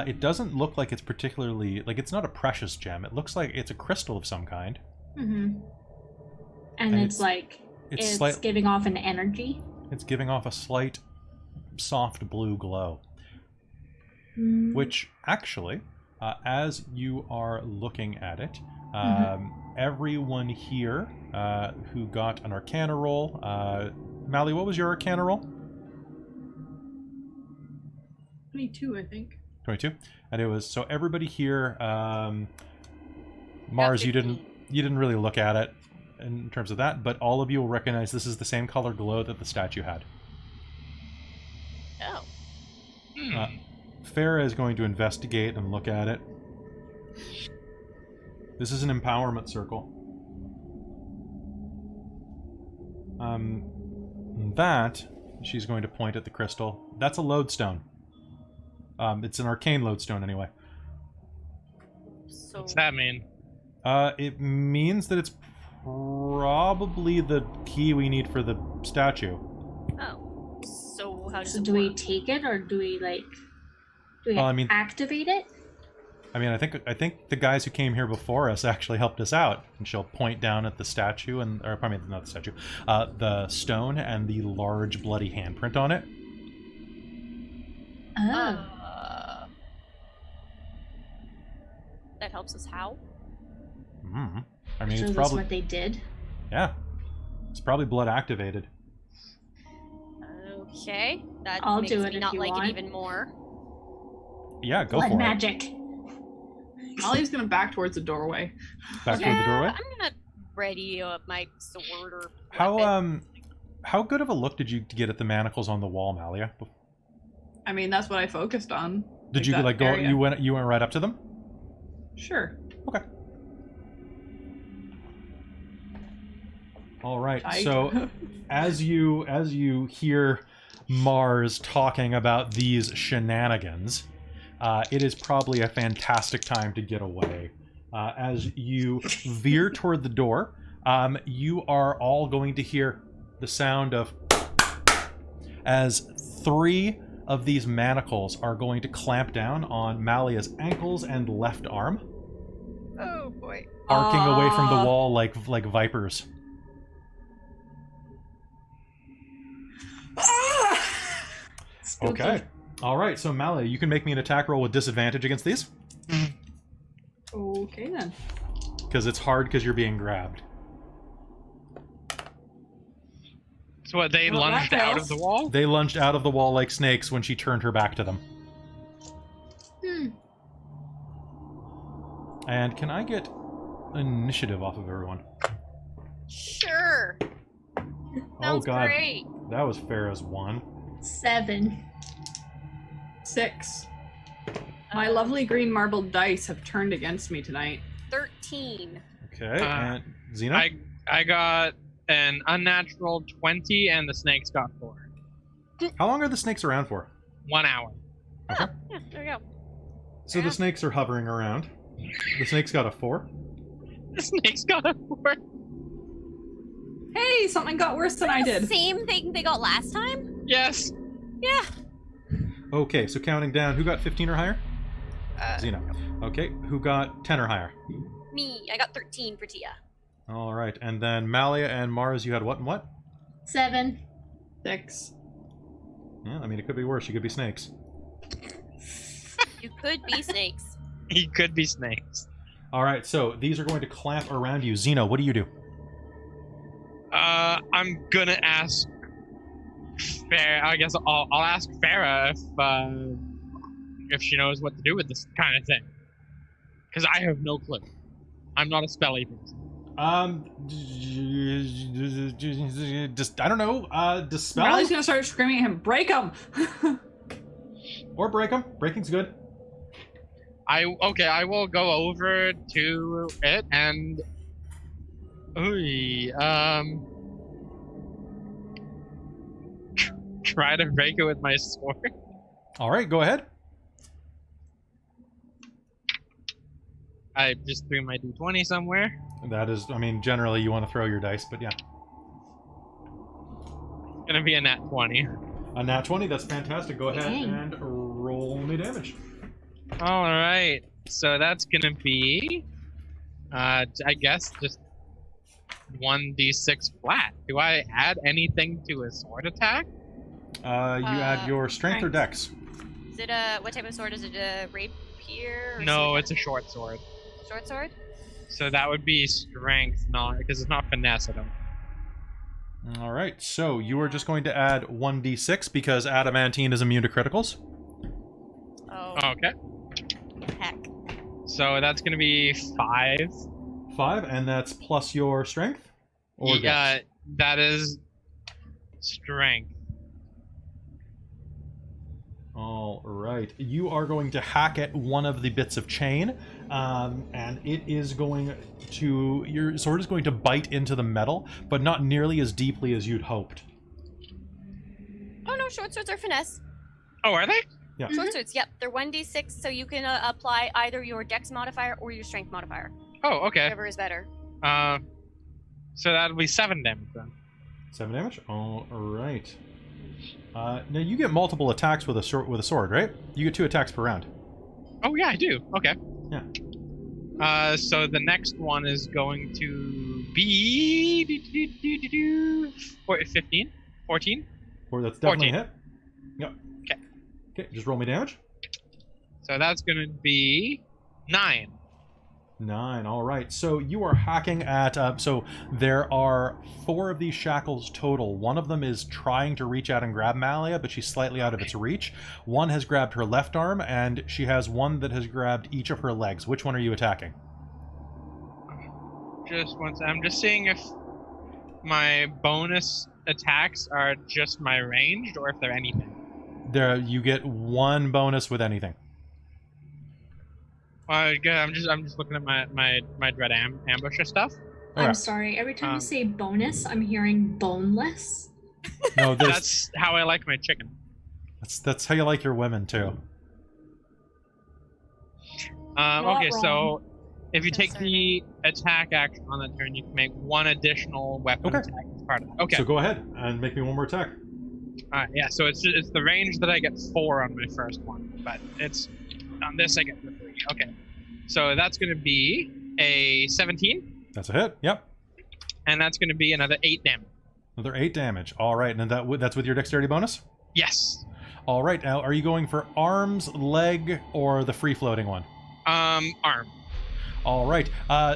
It doesn't look like it's particularly it's not a precious gem. It looks like it's a crystal of some kind. Mm-hmm. And it's giving off an energy. It's giving off a slight, soft blue glow. Which actually, as you are looking at it, everyone here who got an Arcana roll, Mally, what was your Arcana roll? 22, I think. 22, and it was so everybody here. Mars, you didn't really look at it in terms of that, but all of you will recognize this is the same color glow that the statue had. Oh. Farah is going to investigate and look at it. This is an empowerment circle. That, she's going to point at the crystal. That's a lodestone. It's an arcane lodestone anyway. So What's that mean? It means that it's probably the key we need for the statue. Oh. So how does So it do work? we take it or do we Well, activate it? I mean, I think the guys who came here before us actually helped us out. And she'll point down at the statue or I mean, not the statue, the stone and the large bloody handprint on it. Oh. That helps us how? I mean, So it's that's probably what they did. yeah. It's probably blood activated. Okay. That I'll makes do me it if not you like want. it even more. Yeah, go Blood for magic. Ollie's gonna back towards the doorway. it. Back toward the Yeah, doorway. I'm gonna ready up my sword or How weapon. how good of a look did you get at the manacles on the wall, Malia? I mean, that's what I focused on. Did you that like go? area. You went right up to them? Sure. Okay. All right. Tight. So as you hear Mars talking about these shenanigans, it is probably a fantastic time to get away. As you veer toward the door, you are all going to hear the sound of as 3 of these manacles are going to clamp down on Malia's ankles and left arm, Oh boy. arcing away from the wall like vipers. Spooky. Okay. All right. So Malia, you can make me an attack roll with disadvantage against these Okay then. because it's hard because you're being grabbed. So what, they Well, lunged that out of the wall? They lunged out of the wall like snakes when she turned her back to them. Hmm. And can I get initiative off of everyone? Sure. Oh Sounds god, great. that was Farah's 1. 7. 6. My lovely green marbled dice have turned against me tonight. 13. Okay, and Xena? I got an unnatural 20 and the snakes got 4. How long are the snakes around for? 1 hour. Oh, yeah, there you go. So the snakes are hovering around. The snakes got a 4. The snakes got a 4. Hey, something got worse than I did. Same thing they got last time? Yes. Yeah. Okay, so counting down, who got 15 or higher? Uh, Xena. Okay, who got 10 or higher? Me. I got 13 for Tia. All right, and then Malia and Mars, you had what and what? 7. 6. Yeah, I mean, it could be worse. You could be snakes. You could be snakes. He could be snakes. All right, so these are going to clamp around you. Xena, what do you do? I'm gonna ask Farah. I guess I'll ask Farah if she knows what to do with this kind of thing. Because I have no clue. I'm not a spelly person. Just I don't know. Dispel Riley's gonna start screaming at him. Break him! or break them. Breaking's good. I will go over to it and try to break it with my sword. All right, go ahead. I just threw my d20 somewhere. That is, I mean, generally you want to throw your dice, but yeah. Gonna be a nat 20. A nat 20, that's fantastic. Go ahead Dang. and roll me damage. All right, so that's gonna be, I guess just 1d6 flat. Do I add anything to a sword attack? You add your strength or dex. Is it what type of sword is it? A rapier? Or No, sword? it's a short sword. Short sword? So that would be strength, not because it's not finesse. I don't. All right, so you are just going to add 1d6 because adamantine is immune to criticals. Oh, Okay. heck. So that's gonna be 5. 5, and that's plus your strength? Or Yeah, dex? that is strength. All right. You are going to hack at one of the bits of chain, and it is going to... Your sword is going to bite into the metal, but not nearly as deeply as you'd hoped. Oh no, short swords are finesse. Oh, are they? Yeah. Short swords, yep. They're 1d6, so you can apply either your dex modifier or your strength modifier. Oh, okay. Whatever is better. So that'll be 7 damage then. 7 damage? All right. Now you get multiple attacks with a sword, right? You get 2 attacks per round. Oh yeah, I do. Okay. Yeah. So the next one is going to be 15, 14. Or that's definitely 14. a hit. Yep. Okay. Okay, just roll me damage. So that's going to be 9. 9. All right. So you are hacking at. So there are 4 of these shackles total. One of them is trying to reach out and grab Malia, but she's slightly out of its reach. One has grabbed her left arm, and she has one that has grabbed each of her legs. Which one are you attacking? Just once. I'm just seeing if my bonus attacks are just my ranged or if they're anything. There, you get 1 bonus with anything. Good. I'm just looking at my dread ambusher stuff. Okay. I'm sorry. Every time you say bonus, I'm hearing boneless. No, That's how I like my chicken. that's how you like your women too. Okay, so wrong. if you take the attack action on the turn, you can make one additional weapon Okay. attack as part of it. Okay. So go ahead and make me one more attack. Alright, yeah, so it's the range that I get 4 on my first one, but it's on this I get the 3. Okay. So that's going to be a 17, That's a hit. Yep. and that's going to be another 8 damage. Another 8 damage. All right, and that's with your dexterity bonus? Yes. All right, now are you going for arms, leg, or the free-floating one? Arm. All right,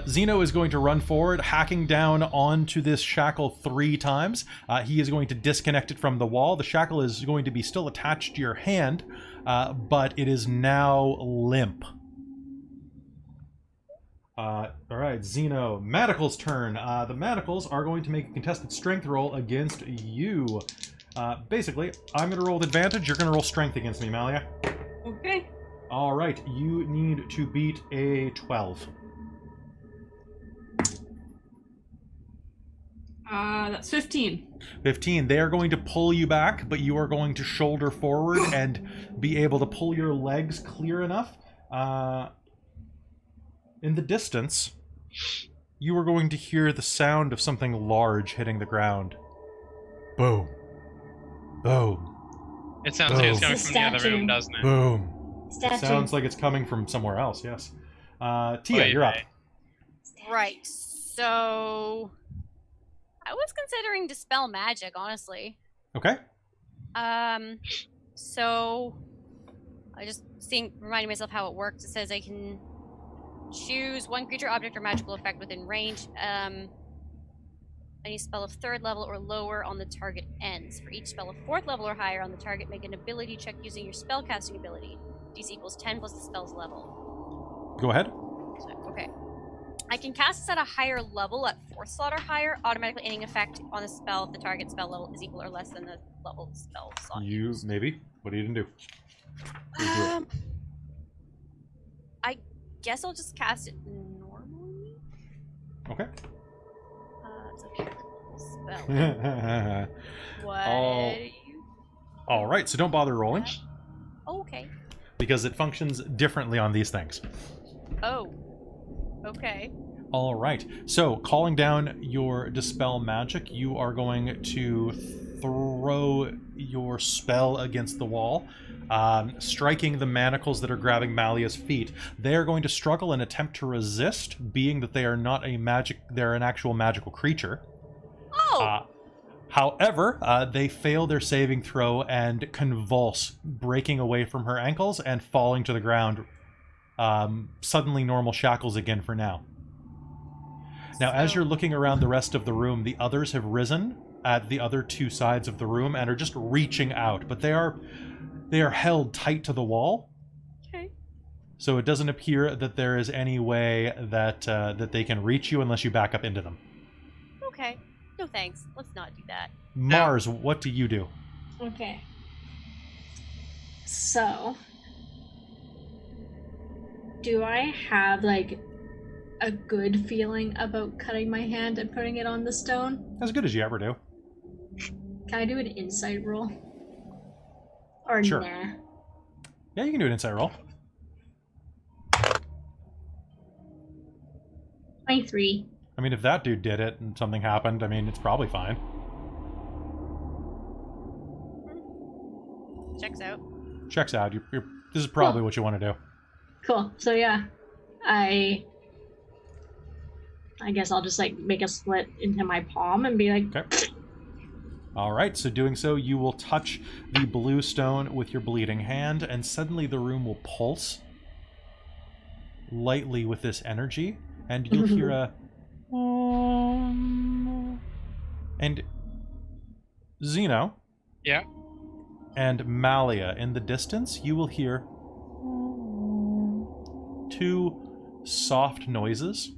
Zeno is going to run forward, hacking down onto this shackle 3 times. He is going to disconnect it from the wall. The shackle is going to be still attached to your hand, but it is now limp. All right, Zeno. Manacle's turn. The Manacles are going to make a contested strength roll against you. Basically, I'm going to roll with advantage. You're going to roll strength against me, Malia. Okay. All right, you need to beat a 12. That's 15. 15. They are going to pull you back, but you are going to shoulder forward and be able to pull your legs clear enough. In the distance, you are going to hear the sound of something large hitting the ground. Boom. Boom. It sounds like it's Boom. coming from the other room, doesn't it? Boom. Statue. Sounds like it's coming from somewhere else, yes. Tia, you're up. Right. So I was considering dispel magic, honestly. Okay. So I just reminding myself how it works. It says I can choose one creature, object, or magical effect within range. Any spell of 3rd level or lower on the target ends. For each spell of 4th level or higher on the target, make an ability check using your spellcasting ability. DC equals 10 plus the spell's level. Go ahead. So, okay. I can cast this at a higher level, at 4th slot or higher, automatically ending effect on a spell if the target spell level is equal or less than the level spell slot. Maybe. What are you going to do? What do you do? I guess I'll just cast it normally. Okay. It's a spell. What? All right, so don't bother rolling Oh, okay. because it functions differently on these things. Oh. Okay. All right, so calling down your dispel magic, you are going to throw your spell against the wall, striking the manacles that are grabbing Malia's feet. They are going to struggle and attempt to resist, being that they are not they're an actual magical creature. Oh! However, they fail their saving throw and convulse, breaking away from her ankles and falling to the ground. Suddenly normal shackles again for now. Now, as you're looking around the rest of the room, the others have risen at the other 2 sides of the room and are just reaching out, but they are held tight to the wall. Okay. So it doesn't appear that there is any way that that they can reach you unless you back up into them. Okay. No thanks. Let's not do that. Mars, what do you do? Okay. So, do I have, like, a good feeling about cutting my hand and putting it on the stone? As good as you ever do. Can I do an insight roll? Or Sure. nah? Yeah, you can do an insight roll. 23. I mean, if that dude did it and something happened, I mean, it's probably fine. Checks out. Checks out. This is probably what you want to do. Cool. So yeah, I guess I'll just, like, make a slit into my palm and be like, Okay. All right, so doing so, you will touch the blue stone with your bleeding hand, and suddenly the room will pulse lightly with this energy, and you'll hear a... And Zeno Yeah. and Malia, in the distance, you will hear 2 soft noises.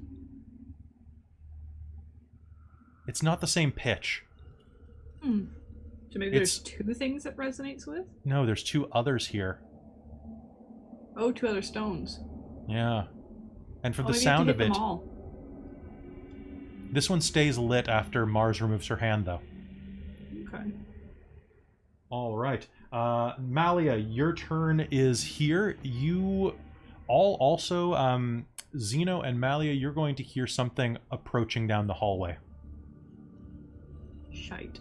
It's not the same pitch. So maybe there's 2 things it resonates with? No, there's 2 others here. Oh, 2 other stones. Yeah. And from the Maybe you have to sound hit of them it, all. This one stays lit after Mars removes her hand, though. Okay. All right. Malia, your turn is here. You all also, Zeno and Malia, you're going to hear something approaching down the hallway. Shite.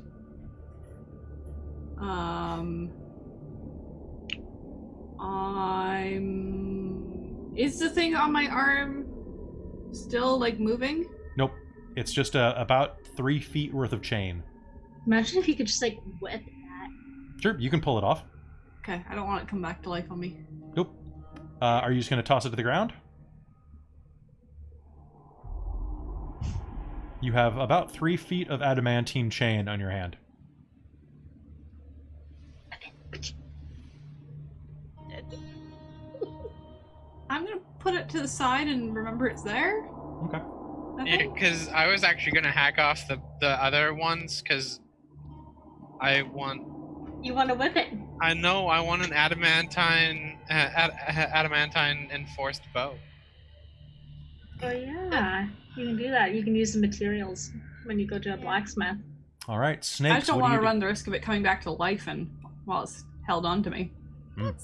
Is the thing on my arm still, like, moving? Nope. It's just about 3 feet worth of chain. Imagine if you could just like whip that. Sure, you can pull it off. Okay, I don't want it to come back to life on me. Nope. Are you just going to toss it to the ground? You have about 3 feet of adamantine chain on your hand. I'm gonna put it to the side and remember it's there. Okay. Okay. Because I was actually gonna hack off the other ones because I want. You want to whip it? I know I want an adamantine enforced bow. Oh yeah, you can do that. You can use the materials when you go to a blacksmith. All right, snakes. I just don't what do want you to do? run the risk of it coming back to life and while it's held on to me.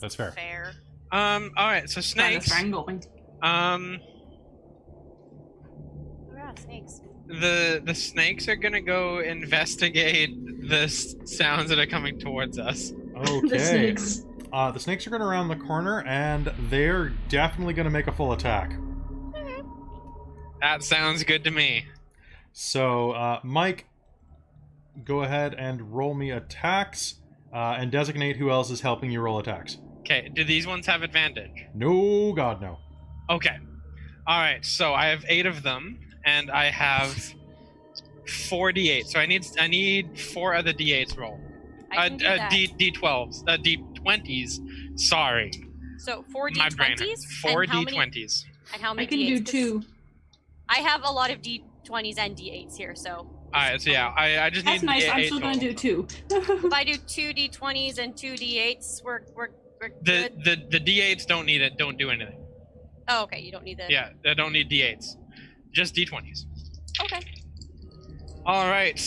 That's fair. Fair. All right, so Trying to snakes. strangle me. Oh yeah, snakes. The snakes are gonna go investigate the sounds that are coming towards us. Okay. The snakes. The snakes are going to round the corner, and they're definitely going to make a full attack. That sounds good to me. So, Mike, go ahead and roll me attacks, and designate who else is helping you roll attacks. Okay, do these ones have advantage? No, God, no. Okay. All right, so I have 8 of them, and I have 4 d8. So I need 4 other d8s rolled. I can do that. D12s, D20s. Sorry, So 4 my brain. d20s. 4 and how many- d20s. And how many I can d8s? do 'Cause 2. I have a lot of d20s and d8s here, so All right, so yeah, I just That's need. nice. I'm 8 still gonna total. do 2. if I do 2 d20s and 2 d8s, we're The good. the d8s don't need it. Don't do anything. Oh, okay. You don't need the. Yeah, they don't need d8s. Just d20s. Okay. All right.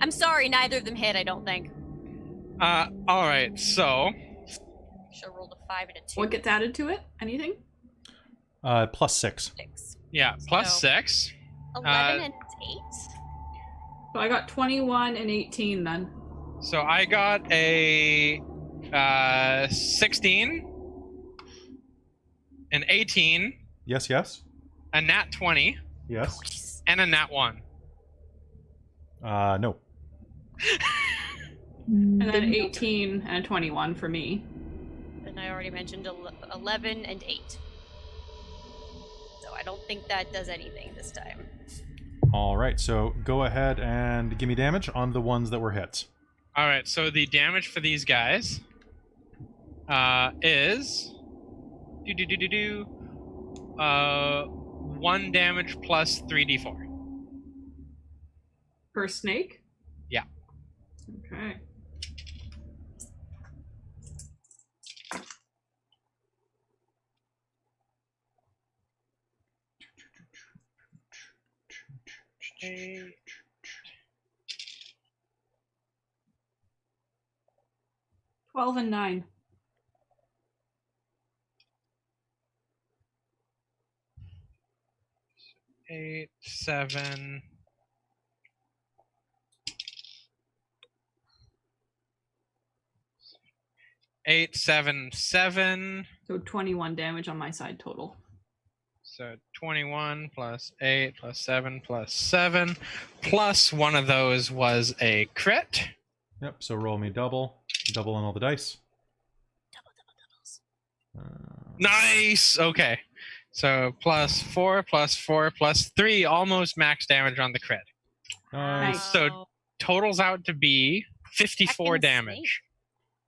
I'm sorry, neither of them hit. I don't think. All right. So Should have rolled a 5 and a 2. What gets added to it? Anything? +6. 6. yeah, plus So- 6. 11 and 8. So I got 21 and 18 then. So I got a 16, an 18, Yes, yes. a nat 20, Yes. and a nat 1. No. And then 18 and 21 for me. And I already mentioned 11 and 8. So I don't think that does anything this time. All right, so go ahead and give me damage on the ones that were hits. All right, so the damage for these guys is 1 damage plus 3d4. Per snake? Yeah. Okay. Eight. 12 and 9. Eight, 7. Eight, 7, 7. So 21 damage on my side total. So 21 plus 8 plus 7 plus 7. Plus one of those was a crit. Yep, so roll me double. Double on all the dice. Nice! Okay. So plus 4 plus 4 plus 3. Almost max damage on the crit. Nice. So totals out to be 54 Heckin' damage.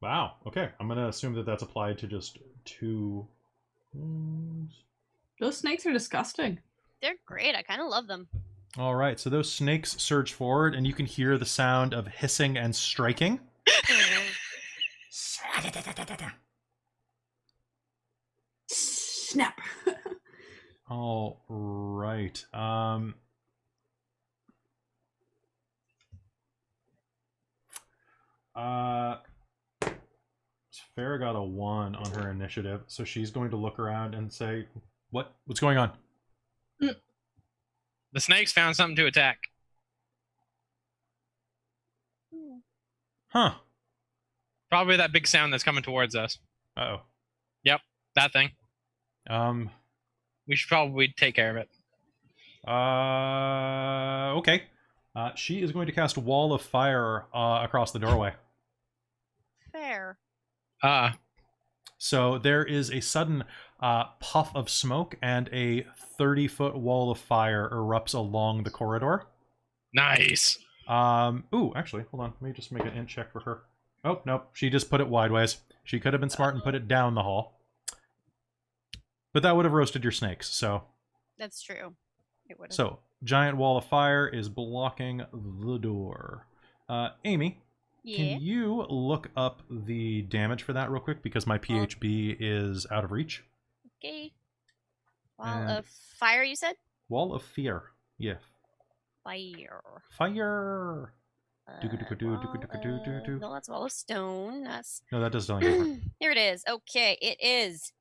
Wow, okay. I'm going to assume that that's applied to just 2 wounds. Those snakes are disgusting. They're great. I kind of love them. All right, so those snakes surge forward, and you can hear the sound of hissing and striking. Snap. All right. Farah got a 1 on her initiative, so she's going to look around and say, What's going on? The snakes found something to attack. Huh. Probably that big sound that's coming towards us. Uh-oh. Yep, that thing. We should probably take care of it. Okay. She is going to cast Wall of Fire across the doorway. Fair. So there is a sudden puff of smoke, and a 30-foot wall of fire erupts along the corridor. Nice. Ooh, actually, hold on. Let me just make an int check for her. Oh, nope. She just put it wideways. She could have been smart and put it down the hall. But that would have roasted your snakes, so... That's true. It would have. So, giant wall of fire is blocking the door. Amy, Yeah. can you look up the damage for that real quick? Because my PHB is out of reach. Okay. Wall And- of fire, you said? Wall of fear. Yeah. Fire. Fire! Do-do-do-do-do-do-do-do-do. No, that's wall of stone. That's No, that does something different. here it is. Okay, it is.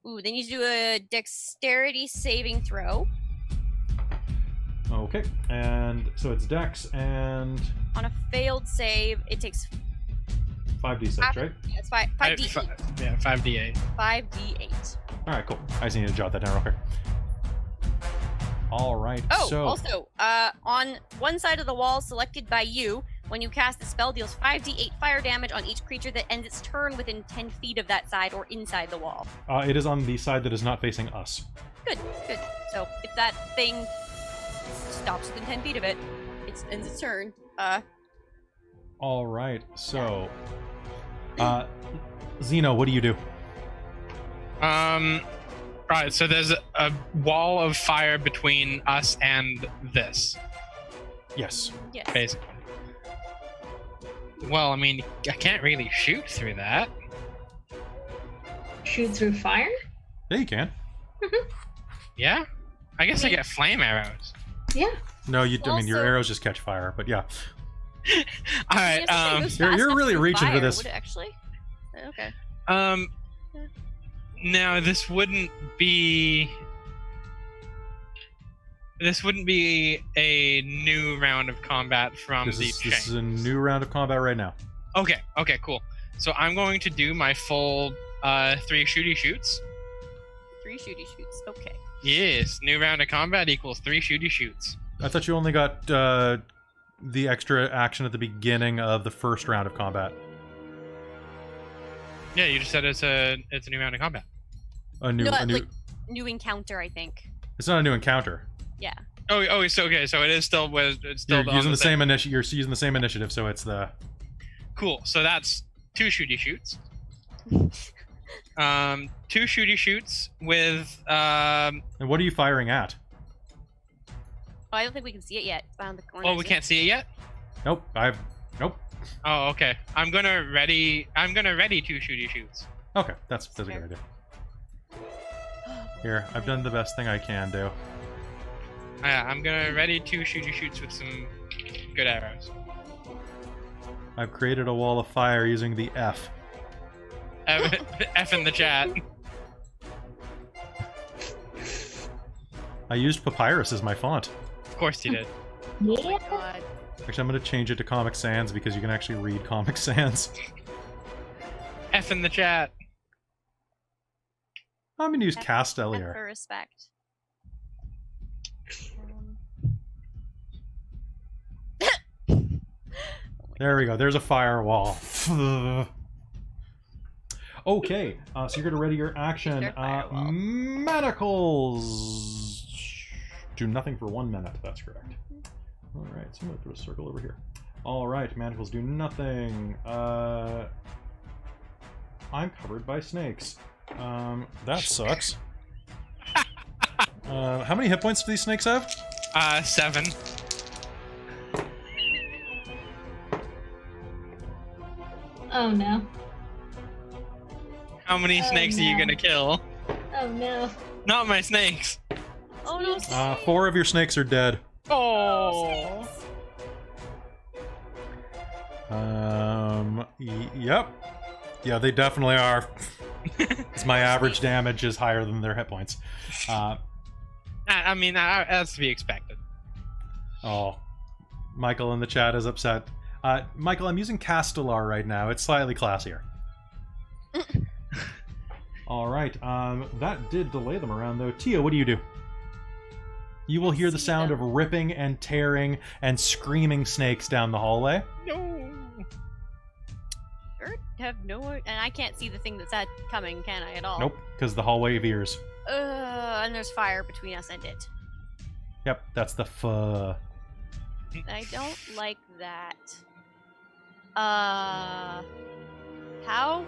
Ooh, they need to do a dexterity saving throw. Okay, and so it's Dex and On a failed save, it takes 5d6, right? yeah, it's 5d8. Yeah, 5d8. 5d8. Alright, cool. I just need to jot that down real quick. Alright, Oh, so... also, on one side of the wall selected by you, when you cast the spell, deals 5d8 fire damage on each creature that ends its turn within 10 feet of that side or inside the wall. it is on the side that is not facing us. Good, good. So if that thing stops within 10 feet of it, it ends its turn. Alright, so... Zeno, what do you do? Right, so there's a wall of fire between us and this, Yes. Yes. basically. Well, I mean, I can't really shoot through that. Shoot through fire? Yeah, you can. Yeah? I guess I get flame arrows. Yeah. No, I mean, your Also- arrows just catch fire, but yeah. Alright, You're really reaching for this. Would it actually? Okay. Now this wouldn't be a new round of combat from This the is a new round of combat right now. Okay, cool. So I'm going to do my full 3 shooty shoots. 3 shooty shoots. Okay. Yes, new round of combat equals 3 shooty shoots. I thought you only got the extra action at the beginning of the first round of combat. Yeah, you just said it's a new round of combat. Like new encounter, I think. It's not a new encounter. Yeah. Oh, so okay, so it is still it's still You're on using the thing. same initiative. You're using the same initiative, so it's the Cool. So that's 2 shooty shoots. 2 shooty shoots with And what are you firing at? Oh, I don't think we can see it yet. It's behind the corner. well, we can't see it yet. Nope. Nope. Oh, okay. I'm gonna ready 2 shooty shoots. Okay, that's a good idea. Here, I've done the best thing I can do. Yeah, I'm gonna ready 2 shooty shoots with some good arrows. I've created a wall of fire using the F. F in the chat. I used Papyrus as my font. Of course you did. Oh Yeah. my god. Actually, I'm going to change it to Comic Sans because you can actually read Comic Sans. F in the chat. I'm going to use F- Cast For Earlier. respect. There we go. There's a firewall. Okay, so you're going to ready your action. Their firewall. Manacles! Do nothing for 1 minute. That's correct. Alright, so I'm going to put a circle over here. Alright, manacles do nothing. I'm covered by snakes. That sucks. How many hit points do these snakes have? 7. Oh no. How many Oh, snakes are you no. gonna kill? Oh no. Not my snakes. Oh no. 4 of your snakes are dead. Oh. Yep. Yeah, they definitely are. 'Cause my average damage is higher than their hit points. I mean, that's to be expected. Oh, Michael in the chat is upset. Michael, I'm using Castellar right now. It's slightly classier. All right. That did delay them around, though. Tia, what do you do? You will hear the sound of ripping and tearing and screaming snakes down the hallway. No. Have no, and I can't see the thing that's coming, can I at all? Nope, because the hallway veers. And there's fire between us and it. Yep, that's the I don't like that. How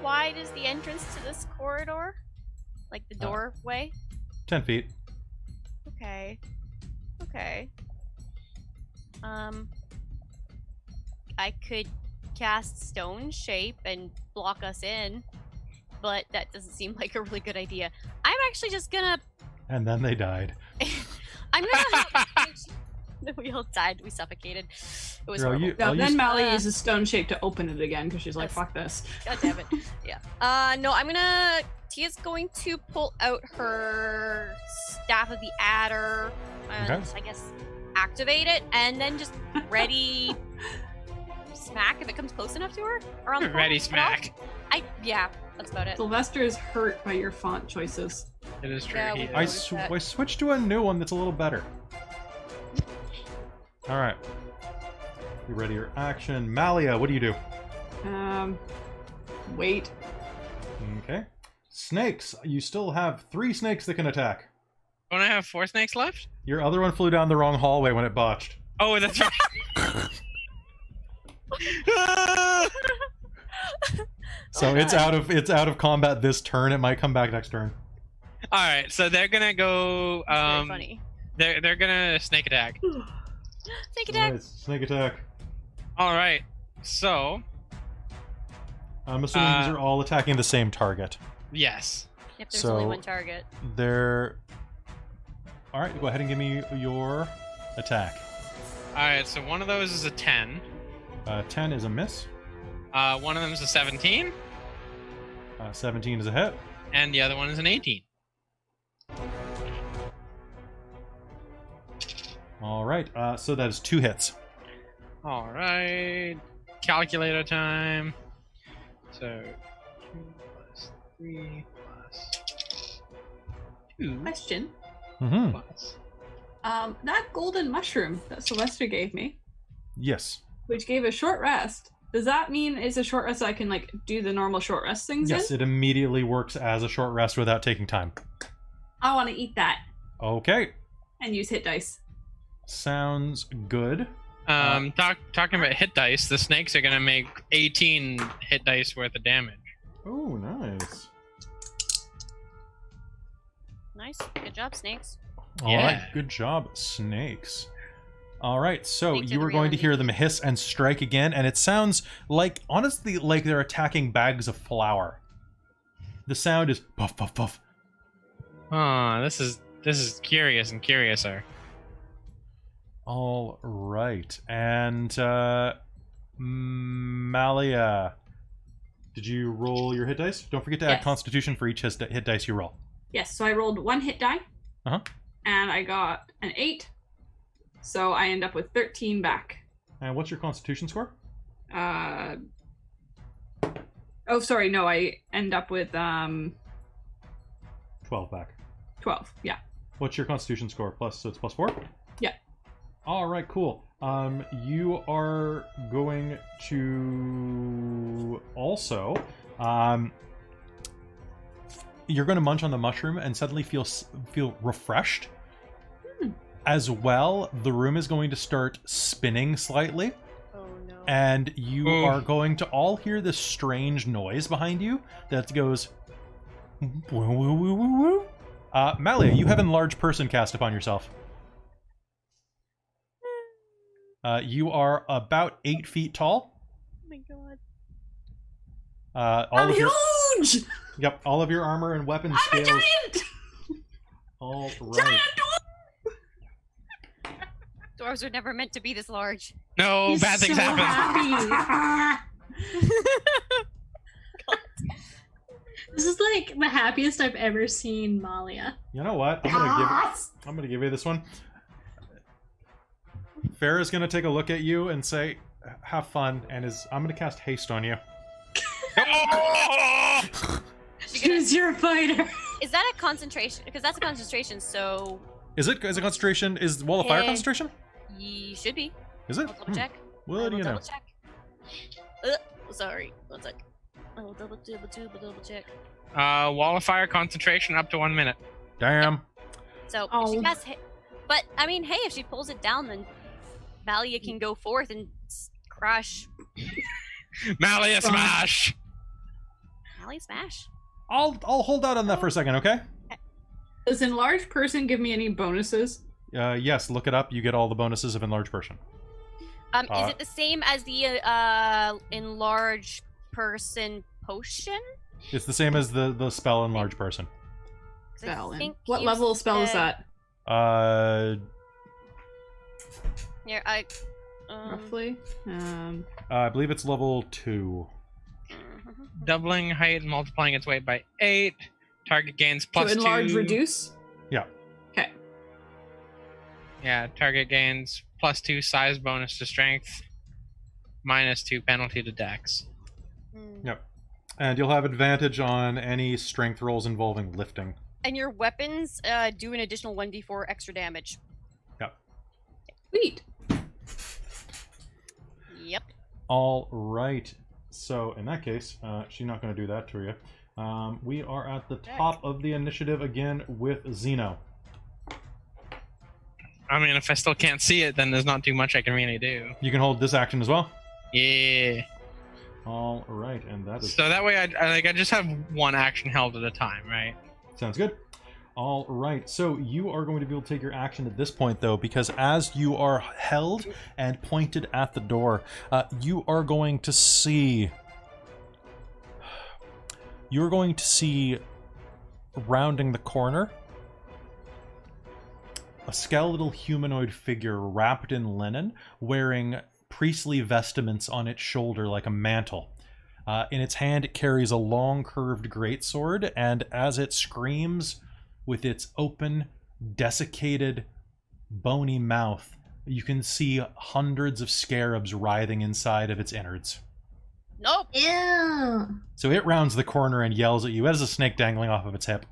wide is the entrance to this corridor? Like the doorway? 10 feet. Okay. I could cast Stone Shape and block us in, but that doesn't seem like a really good idea. I'm actually just gonna... And then they died. I'm gonna... We all died. We suffocated. It was horrible. Then Mally uses Stone Shape to open it again because she's like, fuck this. God damn it. Yeah. No, I'm gonna... Tia's going to pull out her Staff of the Adder and I guess activate it and then just ready smack if it comes close enough to her. Around the Ready smack. Yeah, that's about it. Sylvester is hurt by your font choices. It is true. Yeah, I switched to a new one that's a little better. All right. You ready your action. Malia, what do you do? Wait. Okay. Snakes. You still have 3 snakes that can attack. Don't I have 4 snakes left? Your other one flew down the wrong hallway when it botched. Oh, that's right. So it's out of combat this turn. It might come back next turn. All right, so they're gonna go. Very funny. They're gonna snake attack. Snake attack. Nice. Snake attack. All right, so I'm assuming these are all attacking the same target. yes. Yep, there's only one target. They're... All right, go ahead and give me your attack. All right, so one of those is a 10. 10 is a miss. One of them is a 17, 17 is a hit. and the other one is an 18. All right, so that is 2 hits. All right, calculator time. So 2 plus 3 plus 2 Question. Mm-hmm. plus. That golden mushroom that Sylvester gave me, Yes. which gave a short rest, does that mean it's a short rest so I can, like, do the normal short rest things Yes, in? it immediately works as a short rest without taking time. I want to eat that Okay. and use hit dice. Sounds good. Talking about hit dice, the snakes are gonna make 18 hit dice worth of damage. Oh, nice. Nice. Good job, snakes. All right, Yeah. good job, snakes. All right, so Snakes are you the are real going to hear enemy. them hiss and strike again, and it sounds like, honestly, like they're attacking bags of flour. The sound is puff, puff, puff. Oh, this is curious and curiouser. All right, and Malia, did you roll your hit dice? Don't forget to add Yes. Constitution for each hit dice you roll. Yes, so I rolled 1 hit die. Uh-huh. And I got an 8. So I end up with 13 back. And what's your Constitution score? Oh, sorry, no, I end up with 12 back. 12. Yeah. What's your Constitution score? So it's plus 4? Yeah. All right, cool. You are going to also, you're going to munch on the mushroom and suddenly feel refreshed. As well, the room is going to start spinning slightly, Oh no. and you are going to all hear this strange noise behind you that goes, woo, woo, woo, woo, woo. Malia, you have Enlarge Person cast upon yourself. You are about 8 feet tall. Oh my god. All of your, huge! yep, all of your armor and weapon I'm a scales. giant! All right. Do dwarves were never meant to be this large. No, He's bad things so happen. happy. This is like the happiest I've ever seen Malia. You know what? I'm gonna give you this one. Farrah's gonna take a look at you and say, "Have fun," and I'm gonna cast haste on you. Choose your fighter. Is that a concentration? Because that's a concentration, so Is it concentration? Is Wall of Fire Hey. concentration? ye should be. Is it? I'll double check. What do you know? Double check. Sorry, one sec. I will double check. Wall of Fire concentration up to 1 minute. Damn. So if Oh. she has but I mean, hey, if she pulls it down, then Valia can go forth and crush. Malia smash! Valia smash. I'll hold out on that for a second, okay? Does enlarged person give me any bonuses? Yes, look it up. You get all the bonuses of enlarged person. Is it the same as the enlarged person potion? It's the same as the spell enlarged person. 'Cause I Spell. think What you level of spell is said- that? Here, Roughly? I believe it's level 2. Doubling height and multiplying its weight by 8. Target gains plus to enlarge, 2. reduce? Yeah. Okay. Yeah, target gains plus 2 size bonus to strength, minus 2 penalty to dex. Yep. And you'll have advantage on any strength rolls involving lifting. And your weapons do an additional 1d4 extra damage. Yep. Sweet. Yep. All right. So in that case, she's not going to do that to you. We are at the top of the initiative again with Zeno. I mean, if I still can't see it, then there's not too much I can really do. You can hold this action as well. Yeah. All right, and that is So that way, I just have one action held at a time, right? sounds good. All right, so you are going to be able to take your action at this point, though, because as you are held and pointed at the door, you are going to see. You're going to see, rounding the corner, a skeletal humanoid figure wrapped in linen, wearing priestly vestments on its shoulder like a mantle. In its hand, it carries a long, curved greatsword, and as it screams with its open, desiccated, bony mouth, you can see hundreds of scarabs writhing inside of its innards. Nope. Ew. So it rounds the corner and yells at you as a snake dangling off of its hip.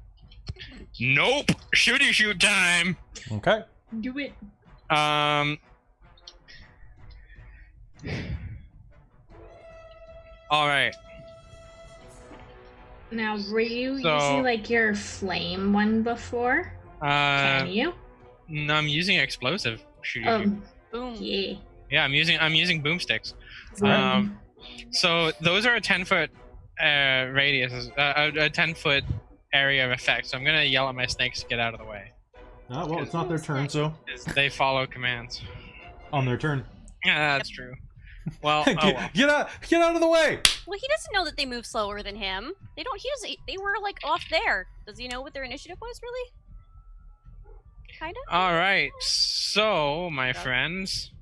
Nope. Shooty shoot time. Okay. Do it. All right. Now, were you So- using like your flame one before? Can you? No, I'm using explosive shooty shoot. Boom. Yeah. Yeah, I'm using boomsticks. Alright. So those are a 10-foot radius, a 10-foot area of effect. So I'm gonna yell at my snakes to get out of the way. Well, it's not their turn, so They follow commands. on their turn. Yeah, that's true. Well, oh well. Get out of the way! Well, he doesn't know that they move slower than him. They were like off there. Does he know what their initiative was, really? Kind of? All right. So, my friends.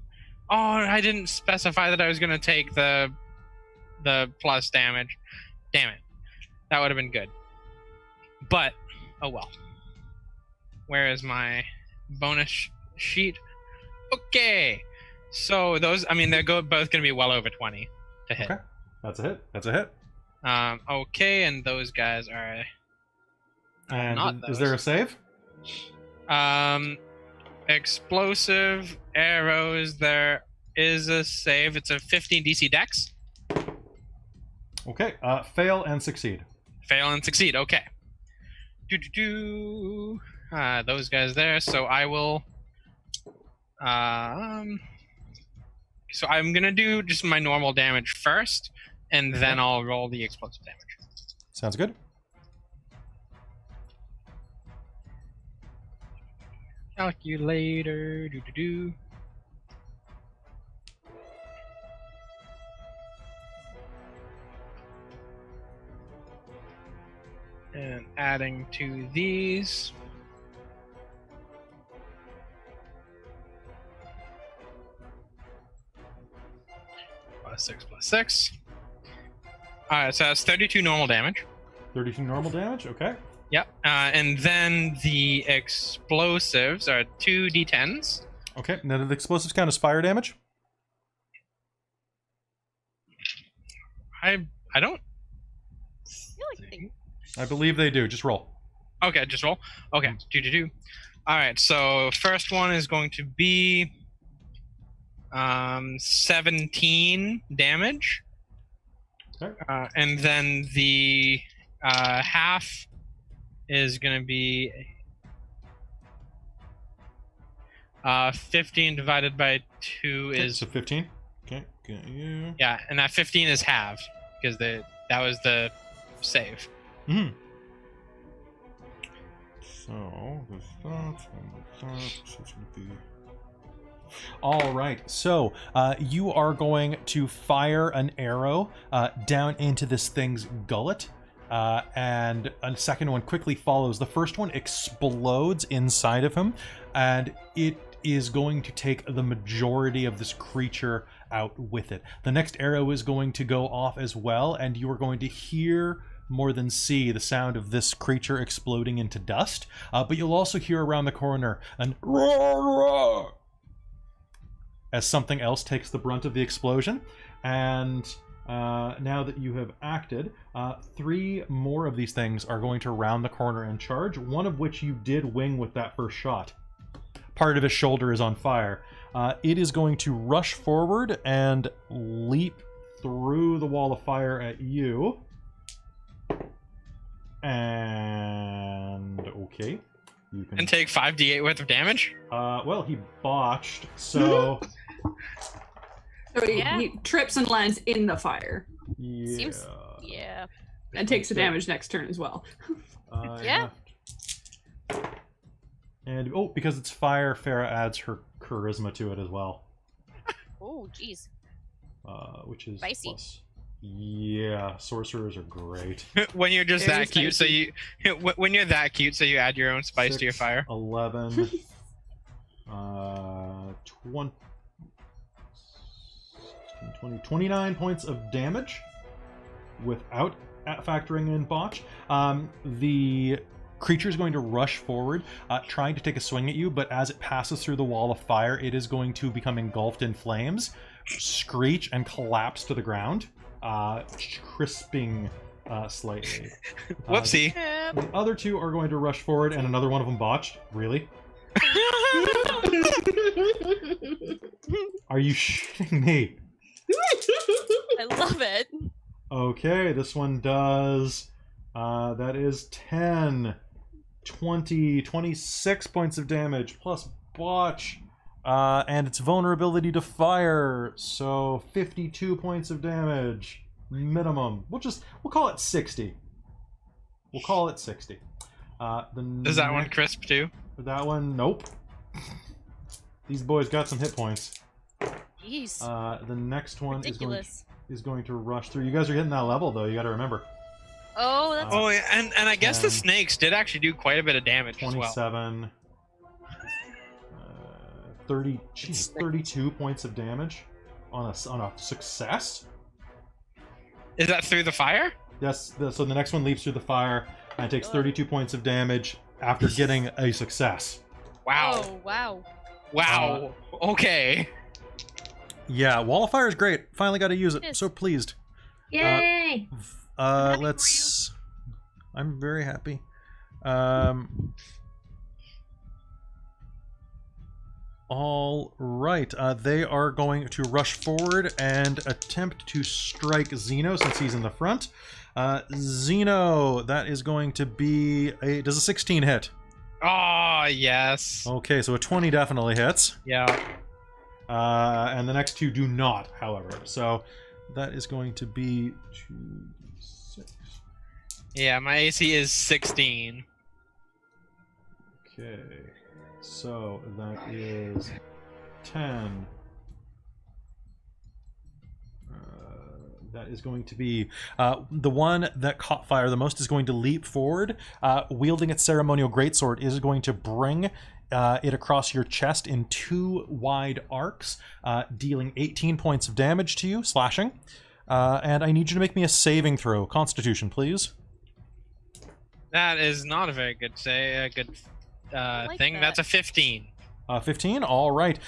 Oh, I didn't specify that I was gonna take the plus damage. Damn it. That would have been good. But, oh well. Where is my bonus sheet? Okay. So those, I mean, they're both going to be well over 20 to hit. Okay. That's a hit. That's a hit. Okay, and those guys are And Not is those. there a save? explosive arrows. There is a save. It's a 15 DC Dex. Okay. Fail and succeed. Fail and succeed. Okay. Those guys there. So I will. So I'm gonna do just my normal damage first, and then I'll roll the explosive damage. Sounds good. Calculator. And adding to these. 6 plus 6. Alright, so that's 32 normal damage. 32 normal damage. Okay. Yep. And then the explosives are 2d10s. Okay. Now, do the explosives count as fire damage? I don't. I feel like they- I believe they do. Just roll. Okay, just roll. Okay, 2. Alright, so first one is going to be 17 damage. Okay. And then the half is going to be 15 divided by 2 Okay, is... so 15. Okay. Got you. Yeah, and that 15 is halved, because that was the save. Hmm. So, there's that, and that, so it's gonna be... All right, so you are going to fire an arrow down into this thing's gullet, and a second one quickly follows. The first one explodes inside of him, and it is going to take the majority of this creature out with it. The next arrow is going to go off as well, and you are going to hear more than see the sound of this creature exploding into dust, but you'll also hear around the corner an roar, roar, as something else takes the brunt of the explosion. And now that you have acted, 3 more of these things are going to round the corner and charge, one of which you did wing with that first shot. Part of his shoulder is on fire. It is going to rush forward and leap through the wall of fire at you. And okay, you can. And take 5d8 worth of damage? Well, he botched, so So Yeah. he trips and lands in the fire yeah. Seems- Yeah. and takes the damage next turn as well. Yeah. And oh, because it's fire, Farah adds her charisma to it as well, Oh, jeez. which is Spicy. plus. Yeah, sorcerers are great. When you're just Very that cute, so you when you're that cute, so you add your own spice to your 6, fire. 11, 20, 29 points of damage without factoring in botch. The creature is going to rush forward, trying to take a swing at you, but as it passes through the wall of fire, it is going to become engulfed in flames, screech, and collapse to the ground, crisping slightly. Whoopsie. The other 2 are going to rush forward, and another one of them botched. Really? Are you shitting me? I love it. Okay, this one does. That is 10, 20, 26 points of damage, plus botch. And its vulnerability to fire, so 52 points of damage minimum. We'll call it 60. We'll call it 60. Is that one crisp too? That one, nope. These boys got some hit points. Jeez. The next one Ridiculous. is going to rush through. You guys are hitting that level though. You got to remember. Oh, that's Oh, yeah, and I guess the 10, snakes did actually do quite a bit of damage as well. 27. 32 points of damage on a success. Is that through the fire? Yes. So the next one leaps through the fire and takes 32 points of damage after getting a success. Wow. Oh, wow. Wow. Okay. Yeah, Wall of Fire is great. Finally got to use it. It is. So pleased. Yay! happy Let's. I'm very happy. All right. They are going to rush forward and attempt to strike Zeno since he's in the front. Zeno, that is going to be does a 16 hit? Oh, yes. Okay, so a 20 definitely hits. Yeah. And the next 2 do not, however. So that is going to be 2d6. Yeah, my AC is 16. Okay. So that is 10. That is going to be the one that caught fire the most is going to leap forward, wielding its ceremonial greatsword, is going to bring it across your chest in 2 wide arcs, dealing 18 points of damage to you, slashing. And I need you to make me a saving throw. Constitution, please. That is not a very good like thing. that. That's a 15. 15? All right.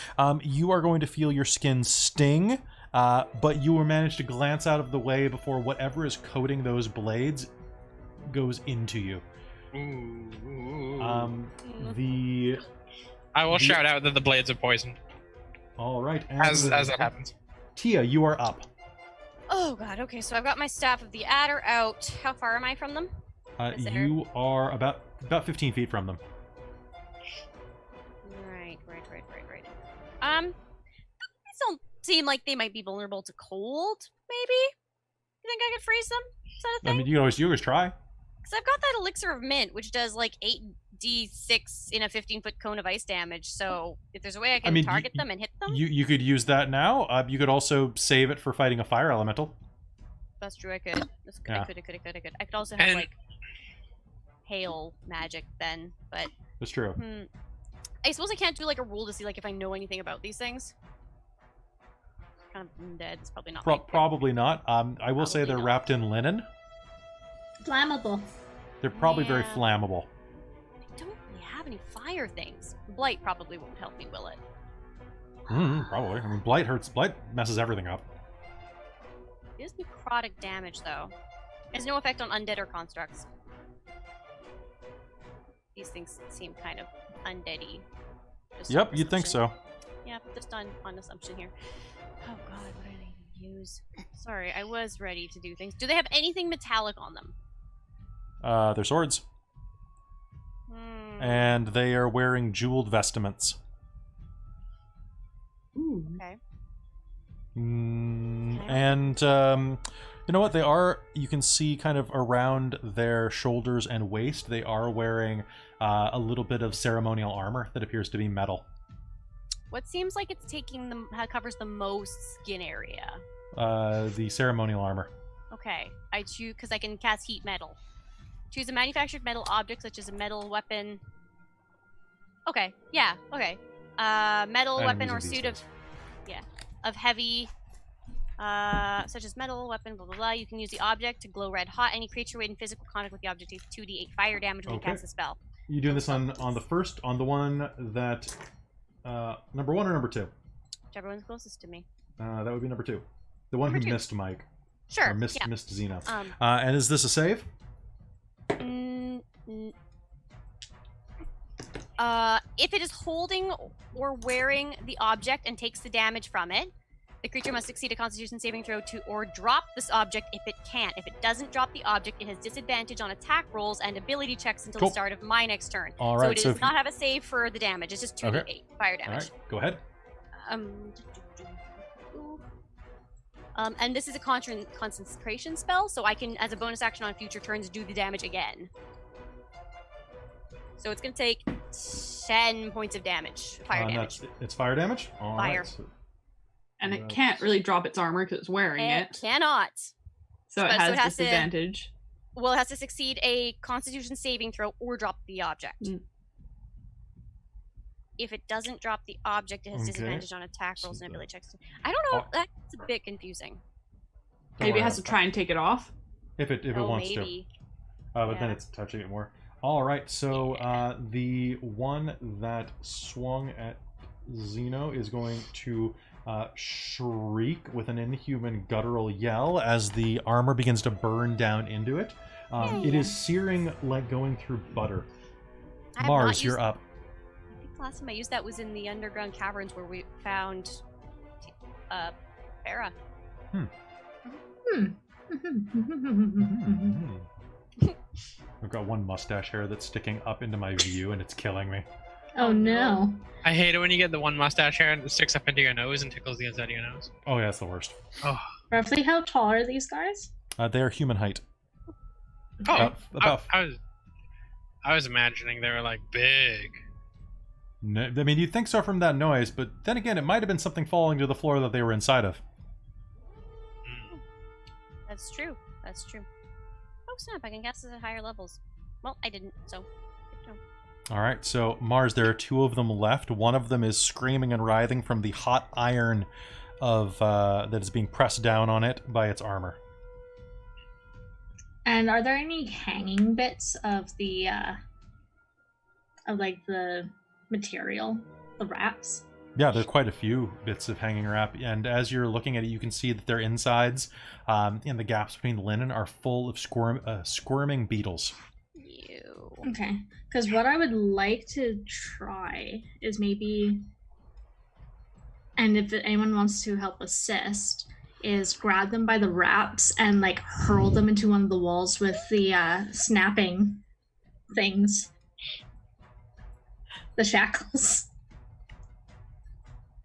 You are going to feel your skin sting, but you will manage to glance out of the way before whatever is coating those blades goes into you. Ooh. I will shout out that the blades are poisoned. All right. And As that happens. Tia, you are up. Oh god, okay, so I've got my Staff of the Adder out. How far am I from them? Is there- You are about 15 feet from them. Right. These don't seem like they might be vulnerable to cold, maybe? You think I could freeze them? Is that a I thing? mean, you can always try. Because I've got that Elixir of Mint, which does like 8d6 in a 15-foot cone of ice damage, so if there's a way I can target them and hit them... You could use that now. You could also save it for fighting a fire elemental. That's true, I could. Yeah. I could also have, And- like, hail magic then, but... That's true. I suppose I can't do, like, a roll to see, like, if I know anything about these things. Kind of dead. It's probably not my pick. Probably not. I will say Probably they're not. wrapped in linen. Flammable. They're probably very Yeah. flammable. I don't really have any fire things. Blight probably won't help me, will it? Probably. I mean, blight hurts. Blight messes everything up. It is necrotic damage, though. It has no effect on undead or constructs. These things seem kind of undeady. Just Yep, on you'd think assumption. so. Yeah, just on assumption here. Oh god, what did I use? Sorry, I was ready to do things. Do they have anything metallic on them? They're swords. And they are wearing jeweled vestments. Ooh. Okay. And you know what? They are. You can see kind of around their shoulders and waist. They are wearing a little bit of ceremonial armor that appears to be metal. What seems like it's taking the covers the most skin area? The ceremonial armor. Okay, I choose because I can cast heat metal. Choose a manufactured metal object such as a metal weapon. Okay, yeah, okay. Metal I'm weapon or using these suit of, things. yeah, of heavy, such as metal weapon. Blah blah blah. You can use the object to glow red hot. Any creature within physical contact with the object takes 2d8 fire damage when you Okay. cast the spell. You doing this on the one that number 1 or number 2? Whichever one's closest to me. That would be number 2. The one Number who 2. missed Mike. Sure. Or missed yeah. Zeno. Um. And is this a save? If it is holding or wearing the object and takes the damage from it, the creature must succeed a Constitution saving throw to or drop this object if it can. If it doesn't drop the object, it has disadvantage on attack rolls and ability checks until Cool. the start of my next turn. All So right, it so does if not have a save for the damage. It's just 2d8 Okay. fire All damage. right, go ahead. And this is a concentration spell, so I can, as a bonus action on future turns, do the damage again. So it's going to take 10 points of damage, fire damage. It's fire damage. All right, Fire. so- And it can't really drop its armor because it's wearing it. Cannot. So it so has it has to- disadvantage. Well, it has to succeed a Constitution saving throw or drop the object. Mm. If it doesn't drop the object, it has Okay. disadvantage on attack rolls So and the- ability checks. I don't know. Oh. That's a bit confusing. Don't Maybe worry it has to about try and take it off. that. If it Oh, wants maybe. to. But then Yeah. it's touching it more. All right, so the one that swung at Zeno is going to shriek with an inhuman guttural yell as the armor begins to burn down into it. It Yay. is searing like going through butter. I have Mars, not you're used- up. I think the last time I used that was in the underground caverns where we found Farah. I've got one mustache hair that's sticking up into my view, and it's killing me. Oh no. I hate it when you get the one mustache hair and it sticks up into your nose and tickles the inside of your nose. Oh yeah, that's the worst. Oh, Roughly how tall are these guys? They are human height. oh About I was imagining they were like big. No, I mean, you'd think so from that noise, but then again, it might have been something falling to the floor that they were inside of. That's true. That's true. Oh snap! I can cast this at higher levels. Well, I didn't. So. good to know. All right, so Mars, there are 2 of them left. One of them is screaming and writhing from the hot iron of that is being pressed down on it by its armor. And are there any hanging bits of the material, the wraps? Yeah, there are quite a few bits of hanging wrap, and as you're looking at it, you can see that their insides and the gaps between the linen are full of squirming beetles. You. Okay, because what I would like to try is maybe, and if anyone wants to help assist, is grab them by the wraps and like hurl them into one of the walls with the snapping things, the shackles.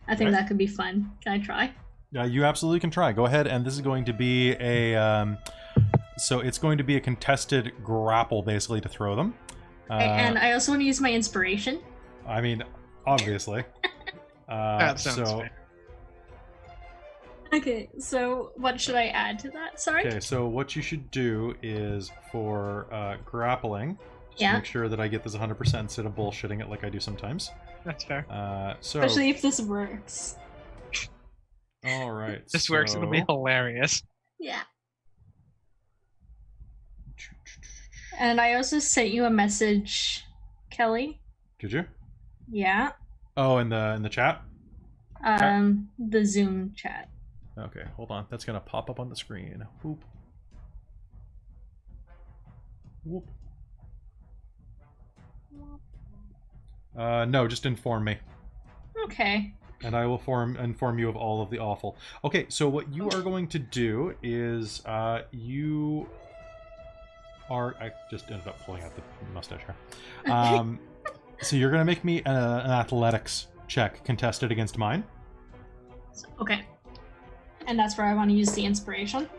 I think that could be fun. Can I try? Yeah, you absolutely can try. Go ahead, and this is going to be a so it's going to be a contested grapple, basically, to throw them. And I also want to use my inspiration. I mean, obviously. That sounds fair. Okay, so what should I add to that? Sorry? Okay, so what you should do is for grappling, just to make sure that I get this 100% instead of bullshitting it like I do sometimes. That's fair. So, especially if this works. all right. This works, it'll be hilarious. Yeah. And I also sent you a message, Kelly. Did you? Yeah. Oh, in the chat? The Zoom chat. Okay, hold on. That's gonna pop up on the screen. Whoop. Whoop. No, just inform me. Okay. And I will inform you of all of the awful. Okay, so what you are going to do is you are... I just ended up pulling out the mustache hair. So you're going to make me an athletics check contested against mine. Okay. And that's where I want to use the inspiration?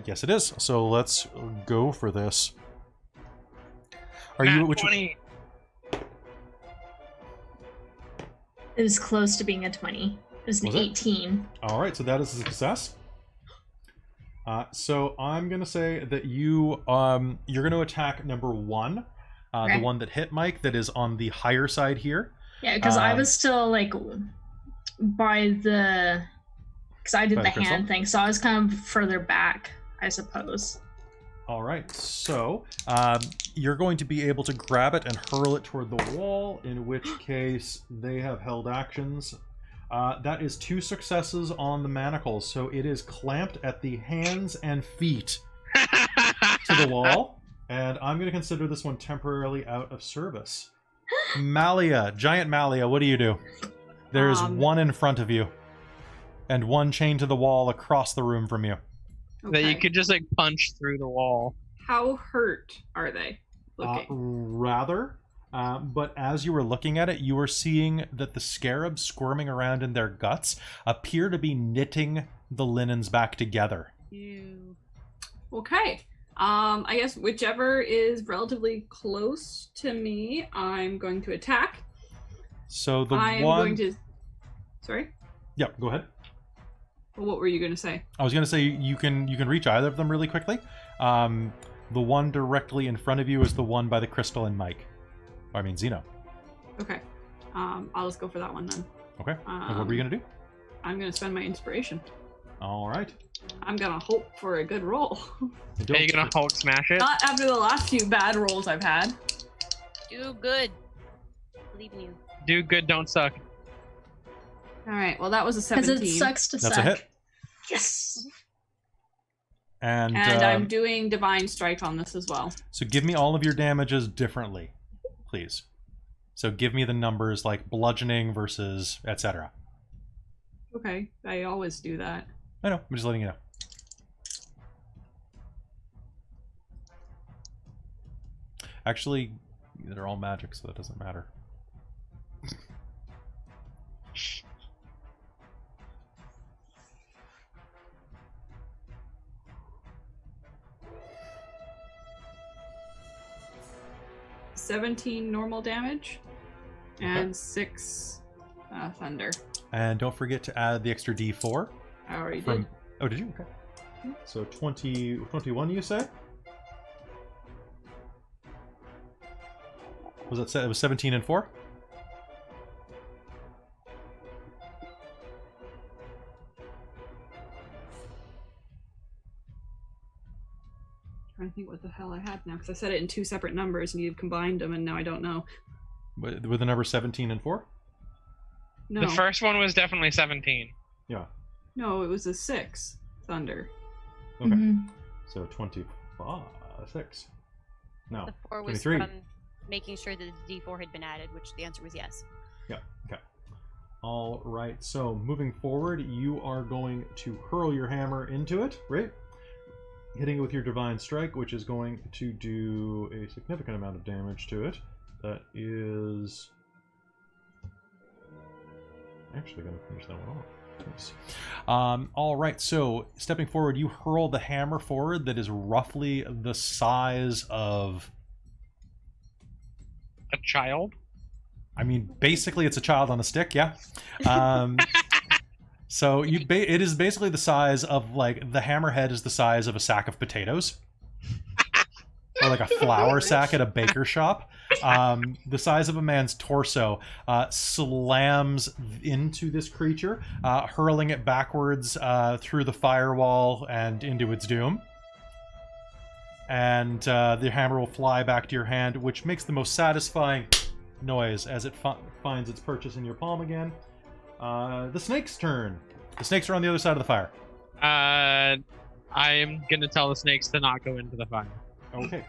Yes, it is. So let's go for this. Are you... Which, 20. It was close to being a 20. It was an 18. All right, so that is a success. So I'm gonna say that you're gonna attack number 1, Okay. the one that hit Mike, that is on the higher side here. Yeah, because I was still like by the, because I did By the the crystal? hand thing, so I was kind of further back, I suppose. All right, so you're going to be able to grab it and hurl it toward the wall, in which case they have held actions. That is 2 successes on the manacles, so it is clamped at the hands and feet to the wall, and I'm going to consider this one temporarily out of service. Malia, giant Malia, what do you do? There's one in front of you, and one chained to the wall across the room from you. That you could just like punch through the wall. How hurt are they looking? Rather, but as you were looking at it, you were seeing that the scarabs squirming around in their guts appear to be knitting the linens back together. Ew. Okay. I guess whichever is relatively close to me, I'm going to attack. So the I am one... going to... Sorry? Yeah, go ahead. Well, what were you going to say? I was going to say you can reach either of them really quickly. The one directly in front of you is the one by the crystal and Mike. I mean, Zeno. Okay. I'll just go for that one then. Okay. And what were you going to do? I'm going to spend my inspiration. All right. I'm going to hope for a good roll. Are you gonna Hulk smash it? Not after the last few bad rolls I've had. Do good. Believe in you. Do good, don't suck. Alright, well that was a 17. Because it sucks to That's suck. a hit. Yes. And I'm doing Divine Strike on this as well. so give me all of your damages differently, please. So give me the numbers like bludgeoning versus etc. Okay, I always do that. I know, I'm just letting you know. Actually, they're all magic, so that doesn't matter. $17 normal damage and 6 thunder. And don't forget to add the extra D4. I already From... did. Oh, did you? Okay. So 21, you say? Was it was 17 and 4? Trying to think what the hell I had now, because I said it in 2 separate numbers and you've combined them, and now I don't know. With the number 17 and 4? No, The first one was definitely 17. Yeah. no, it was a 6 thunder. Okay. Mhm. So 26. No. The 4 was 23. from making sure that the D4 had been added, which the answer was yes. Yeah. Okay. All right. So moving forward, you are going to hurl your hammer into it, right? Hitting it with your divine strike, which is going to do a significant amount of damage to it. That is actually going to finish that one off. Nice. All right. So stepping forward, you hurl the hammer forward. That is roughly the size of. A child? I mean, basically, it's a child on a stick. Yeah. So it is basically the size of, like, the hammerhead is the size of a sack of potatoes, or like a flour sack at a baker shop. The size of a man's torso slams into this creature, hurling it backwards through the firewall and into its doom. And the hammer will fly back to your hand, which makes the most satisfying noise as it finds its purchase in your palm again. The snake's turn. The snakes are on the other side of the fire. I am gonna tell the snakes to not go into the fire. Okay.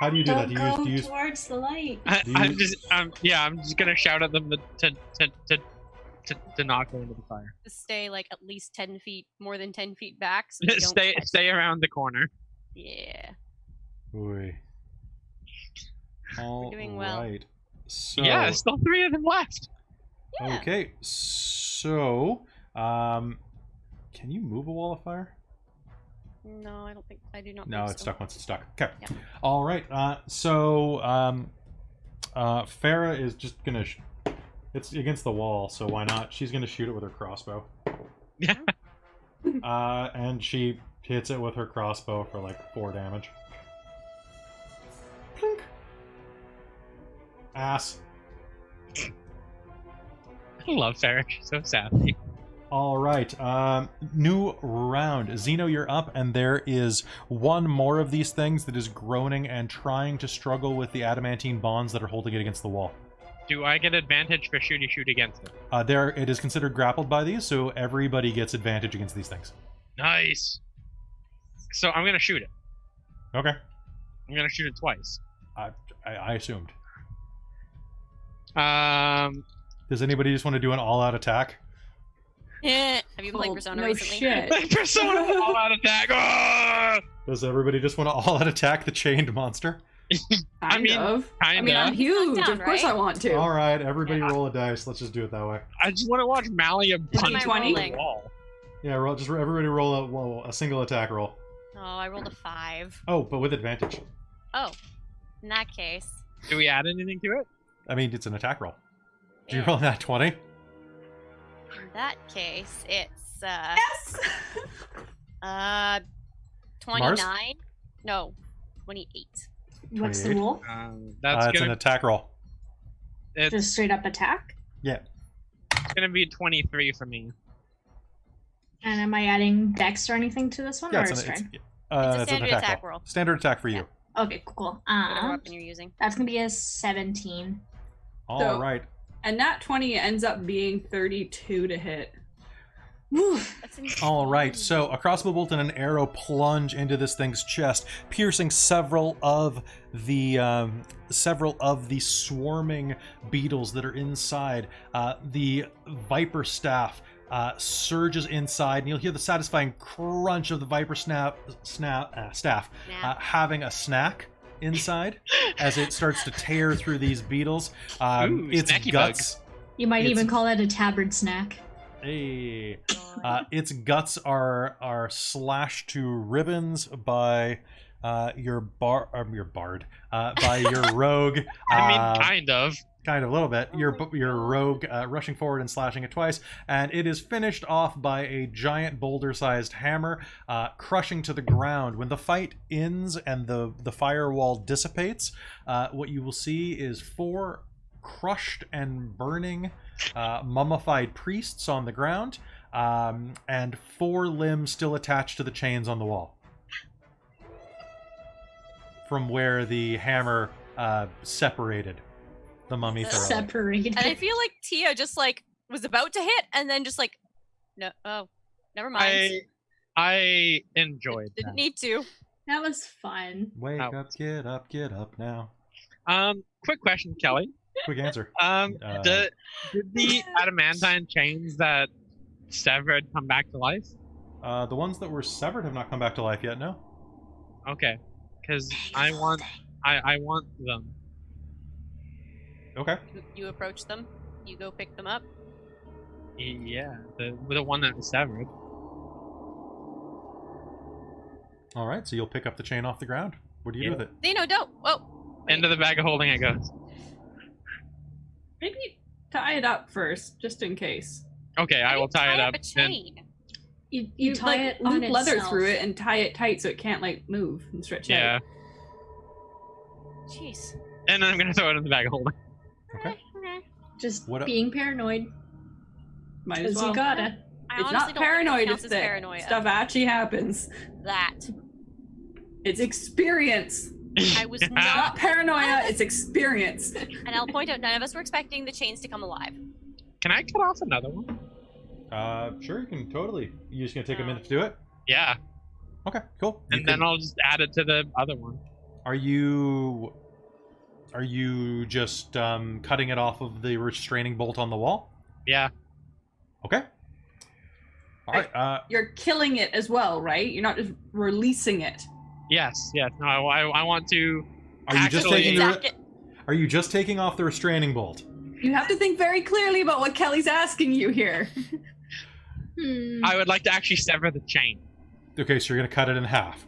How do you do that? Don't Do go you use towards the light. I'm just gonna shout at them to not go into the fire. To stay like at least 10 feet, more than 10 feet back. So they don't Stay around the corner. Yeah. Oy. All doing well. right. So, Yeah, still 3 of them left. Yeah. okay. So, can you move a wall of fire? No, I don't think I do not. No, think it's so. stuck once it's stuck. Okay. Yeah. All right. So, Farah is just gonna. It's against the wall, so why not? She's gonna shoot it with her crossbow. Yeah. And she hits it with her crossbow for like 4 damage. Plink. Ass. I love Farrah. She's so sassy. All right. New round. Zeno, you're up, and there is one more of these things that is groaning and trying to struggle with the adamantine bonds that are holding it against the wall. Do I get advantage for shoot against it? It is considered grappled by these, so everybody gets advantage against these things. Nice. So I'm gonna shoot it. Okay. I'm gonna shoot it twice. I assumed. Does anybody just want to do an all-out attack? Have you been playing Oh, Persona no recently? shit. Persona all-out attack. Ah! Does everybody just want to all-out attack the chained monster? Kind of. I mean, I'm Kinda. huge. Down, Of course right? I want to. All right, everybody roll a dice. Let's just do it that way. I just want to watch Malia punch am I the rolling? wall. Yeah, everybody roll a single attack roll. Oh, I rolled a 5. Oh, but with advantage. Oh, in that case. Do we add anything to it? I mean, it's an attack roll. Did you yeah. roll that 20? In that case, it's Yes! 29. No, 28. What's the 28. rule? That's It's an gonna attack roll. Just it's straight up attack? Yeah. gonna be 23 for me. And am I adding dex or anything to this one? Yeah, or it's is an strength? standard attack roll. Standard attack for you. Okay, cool. Whatever weapon you're using. That's gonna be a 17. All right. And that 20 ends up being 32 to hit. That's insane. All right, so a crossbow bolt and an arrow plunge into this thing's chest, piercing several of the swarming beetles that are inside. The viper staff surges inside, and you'll hear the satisfying crunch of the viper staff having a snack inside as it starts to tear through these beetles. Ooh, Its snacky guts. You might It's- even call it a tabard snack. Its guts are slashed to ribbons by your bard, by your rogue. I mean, kind of. Kind of a little bit. Your rogue rushing forward and slashing it twice, and it is finished off by a giant boulder-sized hammer, crushing to the ground. When the fight ends and the firewall dissipates, what you will see is 4 crushed and burning mummified priests on the ground, and 4 limbs still attached to the chains on the wall from where the hammer separated the mummy thoroughly. Separated. And I feel like Tia just like was about to hit and then just like, no, oh, never mind. I enjoyed Didn't that. need to. That was fun. Wake up, get up now. Quick question, Kelly. Quick answer. Did the adamantine chains that severed come back to life? The ones that were severed have not come back to life yet, no? Okay, because I want them. Okay. You approach them. You go pick them up. Yeah, the one that was severed. All right, so you'll pick up the chain off the ground. What do you do with it? Zeno, don't. Whoa. Into the bag of holding it goes. Maybe tie it up first, just in case. Okay, I will tie it up. A chain. You tie like, it on loop leather itself. through it and tie it tight so it can't like move and stretch Yeah, out. Jeez. and then I'm gonna throw it in the bag of holding. Okay. Just What- being paranoid. Might as Because well. you gotta. I It's honestly not don't think paranoid, it counts it's as that paranoia. stuff actually happens. That. It's experience. I was Not not. paranoia, it's experience. And I'll point out, none of us were expecting the chains to come alive. Can I cut off another one? Sure, you can totally. You just gonna take a minute to do it? Yeah, Okay, cool. You and then can- I'll just add it to the other one. Are you just cutting it off of the restraining bolt on the wall? Yeah. Okay. All right. You're killing it as well, right? You're not just releasing it. Yes. No, I want to. Are you just Actually- taking Zack it. Are you just taking off the restraining bolt? You have to think very clearly about what Kelly's asking you here. I would like to actually sever the chain. Okay, so you're gonna cut it in half.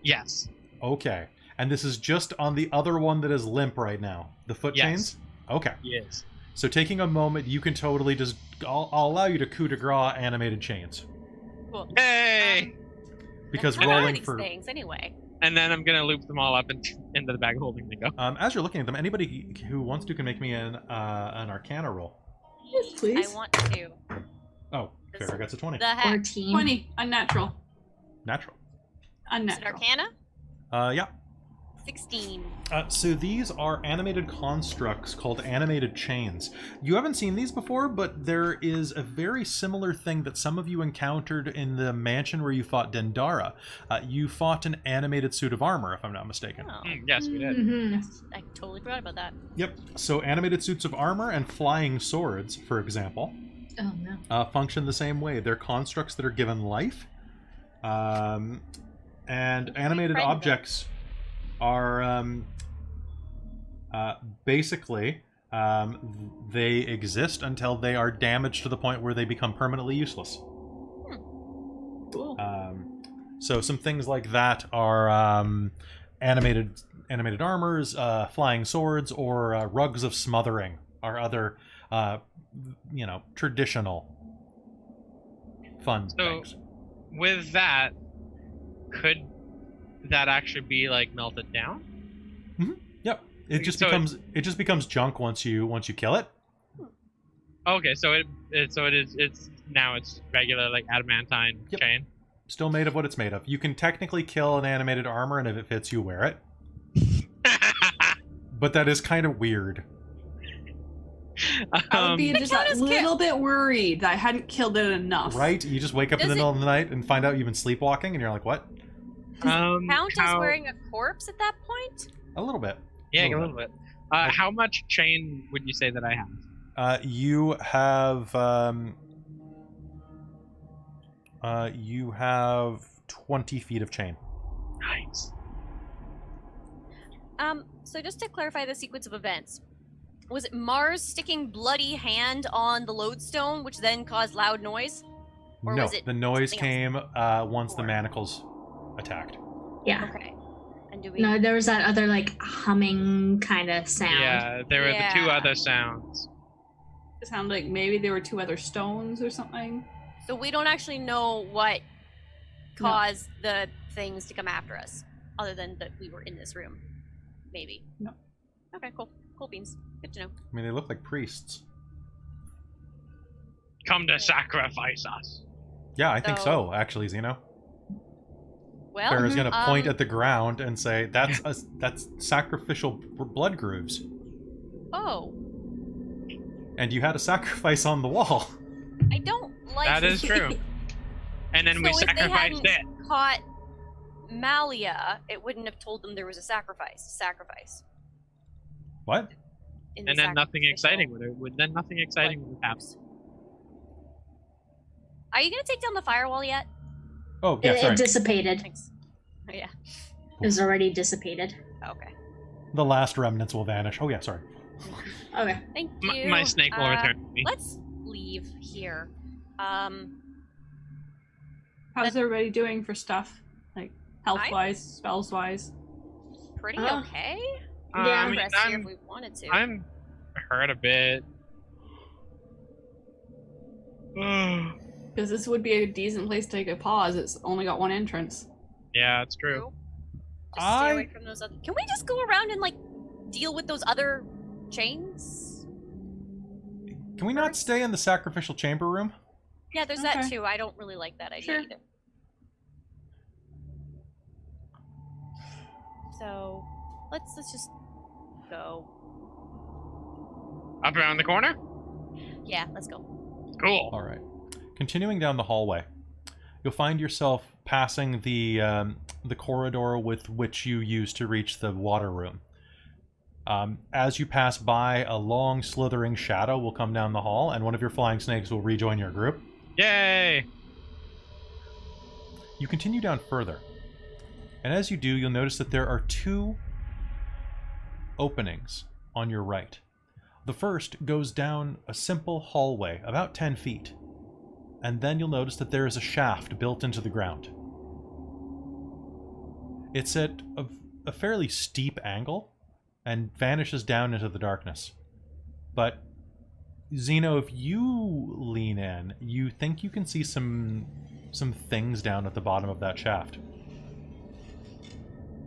Yes. Okay. And this is just on the other one that is limp right now. The foot Yes. chains? Okay. Yes. So taking a moment, you can totally just... I'll allow you to coup de grace animated chains. Cool. Hey! Because What are rolling these for... things anyway? And then I'm gonna loop them all up into the bag of holding and go. As you're looking at them, anybody who wants to can make me an Arcana roll. Yes, please. I want to. Oh, Farrah gets a 20. The heck? 14. 20. Unnatural. Natural. Is it Unnatural. Arcana? Yeah. 16. So these are animated constructs called animated chains. You haven't seen these before, but there is a very similar thing that some of you encountered in the mansion where you fought Dendara. You fought an animated suit of armor, if I'm not mistaken. Oh, Yes, we did. Mhm. I totally forgot about that. Yep. So animated suits of armor and flying swords, for example, Oh no. function the same way. They're constructs that are given life. And animated friend them. objects are basically they exist until they are damaged to the point where they become permanently useless. Cool. So some things like that are animated armors, flying swords, or rugs of smothering are other traditional fun So- things. With that, could that actually be like melted down? Yep. It just So becomes junk once you kill it. Okay, so it's now it's regular like adamantine Yep. chain. Still made of what it's made of. You can technically kill an animated armor, and if it fits, you wear it. But that is kind of weird. I would be just count a as little bit worried that I hadn't killed it enough. Right? You just wake up in Does the it- middle of the night and find out you've been sleepwalking, and you're like, what? Count as how- wearing a corpse at that point? A little bit. Yeah, a a little bit. How much chain would you say that I have? You have 20 feet of chain. Nice. So just to clarify the sequence of events, was it Mars sticking bloody hand on the lodestone, which then caused loud noise? Or No, was it the noise something came once the before? manacles attacked. Yeah. Okay. And do we? No, there was that other like humming kind of sound. Yeah, there were the two Yeah. other sounds. It sounded like maybe there were 2 other stones or something. So we don't actually know what No. caused the things to come after us, other than that we were in this room. Maybe. No. Okay, cool. Cool beans. Good to know. I mean, they look like priests. Come to sacrifice us. Yeah, I think So- so, actually, Zeno. Well, Farrah's going to point um, at the ground and say, that's sacrificial blood grooves. Oh, And you had a sacrifice on the wall. I don't like That is true. And then we So if they sacrificed it. hadn't caught Malia, it wouldn't have told them there was a sacrifice. What? In And the then nothing sacrificial exciting would have. Then nothing exciting would have happened. Are you gonna take down the firewall yet? Oh, yeah, It sorry. dissipated. Thanks. Oh, yeah. It was already dissipated. Okay. The last remnants will vanish. Oh, yeah, sorry. Okay. Thank you. My snake will return to me. Let's leave here. How's everybody doing for stuff? Like, health-wise, spells-wise? Pretty Oh. okay. Yeah, I mean, Rest here if we wanted to. I'm hurt a bit. Because this would be a decent place to take a pause. It's only got 1 entrance. Yeah, it's true. Just stay away from those other. Can we just go around and like deal with those other chains? Can we not stay in the sacrificial chamber room? Yeah, there's that Okay. too. I don't really like that idea Sure. either. So let's just go. Up around the corner? Yeah, let's go. Cool. All right. Continuing down the hallway, you'll find yourself passing the corridor with which you used to reach the water room. As you pass by, a long slithering shadow will come down the hall, and one of your flying snakes will rejoin your group. Yay! You continue down further, and as you do, you'll notice that there are 2 openings on your right. The first goes down a simple hallway, about 10 feet, and then you'll notice that there is a shaft built into the ground. It's at a fairly steep angle, and vanishes down into the darkness. But, Zeno, if you lean in, you think you can see some things down at the bottom of that shaft.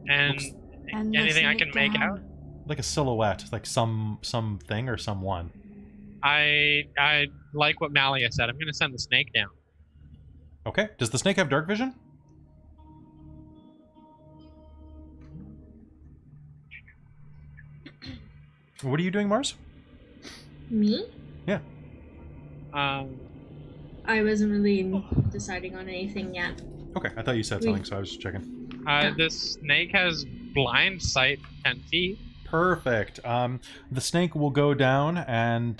And Looks And the anything I snake can make down. out? like a silhouette, like something or someone. I like what Malia said. I'm gonna send the snake down. Okay. Does the snake have dark vision? What are you doing, Mars? Me? Yeah. I wasn't really deciding on anything yet. Okay, I thought you said something, so I was just checking. This snake has blind sight 10 feet. Perfect. The snake will go down and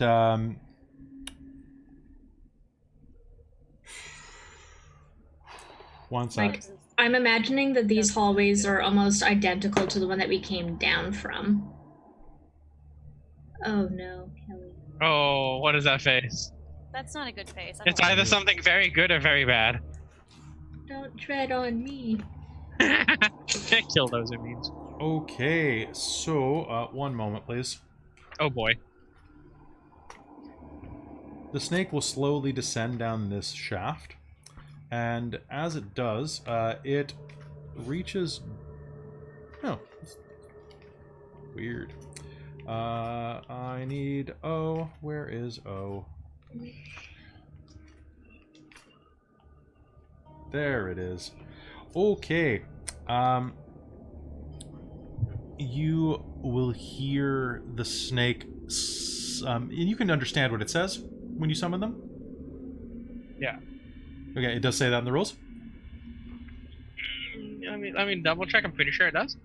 one sec. Like, I'm imagining that these hallways are almost identical to the one that we came down from. Oh no, Kelly. Oh, what is that face? That's not a good face. I don't It's like either it. something very good or very bad. Don't tread on me. Kill those it means. Okay, so one moment, please. Oh boy. The snake will slowly descend down this shaft, and as it does, it reaches. Oh, weird. I need O. Where is O? There it is. Okay. You will hear the snake. And you can understand what it says when you summon them. Yeah. Okay, it does say that in the rules. Let me double check. I'm pretty sure it does.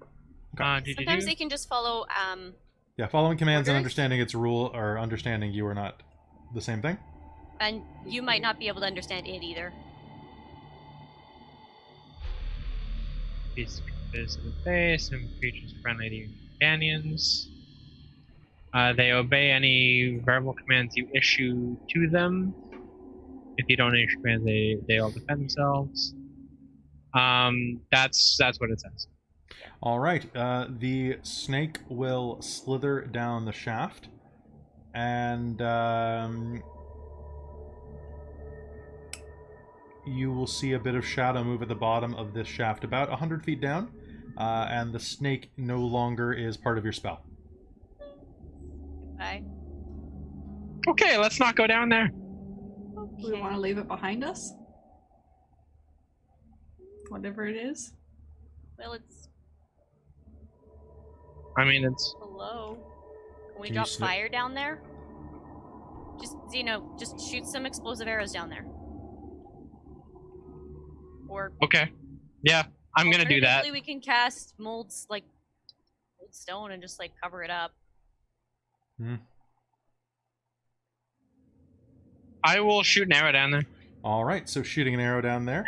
Sometimes they can just follow. Yeah, following commands and Orders? understanding its rule, or understanding you are not the same thing. And you might not be able to understand it either. These creatures obey some creatures friendly to your companions. They obey any verbal commands you issue to them. If you don't issue commands, they all defend themselves. That's what it says. All right. The snake will slither down the shaft, and you will see a bit of shadow move at the bottom of this shaft, about 100 feet down, and the snake no longer is part of your spell. Bye. Okay, let's not go down there. Do we want to leave it behind us? Whatever it is. Well, it's I mean, it's below. Can we Can you drop snip- fire down there? Just, just shoot some explosive arrows down there. Or okay. Yeah, I'm gonna do that. alternatively, we can cast molds, like, mold stone and just, like, cover it up. I will shoot an arrow down there. All right, so shooting an arrow down there.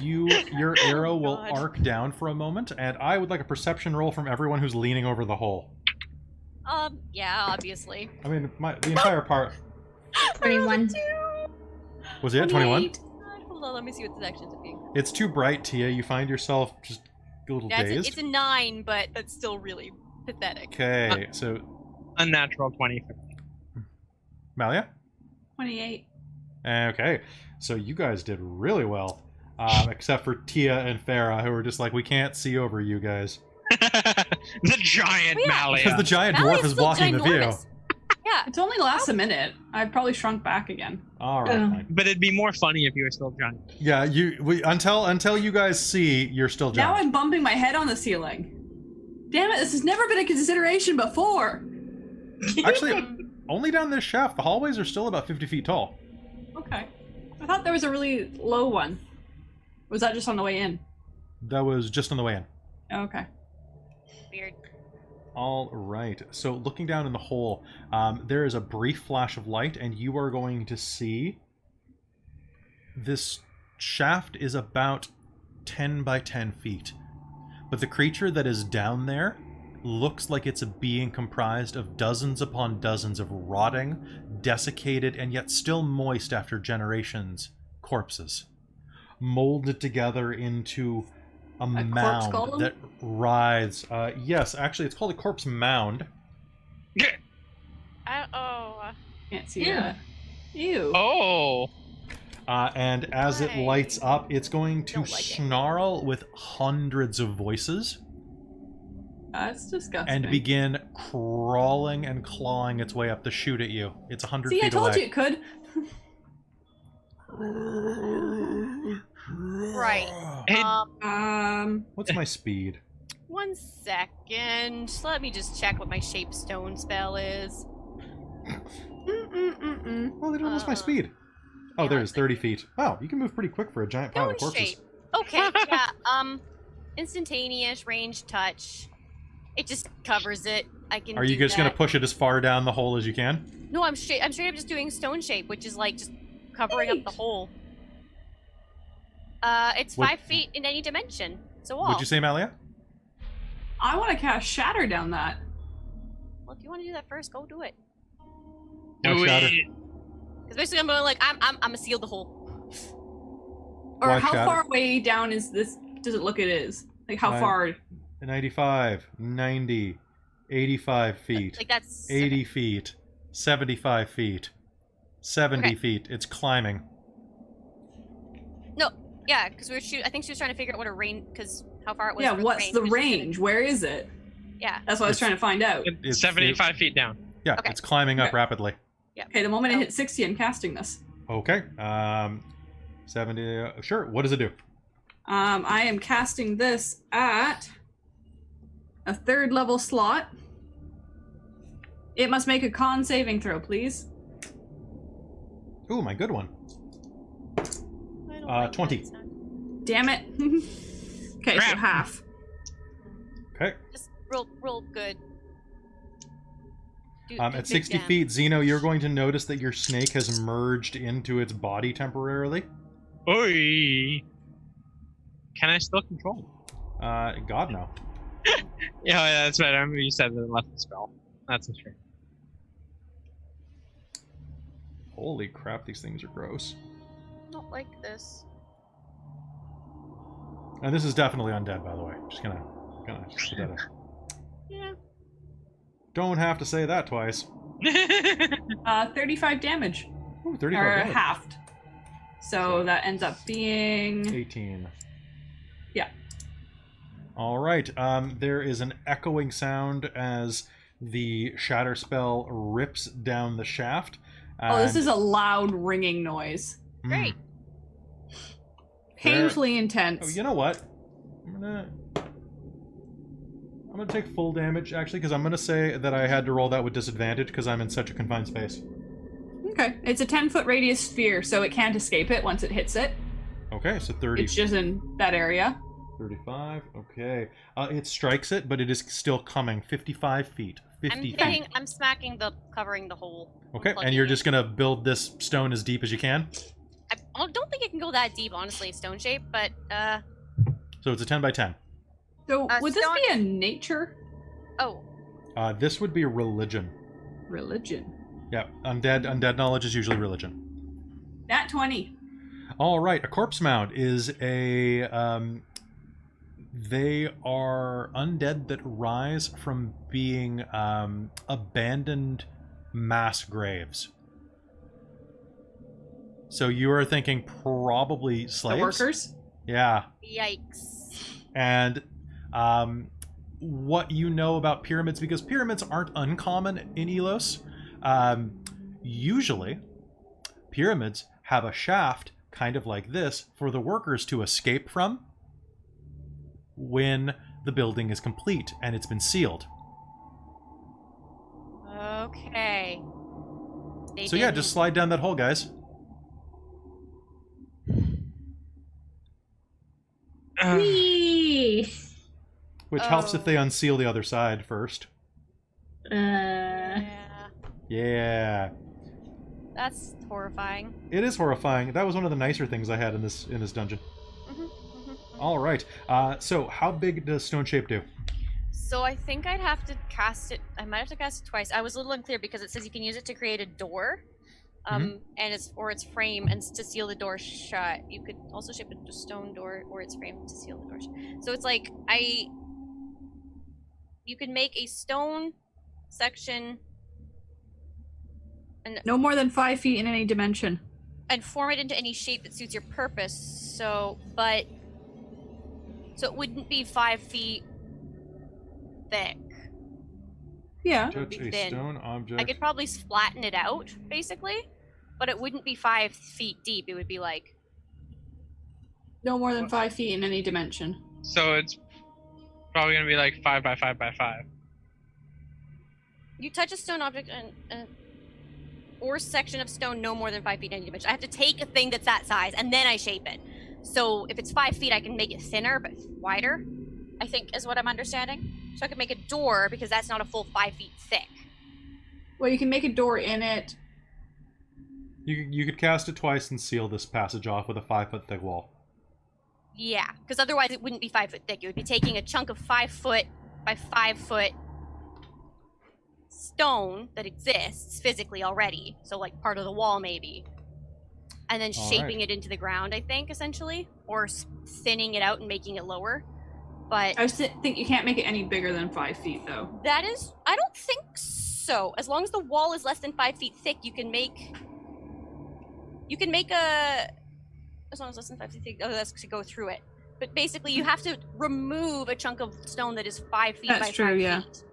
Your arrow will God. arc down for a moment, and I would like a perception roll from everyone who's leaning over the hole. Yeah, obviously. I mean, the entire part. 21. Was it 21? Hold on, let me see what this action is being. It's too bright, Tia. You find yourself just a little Yeah, dazed. it's a 9, but that's still really pathetic. Okay, so Unnatural 20. Malia? 28. Okay, so you guys did really well. Except for Tia and Farah, who were just like, we can't see over you guys. The giant Yeah. Malia. Because the giant Malia's dwarf is still blocking the view. ginormous. Yeah. It's only lasts a minute. I've probably shrunk back again. All right, Oh. fine. But it'd be more funny if you were still giant. Yeah, until you guys see, you're still Now giant. I'm bumping my head on the ceiling. Damn it, this has never been a consideration before. Actually, only down this shaft. The hallways are still about 50 feet tall. Okay. I thought there was a really low one. Was that just on the way in? That was just on the way in. Okay. Weird. All right. So looking down in the hole, there is a brief flash of light, and you are going to see this shaft is about 10 by 10 feet. But the creature that is down there looks like it's a being comprised of dozens upon dozens of rotting, desiccated, and yet still moist after generations corpses, molded together into a corpse mound golem? that writhes. Yes, actually, it's called a corpse mound. Can't see Ew. that. Ew. Oh. And as it Why? lights up, it's going to Don't like it. snarl with hundreds of voices That's disgusting. and begin crawling and clawing its way up to shoot at you. It's 100 See, I feet told away. you it could. Right. Hey, What's my speed? 1 second. Let me just check what my shape stone spell is. Oh, they don't lose my speed. Oh, yeah, there's 30 feet. Wow, you can move pretty quick for a giant pile of Stone corpses. shape. Okay, yeah. Instantaneous range touch. It just covers it. I can. Are you do just going that. to push it as far down the hole as you can? No, I'm straight up just doing stone shape, which is like just covering up the hole. It's Would- 5 feet in any dimension. It's a wall. Would you say, Malia? I want to cast Shatter down that. Well, if you want to do that first, go do it. Why do shatter? we- Because basically, I'm going like I'm gonna seal the hole. Or Why how Shatter? far away down is this? Does it look it is? Like how Fine. far? 95, 90, 85 feet, Like that's 80 feet, 75 feet, 70 Okay. feet. It's climbing. No, yeah, because we were I think she was trying to figure out what a range, because how far it was. Yeah, from what's the because she range? Where is it? didn't- Yeah. That's what I was It's- trying to find out. It's 75 feet down. Yeah, Okay. it's climbing up Okay. rapidly. Okay, the moment I hit 60, I'm casting this. Okay. 70. Sure. What does it do? I am casting this at a 3rd level slot. It must make a con saving throw, please. Ooh, my good one. I don't like 20. that sound. Damn it. Okay, so Crap. half. Okay. Just real good. Do At big 60 jam. feet, Zeno, you're going to notice that your snake has merged into its body temporarily. Oi. Can I still control it? God, no. Yeah, that's better. I remember you said that it left the spell. That's a shame. Holy crap, these things are gross. Not like this. And this is definitely undead, by the way. Just gonna just put that in. Yeah. Don't have to say that twice. 35 damage. Ooh, 35 Or damage. halved. So that ends up being 18. Yeah. All right. There is an echoing sound as the shatter spell rips down the shaft. Oh, this and- is a loud ringing noise. Mm. Great. Painfully intense. Oh, you know what? I'm gonna take full damage actually, because I'm gonna say that I had to roll that with disadvantage because I'm in such a confined space. Okay. It's a 10-foot radius sphere, so it can't escape it once it hits it. Okay, so 30. It's just in that area. 35. Okay. It strikes it, but it is still coming 55 feet. 50 feet. I'm smacking covering the hole. Okay, plugging and you're it. just gonna build this stone as deep as you can. I don't think it can go that deep, honestly, stone shape, but So it's a 10 by 10. So would this stone- be a nature oh, This would be religion. religion? Yeah, undead knowledge is usually religion. Nat 20. All right, a corpse mound is a they are undead that rise from being abandoned mass graves. So you are thinking probably slaves? The workers? Yeah. yikes. And what you know about pyramids, because pyramids aren't uncommon in Elos, usually pyramids have a shaft kind of like this for the workers to escape from when the building is complete and it's been sealed. Okay. They So yeah, didn't- just slide down that hole, guys. Whee! Which helps if they unseal the other side first. Yeah, Yeah. that's horrifying. It is horrifying. That was one of the nicer things I had in this dungeon. All right. So how big does Stone Shape do? So I think I'd have to cast it. I might have to cast it twice. I was a little unclear because it says you can use it to create a door, and its its frame, and to seal the door shut. You could also shape it to a stone door or its frame to seal the door shut. So it's like you could make a stone section No more than 5 feet in any dimension. and form it into any shape that suits your purpose. So it wouldn't be 5 feet thick. Yeah. Touch be a thin. stone object. I could probably flatten it out, basically, but it wouldn't be 5 feet deep. It would be like No more than 5 feet in any dimension. So it's probably gonna be like 5 by 5 by 5. you touch a stone object or section of stone no more than 5 feet in any dimension. I have to take a thing that's that size and then I shape it. So if it's 5 feet, I can make it thinner but wider, I think is what I'm understanding. So I could make a door because that's not a full 5 feet thick. Well, you can make a door in it. You could cast it twice and seal this passage off with a 5-foot thick wall. Yeah, because otherwise it wouldn't be 5 foot thick. It would be taking a chunk of 5 foot by 5 foot stone that exists physically already, so like part of the wall maybe, and then All shaping right. it into the ground, I think, essentially, or thinning it out and making it lower. But I think you can't make it any bigger than 5 feet, though. that is, I don't think so. As long as the wall is less than 5 feet thick, you can make a, as long as less than 5 feet thick. Oh, that's to go through it. But basically, you have to remove a chunk of stone that is 5 feet That's by true, 5 yeah. feet.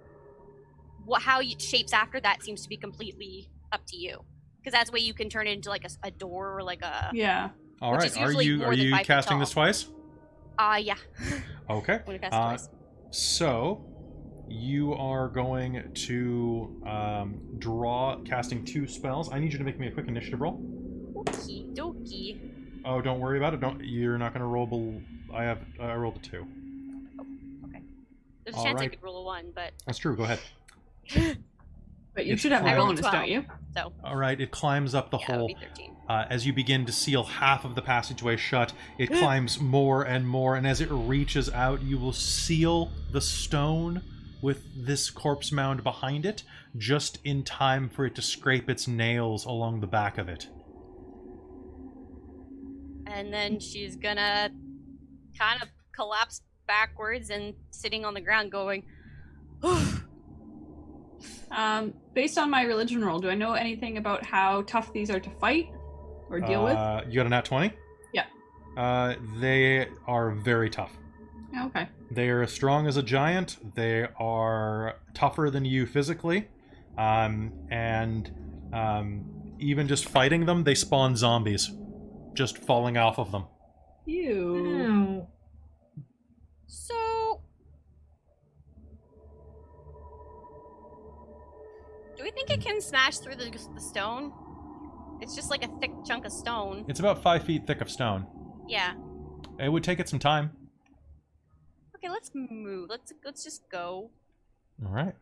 How it shapes after that seems to be completely up to you. Because that's the way you can turn it into like a door or like a. Yeah. All Which right. is Are usually you more than 5 feet casting this tall. twice? Yeah. Okay. I'm gonna cast it twice. So you are going to draw casting 2 spells. I need you to make me a quick initiative roll. Okie dokie. Oh, don't worry about it. You're not going to roll. I rolled a 2. There's a All chance I right. could roll a 1, but That's true. Go ahead. But you It's should have a fine. bonus, 12. don't you? so All right. It climbs up the yeah, it hole. would be 13. As you begin to seal half of the passageway shut, it climbs more and more, and as it reaches out, you will seal the stone with this corpse mound behind it, just in time for it to scrape its nails along the back of it. And then she's gonna kind of collapse backwards and sitting on the ground going, Based on my religion roll, do I know anything about how tough these are to fight or deal with? You got a nat 20? Yeah. They are very tough. Okay. They are as strong as a giant. They are tougher than you physically. Even just fighting them, they spawn zombies. Just falling off of them. Ew. so... Do we think it can smash through the stone? It's just like a thick chunk of stone. It's about 5 feet thick of stone. Yeah. It would take it some time. Okay, let's move. Let's just go. All right.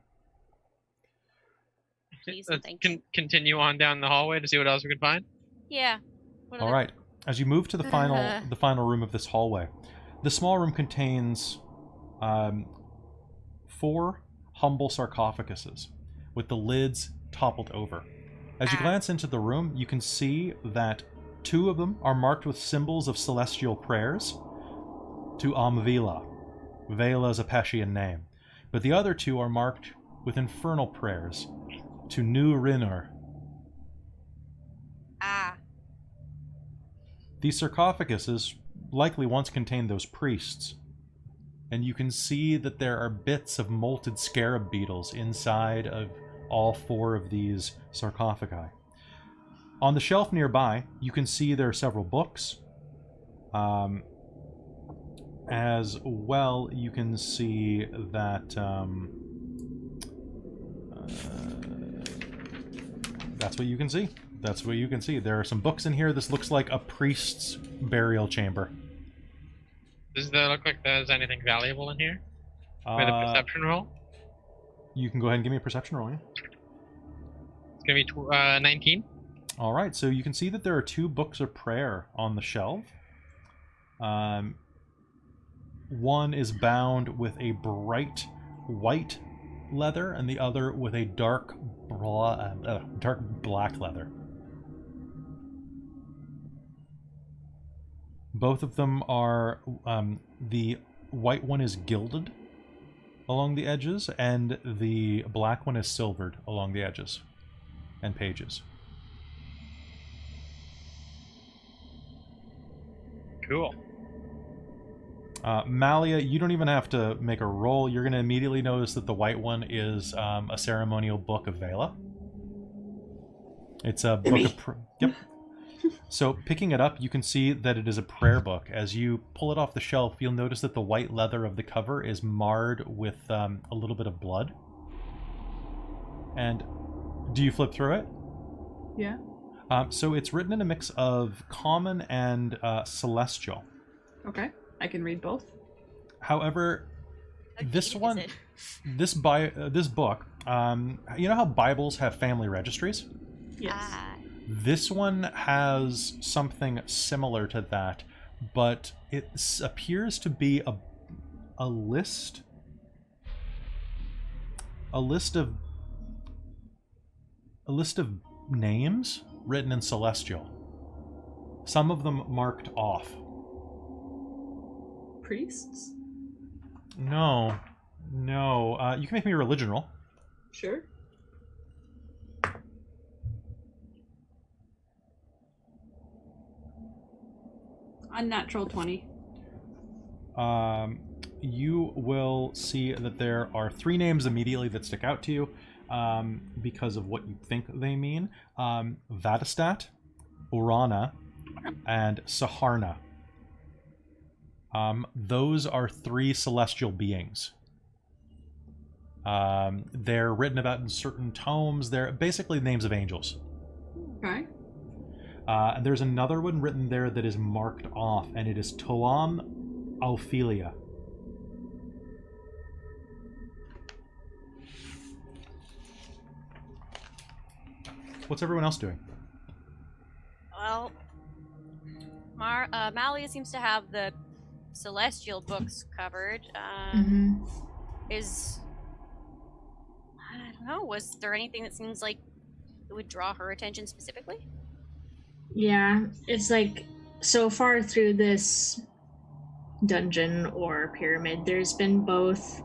Please, Let's thank you. continue on down the hallway to see what else we can find. Yeah. All right. As you move to the final room of this hallway, the small room contains 4 humble sarcophaguses with the lids toppled over. As you glance into the room, you can see that 2 of them are marked with symbols of celestial prayers to Amvila. Vela is a Peshian name. But the other 2 are marked with infernal prayers to Nu Rinur. These sarcophaguses likely once contained those priests. And you can see that there are bits of molted scarab beetles inside of all 4 of these sarcophagi. On the shelf nearby, you can see there are several books. As well, you can see that that's what you can see. That's what you can see. There are some books in here. This looks like a priest's burial chamber. Does that look like there's anything valuable in here? With a perception roll? You can go ahead and give me a perception roll, yeah? It's gonna be 19. All right, so you can see that there are 2 books of prayer on the shelf. One is bound with a bright white leather, and the other with a dark black leather. Both of them are, the white one is gilded along the edges, and the black one is silvered along the edges and pages. Cool. Malia, you don't even have to make a roll. You're going to immediately notice that the white one is a ceremonial book of Vela. It's a book of... Yep. So, picking it up, you can see that it is a prayer book. As you pull it off the shelf, you'll notice that the white leather of the cover is marred with a little bit of blood. And do you flip through it? Yeah. So it's written in a mix of common and celestial. Okay. I can read both. However, this Okay, one, is it? this book, you know how Bibles have family registries? Yes. This one has something similar to that, but it appears to be a list of names written in celestial. Some of them marked off. Priests? No. You can make me a religion roll. Sure. Unnatural 20. You will see that there are 3 names immediately that stick out to you because of what you think they mean. Vadistat, Urana, and Saharna. Those are 3 celestial beings. They're written about in certain tomes. They're basically names of angels. Okay. And there's another one written there that is marked off, and it is Toam Alphelia. What's everyone else doing? Well, Malia seems to have the celestial books covered. Is I don't know. Was there anything that seems like it would draw her attention specifically? Yeah, it's like so far through this dungeon or pyramid, there's been both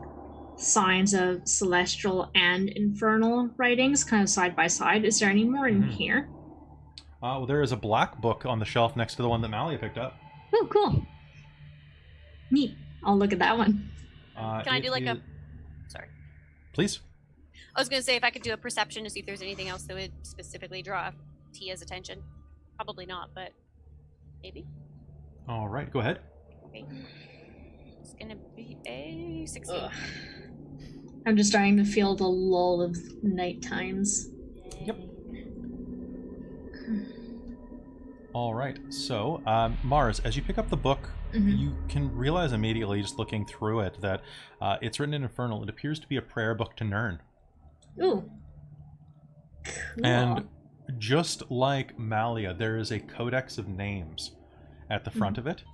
signs of celestial and infernal writings kind of side by side. Is there any more in here? Well, there is a black book on the shelf next to the one that Malia picked up. Oh, cool. Neat. I'll look at that one. Can I do like a... Sorry. Please. I was going to say if I could do a perception to see if there's anything else that would specifically draw Tia's attention. Probably not, but maybe. All right, go ahead. Okay. It's going to be a 16. Ugh. I'm just starting to feel the lull of night times. Yep. All right, so Mars, as you pick up the book, you can realize immediately, just looking through it, that it's written in Infernal. It appears to be a prayer book to Nirn. Ooh. Cool. And just like Malia, there is a codex of names at the front of it,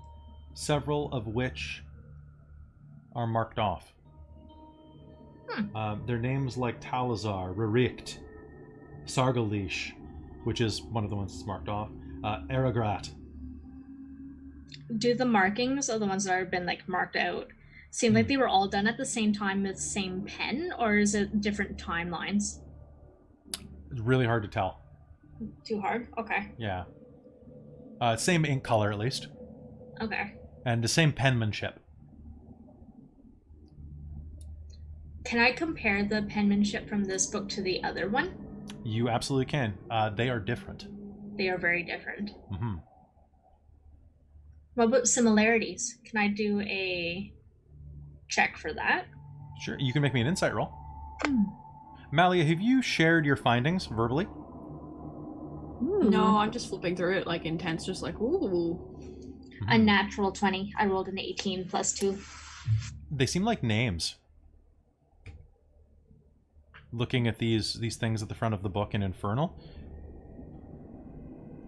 several of which are marked off. They're names like Talazar, Rarikt, Sargalish, which is one of the ones that's marked off, Aragrat. Do the markings of the ones that have been like marked out seem like they were all done at the same time with the same pen, or is it different timelines? It's really hard to tell. Too hard? Okay. Yeah. Same ink color, at least. Okay. And the same penmanship. Can I compare the penmanship from this book to the other one? You absolutely can. They are different. They are very different. Mm-hmm. What about similarities? Can I do a check for that? Sure. You can make me an insight roll. Malia, have you shared your findings verbally? Ooh. No, I'm just flipping through it like intense, just like, ooh. A natural 20. I rolled an 18 plus 2. They seem like names. Looking at these things at the front of the book in Infernal,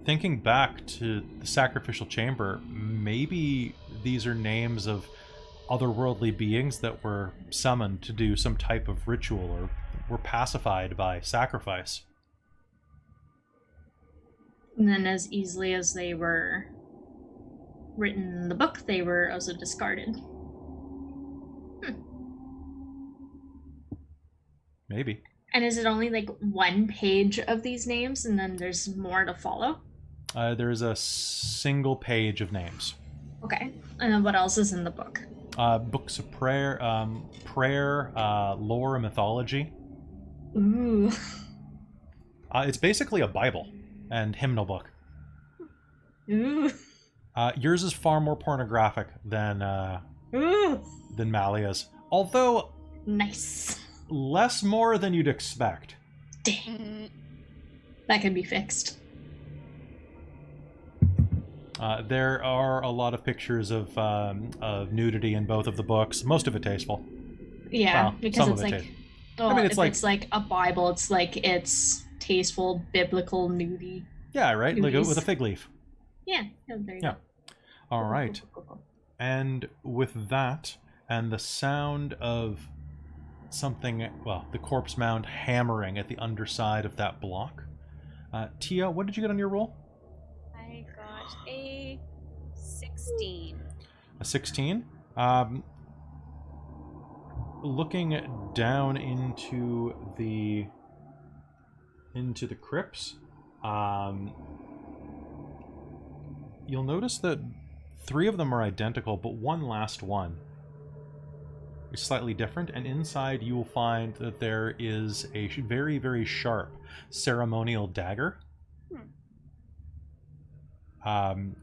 thinking back to the sacrificial chamber, maybe these are names of otherworldly beings that were summoned to do some type of ritual or were pacified by sacrifice. And then as easily as they were written in the book, they were also discarded. Maybe. And is it only like one page of these names and then there's more to follow? There's a single page of names. Okay. And then what else is in the book? Books of prayer, lore, and mythology. Ooh. It's basically a Bible and hymnal book. Ooh. Yours is far more pornographic than Malia's, although Nice. less more than you'd expect. Dang. That can be fixed. There are a lot of pictures of nudity in both of the books. Most of it tasteful. Yeah, Well, because some it's of it like, taste- well, I mean, it's if like- it's like a Bible, it's like it's tasteful, biblical, nudie. Yeah, right. Like Movies. with a fig leaf. Yeah, there you Yeah. go. All right. And with that, and the sound of something, well, the corpse mound hammering at the underside of that block. Tia, what did you get on your roll? I got a 16. A 16. Looking down into the crypts, you'll notice that 3 of them are identical, but one last one is slightly different, and inside you will find that there is a very, very sharp ceremonial dagger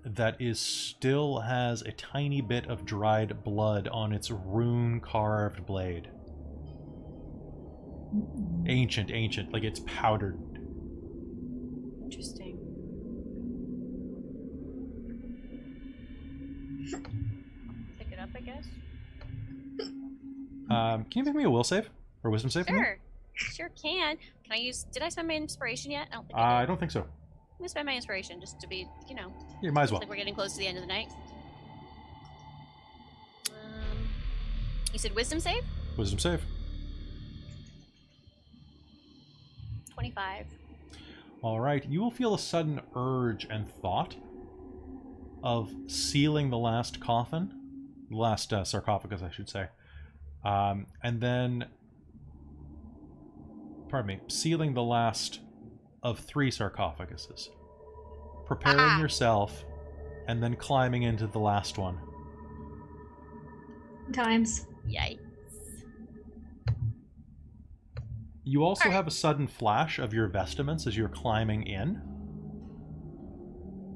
that still has a tiny bit of dried blood on its rune-carved blade. Ancient, like it's powdered. Interesting. Pick it up, I guess. Can you make me a will save? Or wisdom save? for me? Sure can. Can I use... Did I spend my inspiration yet? I don't think I did. don't think so. I'm gonna spend my inspiration just to be, You might as well. like we're getting close to the end of the night. You said wisdom save? Wisdom save. 25. All right. You will feel a sudden urge and thought of sealing the last coffin last sarcophagus, I should say. And then, pardon me, sealing the last of 3 sarcophaguses. Preparing yourself, and then climbing into the last one. Times. Yikes. You also Alright. have a sudden flash of your vestments as you're climbing in,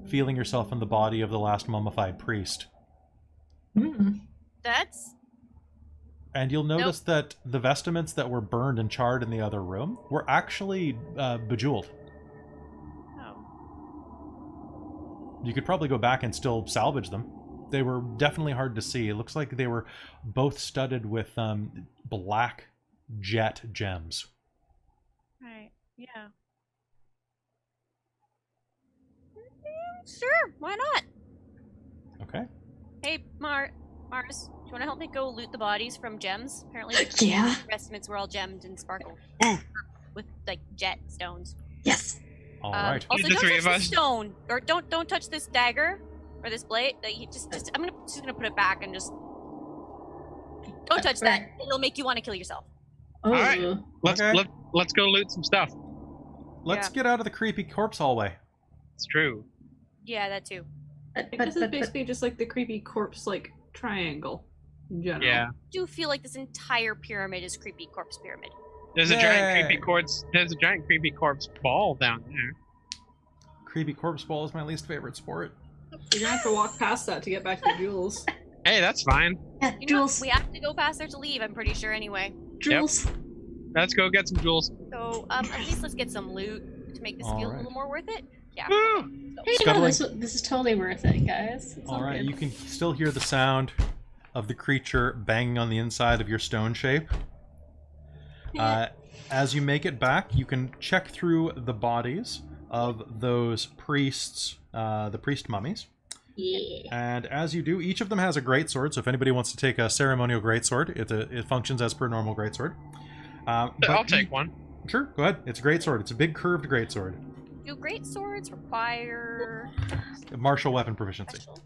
feeling yourself in the body of the last mummified priest. That's And you'll notice that the vestments that were burned and charred in the other room were actually bejeweled. oh. You could probably go back and still salvage them. They were definitely hard to see. It looks like they were both studded with black jet gems. Right. Yeah. Sure. Why not? Okay. Hey, Mars, do you want to help me go loot the bodies from gems? Apparently, Yeah. the vestments were all gemmed and sparkled with like jet stones. Yes. All right. Also, The don't three touch of the us. stone, or don't touch this dagger or this blade. Like, you just I'm just gonna put it back and just don't touch that. It'll make you want to kill yourself. Oh. Alright. Okay. Let's go loot some stuff. Let's Yeah. get out of the creepy corpse hallway. It's true. Yeah, that too. I think this is basically just like the creepy corpse like triangle in general. Yeah. I do feel like this entire pyramid is creepy corpse pyramid. There's a giant Yay. creepy corpse. There's a giant creepy corpse ball down there. Creepy corpse ball is my least favorite sport. You're gonna have to walk past that to get back to the jewels. Hey, that's fine. Yeah, You know, Jules. we have to go past there to leave. I'm pretty sure anyway. Jules. Let's go get some jewels. So at least let's get some loot to make this feel a Alright. little more worth it. Yeah. Woo! Hey, no, Scuttling. this is totally worth it, guys. It's All right, good. you can still hear the sound of the creature banging on the inside of your stone shape. As you make it back, you can check through the bodies of those priests, the priest mummies. Yeah. And as you do, each of them has a greatsword. So if anybody wants to take a ceremonial greatsword, it functions as per normal greatsword. But I'll take one. Sure, go ahead. It's a greatsword. It's a big curved greatsword. Do great swords require Martial weapon proficiency. special?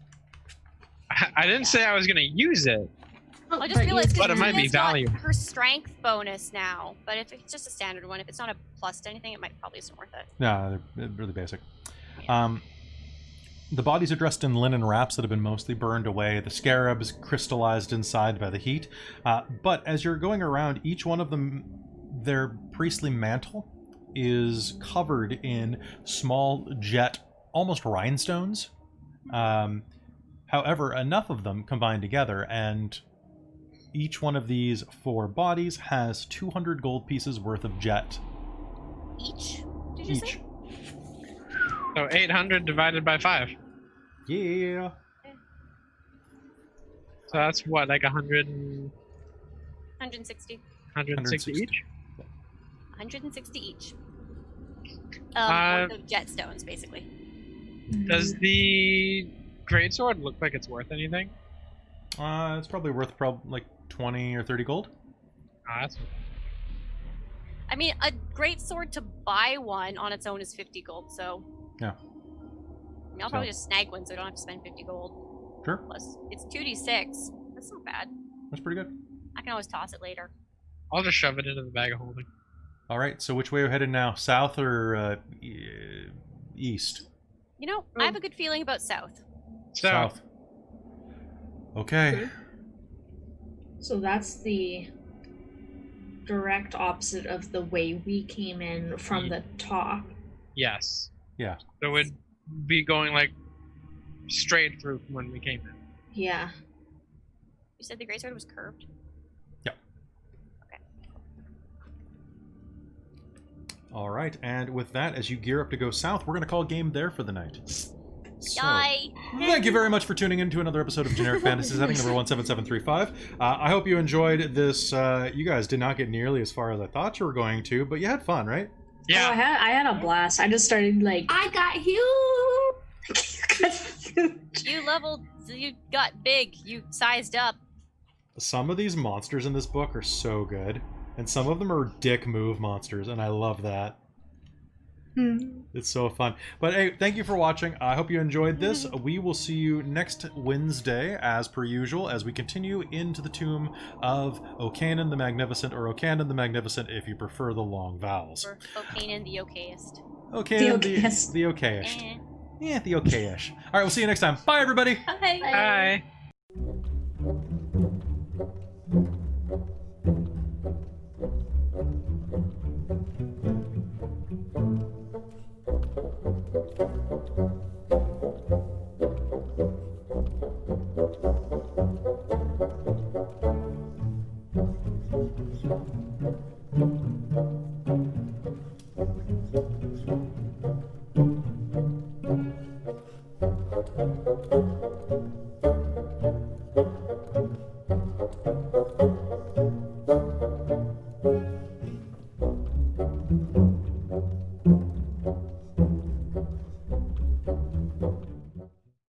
I didn't say I was gonna use it. I just realized But it might be Tina's got value. her strength bonus now, but if it's just a standard one, if it's not a plus to anything, it might probably isn't worth it. No, they're really basic. The bodies are dressed in linen wraps that have been mostly burned away. The scarabs crystallized inside by the heat. But as you're going around, each one of them, their priestly mantle is covered in small jet, almost rhinestones. However, enough of them combined together, and each one of these 4 bodies has 200 gold pieces worth of jet Each? Did you each. say? So 800 divided by 5. Yeah. So that's what, like 100, 160. 160 each? 160 each. Uh, Worth of jet stones, basically. Does the greatsword look like it's worth anything? It's probably worth like 20 or 30 gold. That's I mean, a great sword to buy one on its own is 50 gold, so. Yeah. I mean, I'll probably just snag one so I don't have to spend 50 gold. Sure, Plus, it's 2d6. That's not bad. that's pretty good. I can always toss it later. I'll just shove it into the bag of holding. All right, so which way are we headed now? South or east? You know, I have a good feeling about south. So, South. Okay. So that's the direct opposite of the way we came in from the top. yes. Yeah. So we'd be going like straight through from when we came in. Yeah. You said the greatsword was curved? All right, and with that, as you gear up to go south, we're going to call game there for the night. So, Yay! thank you very much for tuning in to another episode of Generic Fantasy Setting number 17735. I hope you enjoyed this. You guys did not get nearly as far as I thought you were going to, but you had fun, right? Oh, Yeah. I had a blast. I just started like I got huge. You got big, you sized up. Some of these monsters in this book are so good, and some of them are dick move monsters, and I love that. It's so fun. But hey, thank you for watching. I hope you enjoyed this. We will see you next Wednesday, as per usual, as we continue into the Tomb of Okanen the Magnificent, or Okanen the Magnificent if you prefer the long vowels. Or Okanen the okayest. Okanen The okayest. the okayish. Eh. Yeah, the okayish. All right, we'll see you next time. Bye, everybody. Bye. Bye.